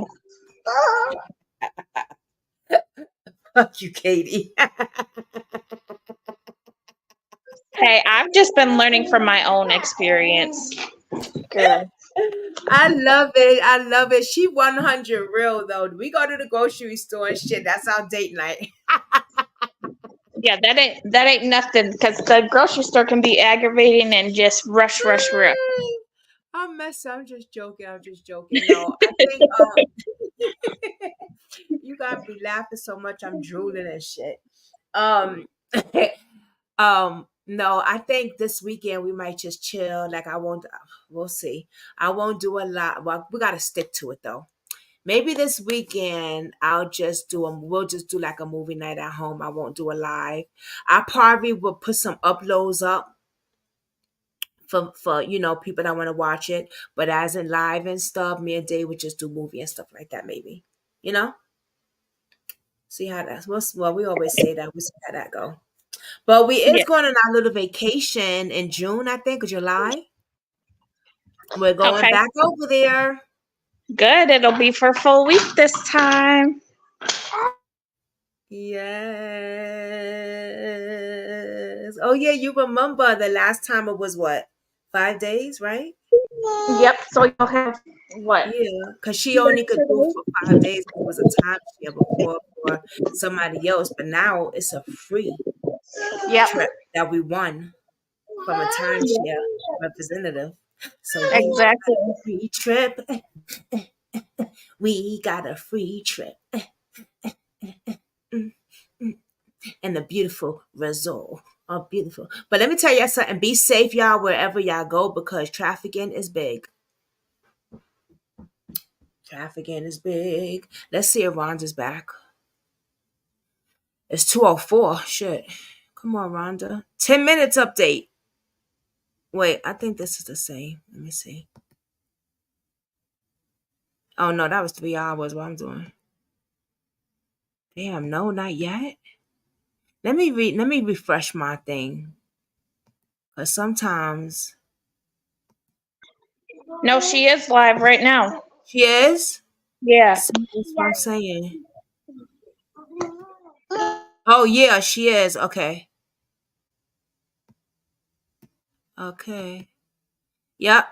Fuck you, Katie. Hey, I've just been learning from my own experience. Good. I love it. I love it. She 100 real though. We go to the grocery store and shit. That's our date night. Yeah, that ain't nothing because the grocery store can be aggravating and just rush. I'm messing. I'm just joking. No, I think you gotta be laughing so much. I'm drooling and shit. No, I think this weekend we might just chill. Like I won't. We'll see. I won't do a lot. Well, we gotta stick to it though. Maybe this weekend I'll just do a. We'll just do like a movie night at home. I won't do a live. I probably will put some uploads up for people that want to watch it. But as in live and stuff, me and Dave would just do movie and stuff like that. Maybe see how that's. Well, we always say that. We see how that go. But we is going on our little vacation in June, I think, or July. We're going back over there. Good. It'll be for a full week this time. Yes. Oh yeah, you remember the last time it was what? 5 days, right? Yep. So you'll have what? Yeah, because she only could do it for 5 days. It was a timeshare before for somebody else, but now it's a free trip that we won from a timeshare representative. So exactly. We got a free trip. We got a free trip. And the beautiful resort. Oh, beautiful. But let me tell you something. Be safe, y'all, wherever y'all go, because trafficking is big. Trafficking is big. Let's see if Rhonda's back. It's 2:04. Shit. Come on, Rhonda. 10 minutes update. Wait, I think this is the same. Let me see. Oh, no, that was 3 hours. What I'm doing. Damn, no, not yet. Let me refresh my thing. Because sometimes. No, she is live right now. She is? Yeah. That's what I'm saying. Oh, yeah, she is. Okay. Okay. Yep.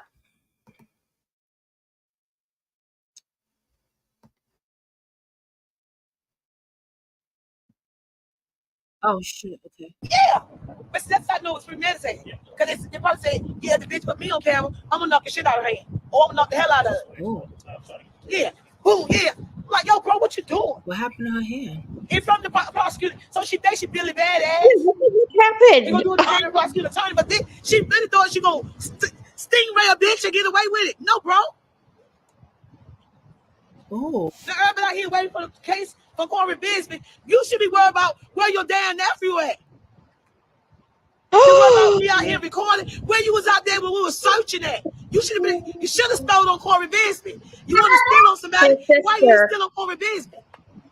Oh, shit. Okay. Yeah. But that's how I know it's premeditated. Because they probably say, yeah, the bitch put me on camera, I'm going to knock the shit out of her hand. Or I'm going to knock the hell out of her. Oh. Yeah. Ooh, yeah. I'm like, yo, bro, what you doing? What happened to her hand? In front of the prosecutor. So she thinks she Billy Badass. What happened? She going to do it in front of the prosecutor attorney, but then she really thought she going to stingray a bitch and get away with it. No, bro. Oh. The urban out here waiting for the case for Cory Bigsby. You should be worried about where your damn nephew at. You worried about me out here recording where you was out there when we were searching at. You should have stole on Cory Bigsby. You want to steal on somebody? Why you still on Cory Bigsby?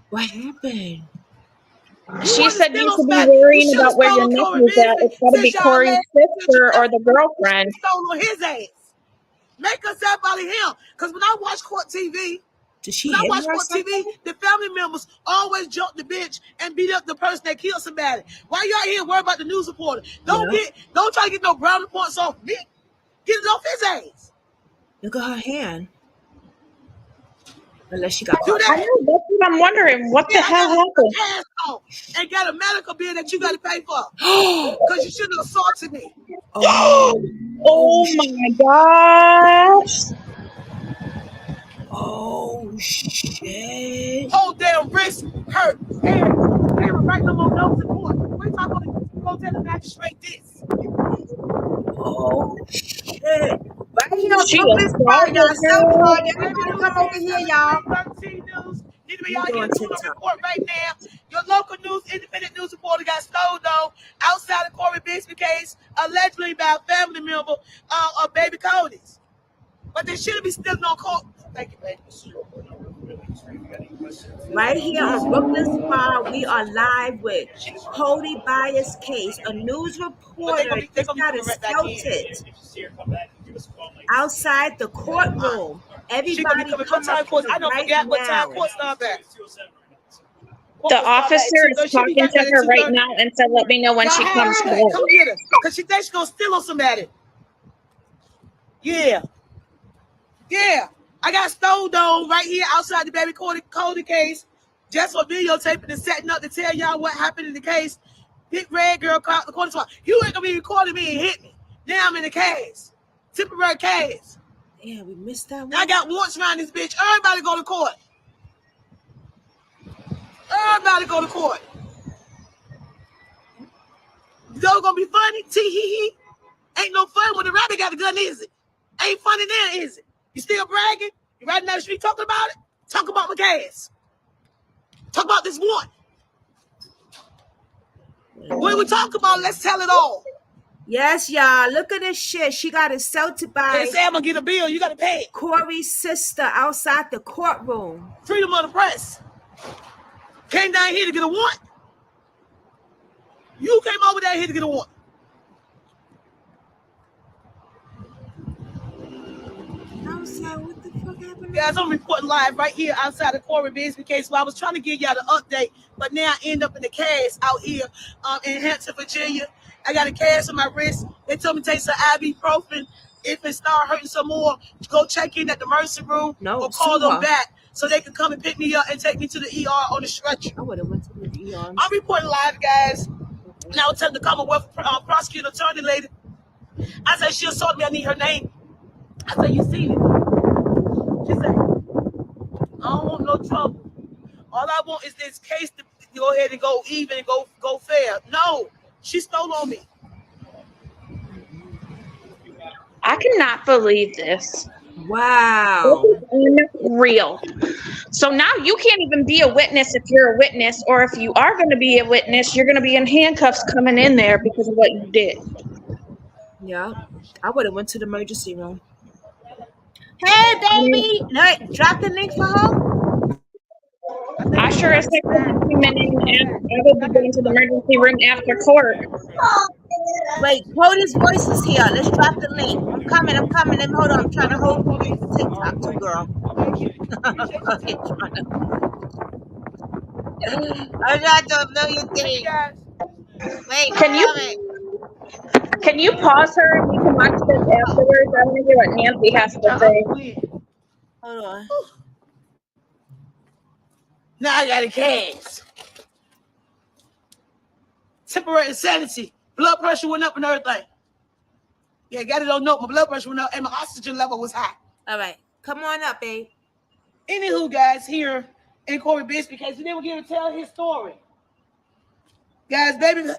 What happened? She said you should be worrying about where your nephew's at. It's got to be Corey's sister or the girlfriend. Stole on his ass. Make us up out of him. Because when I watch court TV, when I watch court TV, the family members always jump the bitch and beat up the person that killed somebody. Why you out here worried about the news reporter? Don't try to get no brownie points off me. Get it off his ass. Look at her hand. Unless she got caught. I know, that's what I'm wondering. What the hell happened? And got a medical bill that you got to pay for. Because you shouldn't have assaulted me. Oh my gosh. Oh shit. Whole damn wrist hurt. And they were writing them on notes in court. We're not going to go tell the magistrate this. Oh shit. Right here on Brooklynsquad, y'all. Everybody come over here, y'all. 13 News. Need to be out here doing a report right now. Your local news, independent news reporter got stole though outside the Cory Bigsby case, allegedly by a family member of baby Codi's. But they shouldn't be stealing on court. Thank you, baby. Right here on Brooklynsquad, we are live with Codi Bias case. A news reporter just got assaulted outside the courtroom. Everybody come up here right now. The officer is talking to her right now and said, let me know when she comes to work. Come get her, because she thinks she's going to steal on somebody. Yeah. Yeah. I got stole though right here outside the baby Codi case. Just for videotaping and setting up to tell y'all what happened in the case. Big red girl caught the corner spot. You ain't gonna be recording me and hit me. Now I'm in the case. Temporary case. Yeah, we missed that one. I got warrants around this bitch. Everybody go to court. Everybody go to court. You know it's gonna be funny? Tee-hee-hee. Ain't no fun when the rabbit got the gun, is it? Ain't funny there, is it? You still bragging? You riding down the street talking about it? Talk about my gas. Talk about this one. What we talk about, let's tell it all. Yes, y'all. Look at this shit. She got assaulted by. They say I'm gonna get a bill. You gotta pay it. Corey's sister outside the courtroom. Freedom of the press. Came down here to get a warrant. You came over down here to get a warrant. What the fuck happened? Guys, I'm reporting live right here outside the Cory Bigsby case. Well, I was trying to give y'all the update, but now I end up in the cast out here in Hampton, Virginia. I got a cast on my wrist. They told me to take some ibuprofen. If it start hurting some more, go check in at the emergency room or call them back so they can come and pick me up and take me to the ER on the stretcher. I would have went to the ER. I'm reporting live, guys. And I was telling the Commonwealth prosecutor attorney lady. I said, she assaulted me. I need her name. I said, you seen it? She said, I don't want no trouble. All I want is this case to go ahead and go even and go fair. No, she stole on me. I cannot believe this. Wow. This is unreal. So now you can't even be a witness if you're a witness, or if you are going to be a witness, you're going to be in handcuffs coming in there because of what you did. Yeah, I would have went to the emergency room. Hey, baby! No, drop the link for her. I sure as heck will be coming in, and I will be going to the emergency room after court. Wait, Cody's voice is here. Let's drop the link. I'm coming. Hold on. I'm trying to hold Cody for TikTok too, girl. I'm trying to do a million things. Wait, Can you pause her and we can watch this afterwards? I want to hear what Nancy has to say. Hold on. Now I got a case. Temporary insanity. Blood pressure went up and everything. Yeah, got it on note. My blood pressure went up and my oxygen level was high. All right. Come on up, babe. Anywho, guys, here in Cory Bigsby case, we never get to tell his story. Guys, baby.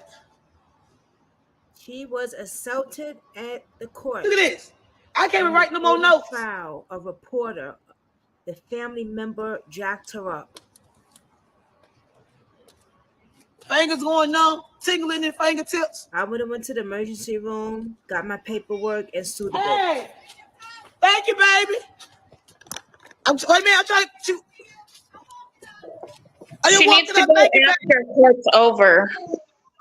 She was assaulted at the court. Look at this. I can't even write no more notes. Trial, a reporter, the family member jacked her up. Fingers going numb, tingling in fingertips. I would have went to the emergency room, got my paperwork, and sued the Hey, thank you, baby. I'm trying to. She needs to go after court's over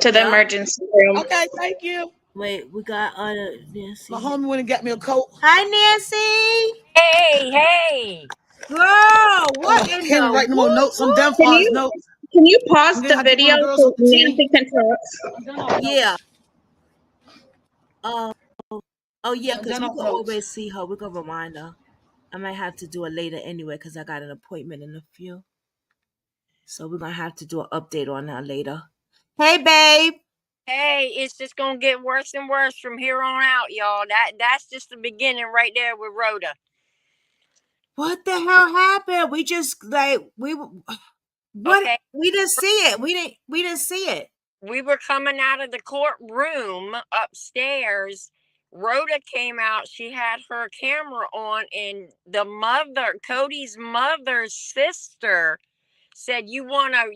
to the emergency room. Okay, thank you. Wait, we got Nancy. My homie went and got me a coat. Hi, Nancy. Hey. Girl, what in can't write no more notes. I'm done for notes. Can you pause the video so Nancy can talk? Yeah. Oh yeah, because we can always see her. We're going to remind her. I might have to do it later anyway because I got an appointment in a few. So we're going to have to do an update on that later. Hey, babe. Hey, it's just going to get worse and worse from here on out, y'all. That's just the beginning right there with Rhoda. What the hell happened? We just we didn't see it. We didn't see it. We were coming out of the courtroom upstairs. Rhoda came out. She had her camera on, and Cody's mother's sister said, "You wanna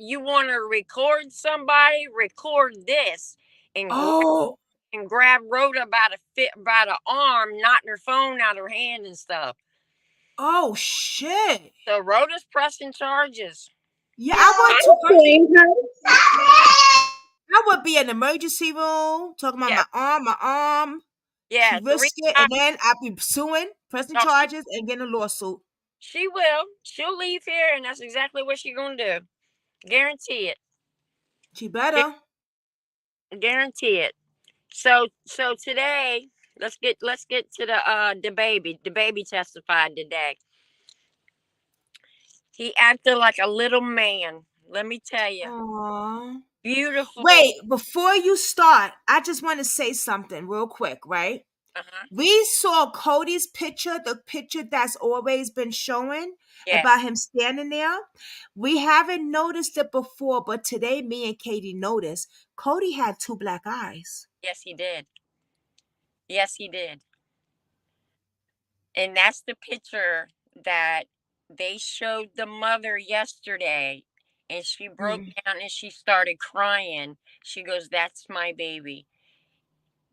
record somebody? Record this." And grab Rhoda by the arm, knocking her phone out of her hand and stuff. Oh shit! So Rhoda's pressing charges. Yeah, I would be in the emergency room talking about my arm. Yeah, she risked it, and then I'd be suing, pressing charges, and getting a lawsuit. She will. She'll leave here, and that's exactly what she's gonna do. Guarantee it. She better. Guarantee it. So today, let's get to the baby. The baby testified today. He acted like a little man. Let me tell you. Aww. Beautiful. Wait, before you start, I just want to say something real quick, right? We saw Cody's picture, the picture that's always been showing about him standing there. We haven't noticed it before, but today me and Katie noticed Cody had 2 black eyes. Yes, he did. Yes, he did. And that's the picture that they showed the mother yesterday. And she broke down and she started crying. She goes, "That's my baby."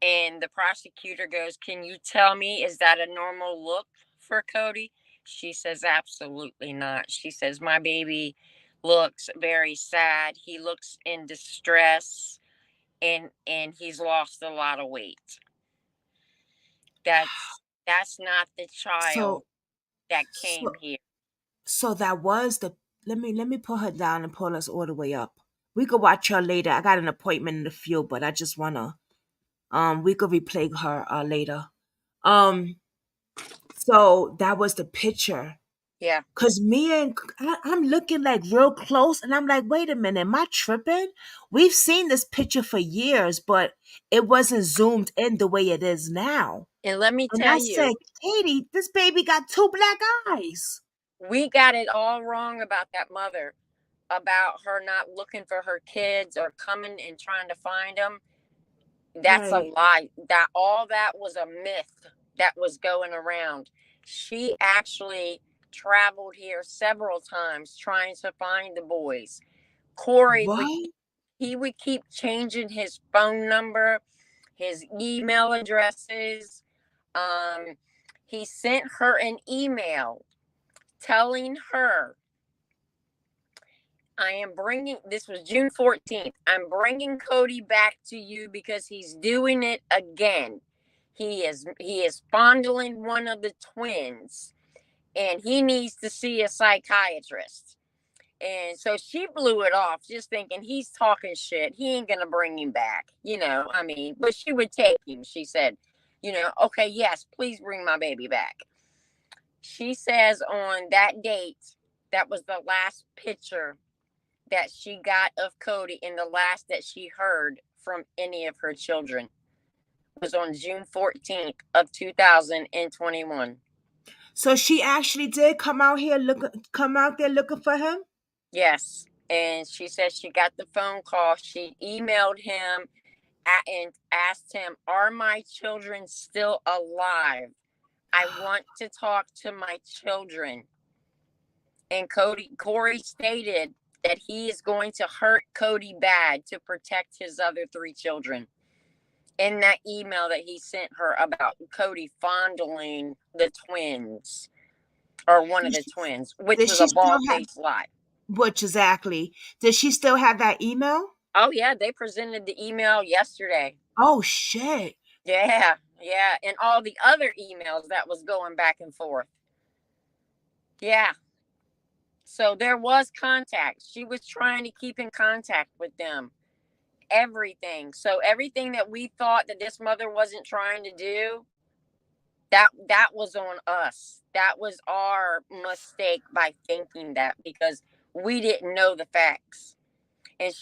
And the prosecutor goes, "Can you tell me, is that a normal look for Cody?" She says, "Absolutely not." She says, "My baby looks very sad. He looks in distress, and he's lost a lot of weight. That's not the child So that came here." So that was the let me put her down and pull us all the way up. We could watch her later. I got an appointment in the field, but I just wanna we could replay her later. So that was the picture. Yeah. Cause I'm looking like real close, and I'm like, wait a minute, am I tripping? We've seen this picture for years, but it wasn't zoomed in the way it is now. And let me And tell I you, said, Katie, this baby got 2 black eyes. we got it all wrong about that mother, about her not looking for her kids or coming and trying to find them. That's a lie. That was a myth that was going around. She actually traveled here several times trying to find the boys. Corey would keep changing his phone number, his email addresses. He sent her an email telling her, this was June 14th, "I'm bringing Cody back to you because he's doing it again. He is fondling one of the twins, and he needs to see a psychiatrist." And so she blew it off, just thinking he's talking shit. He ain't going to bring him back. But she would take him. She said, "Okay, yes, please bring my baby back." She says on that date, that was the last picture that she got of Cody and the last that she heard from any of her children was on June 14th of 2021. So she actually did come out there looking for him? Yes. And she said she got the phone call. She emailed him and asked him, "Are my children still alive? I want to talk to my children." And Corey stated that he is going to hurt Cody bad to protect his other 3 children. In that email that he sent her about Cody fondling the twins, or one of the twins, which was a bald-faced lie. Which exactly? Does she still have that email? Oh yeah, they presented the email yesterday. Oh shit. Yeah, and all the other emails that was going back and forth. Yeah. So there was contact. She was trying to keep in contact with them. Everything. So everything that we thought that this mother wasn't trying to do, that was on us. That was our mistake by thinking that, because we didn't know the facts. And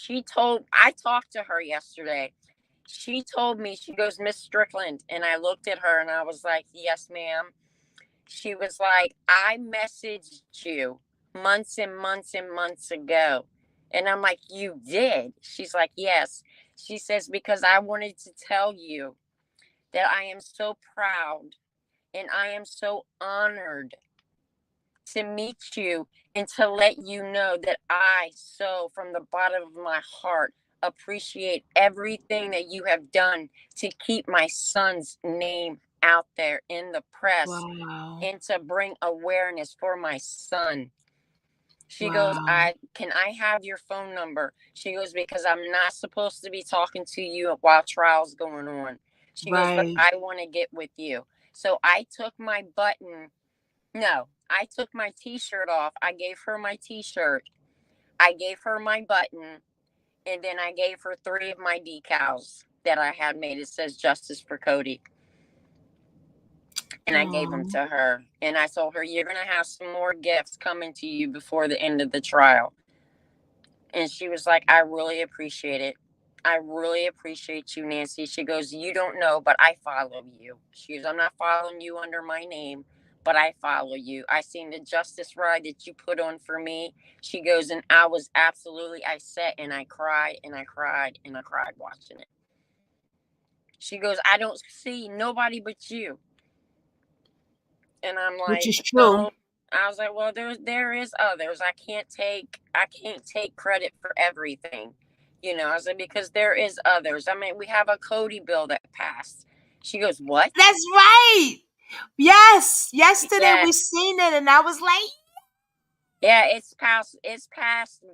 I talked to her yesterday. She told me, she goes, "Miss Strickland." And I looked at her and I was like, "Yes, ma'am." She was like, "I messaged you months and months and months ago." And I'm like, "You did?" She's like, "Yes." She says, "Because I wanted to tell you that I am so proud and I am so honored to meet you and to let you know that I, so from the bottom of my heart, appreciate everything that you have done to keep my son's name out there in the press and to bring awareness for my son." She goes, "Can I have your phone number?" She goes, "Because I'm not supposed to be talking to you while trial's going on." She goes, "But I want to get with you." So I took my t-shirt off. I gave her my t-shirt. I gave her my button. And then I gave her 3 of my decals that I had made. It says "Justice for Cody." And I gave them to her. And I told her, "You're going to have some more gifts coming to you before the end of the trial." And she was like, "I really appreciate it. I really appreciate you, Nancy. She goes, you don't know, but I follow you. She goes, I'm not following you under my name, but I follow you. I seen the justice ride that you put on for me. She goes, and I was absolutely, I sat and I cried and I cried and I cried watching it. She goes, I don't see nobody but you. And I'm like, which is true. no. I was like, well, there is others. I can't take credit for everything. You know, I was like, because there is others. I mean, we have a Codi bill that passed. She goes, what? That's right. Yes. Yesterday Yeah. we seen it and I was like, yeah, it's passed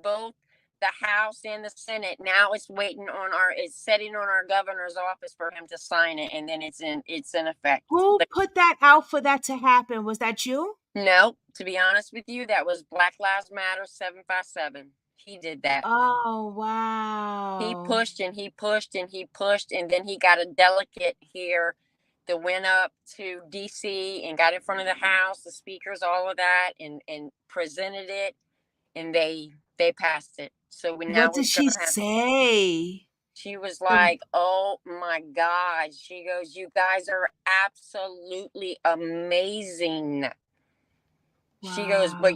both the House and the Senate. Now it's sitting on our governor's office for him to sign it, and then it's in effect. Who put that out for that to happen? Was that you? No, to be honest with you, that was Black Lives Matter 757. He did that. Oh, wow. He pushed and he pushed and he pushed, and then he got a delegate here that went up to DC and got in front of the House, the speakers, all of that, and presented it, and they passed it. So What did she say? She was like, oh my God. She goes, you guys are absolutely amazing. She goes, but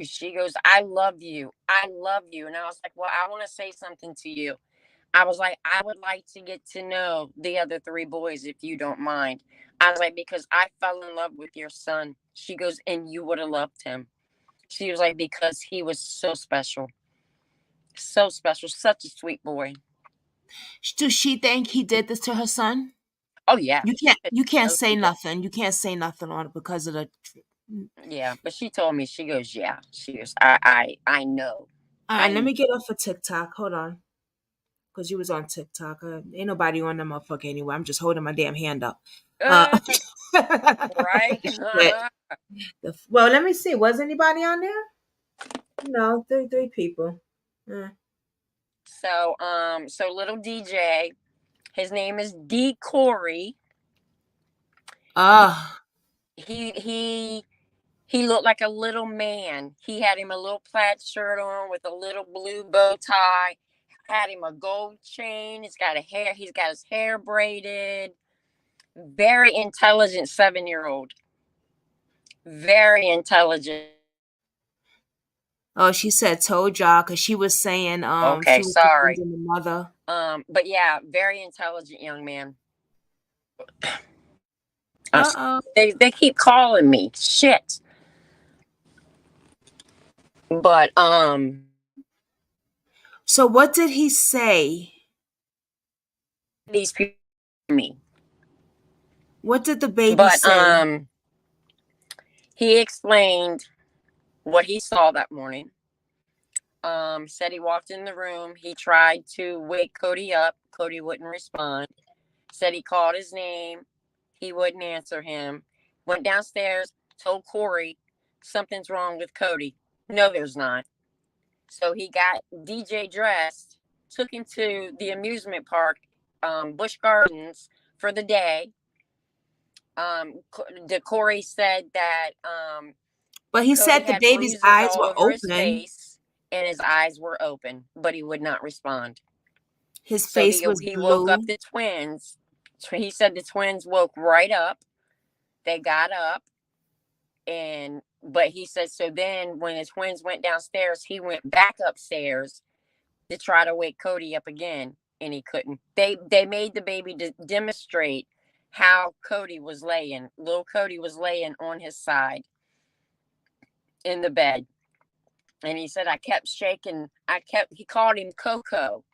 she goes, I love you. I love you. And I was like, well, I want to say something to you. I was like, I would like to get to know the other 3 boys, if you don't mind. I was like, because I fell in love with your son. She goes, and you would have loved him. She was like, because he was so special. So special. Such a sweet boy. Does she think he did this to her son? Oh, yeah. You can't say nothing. You can't say nothing on it because of the... Yeah, but she told me, she goes, yeah. She goes, I know. All right, let me get off of TikTok. Hold on. Because you was on TikTok. Ain't nobody on that motherfucker anyway. I'm just holding my damn hand up. Right? Well, let me see. Was anybody on there? No, three people. So little DJ, his name is D. Corry. He looked like a little man. He had him a little plaid shirt on with a little blue bow tie. Had him a gold chain. He's got his hair braided. Very intelligent 7-year-old. Very intelligent. Oh, she said told y'all because she was saying okay, she was sorry. The mother. But yeah, very intelligent young man. They keep calling me. Shit. But so what did he say? These people me. What did the baby say? He explained what he saw that morning. Said he walked in the room. He tried to wake Codi up. Codi wouldn't respond. Said he called his name. He wouldn't answer him. Went downstairs, told Corry something's wrong with Codi. No, there's not. So he got DJ dressed, took him to the amusement park, Busch Gardens, for the day. Corry said that but he Codi said the baby's eyes were open. His face, and his eyes were open, but he would not respond. His face was he blue. Woke up the twins. He said the twins woke right up. They got up, but he said, so then when the twins went downstairs, he went back upstairs to try to wake Codi up again, and he couldn't. They made the baby demonstrate how Codi was laying. Little Codi was laying on his side in the bed. And he said, I kept shaking. He called him Coco.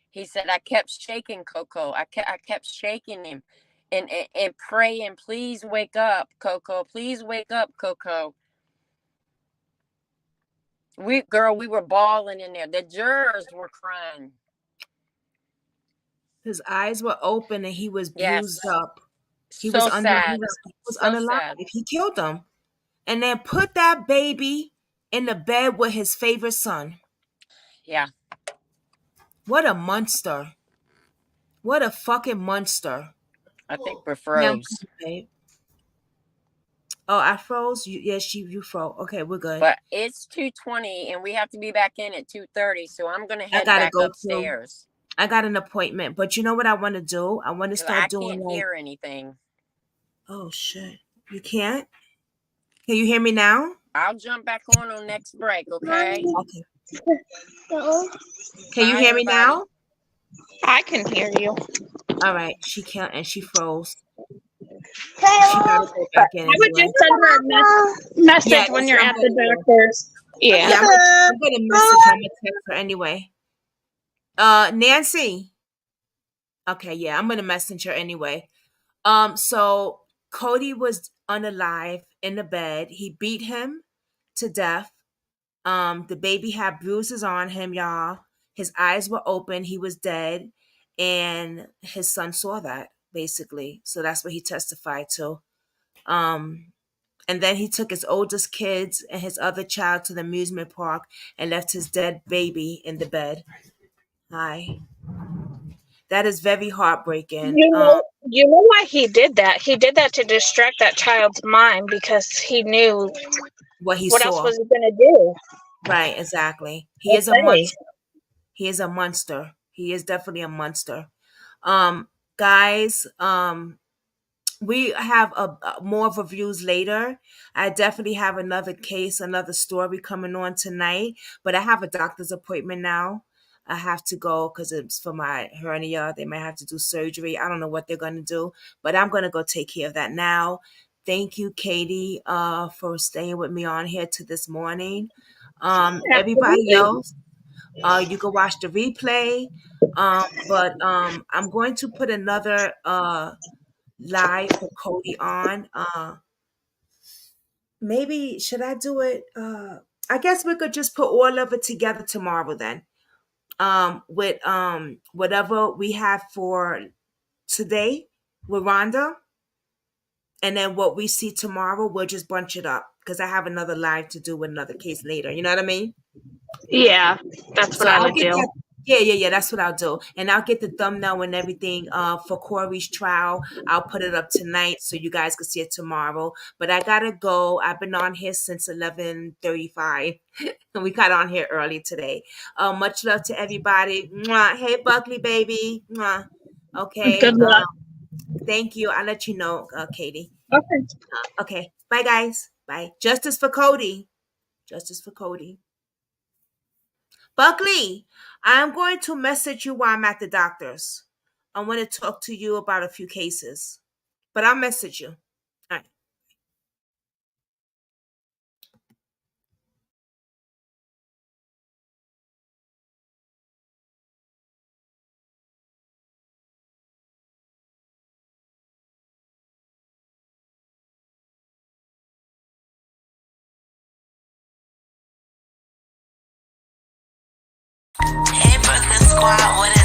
He said, I kept shaking Coco. I kept shaking him and praying, please wake up, Coco. Please wake up, Coco. We were bawling in there. The jurors were crying. His eyes were open and he was bruised up. He was sad. He was unalive. He killed him. And then put that baby in the bed with his favorite son. Yeah. What a monster. What a fucking monster. I think we're froze. Oh, I froze. You froze. Okay, we're good. But it's 2:20 and we have to be back in at 2:30. So I'm gonna head gotta back go upstairs. I got an appointment, but you know what I want to do? I want to start doing. I can't hear anything. Oh shit! You can't? Can you hear me now? I'll jump back on next break. Okay. Okay. Can you hear me now? I can hear you. All right. She can't, and she froze. I would just send her a message when you're at the doctor's. Yeah. I'm gonna message her. I'm gonna text her anyway. Nancy. Okay, yeah, I'm gonna message her anyway. So Codi was unalive in the bed. He beat him to death. The baby had bruises on him, y'all. His eyes were open. He was dead, and his son saw that basically. So that's what he testified to. And then he took his oldest kids and his other child to the amusement park and left his dead baby in the bed. Hi. That is very heartbreaking. You know why he did that? He did that to distract that child's mind because he knew what else was he gonna do. Right, exactly. He is a monster. He is a monster. He is definitely a monster. Guys, we have more reviews later. I definitely have another case, another story coming on tonight, but I have a doctor's appointment now. I have to go because it's for my hernia. They might have to do surgery. I don't know what they're going to do, but I'm going to go take care of that now. Thank you, Katie, for staying with me on here to this morning. Everybody else, you can watch the replay. But I'm going to put another live for Codi on. Maybe should I do it? I guess we could just put all of it together tomorrow then. With whatever we have for today with Rhonda, and then what we see tomorrow, we'll just bunch it up because I have another live to do with another case later. You know what I mean? Yeah, that's what I would do. Yeah, that's what I'll do. And I'll get the thumbnail and everything for Corey's trial. I'll put it up tonight so you guys can see it tomorrow. But I gotta go. I've been on here since 11:35. And we got on here early today. Much love to everybody. Mwah. Hey, Buckley, baby. Mwah. Okay. Good luck. Thank you. I'll let you know, Katie. Okay. Okay. Bye, guys. Bye. Justice for Codi. Justice for Codi. Buckley, I'm going to message you while I'm at the doctor's. I want to talk to you about a few cases, but I'll message you. All right. Hey, Brooklynsquad, what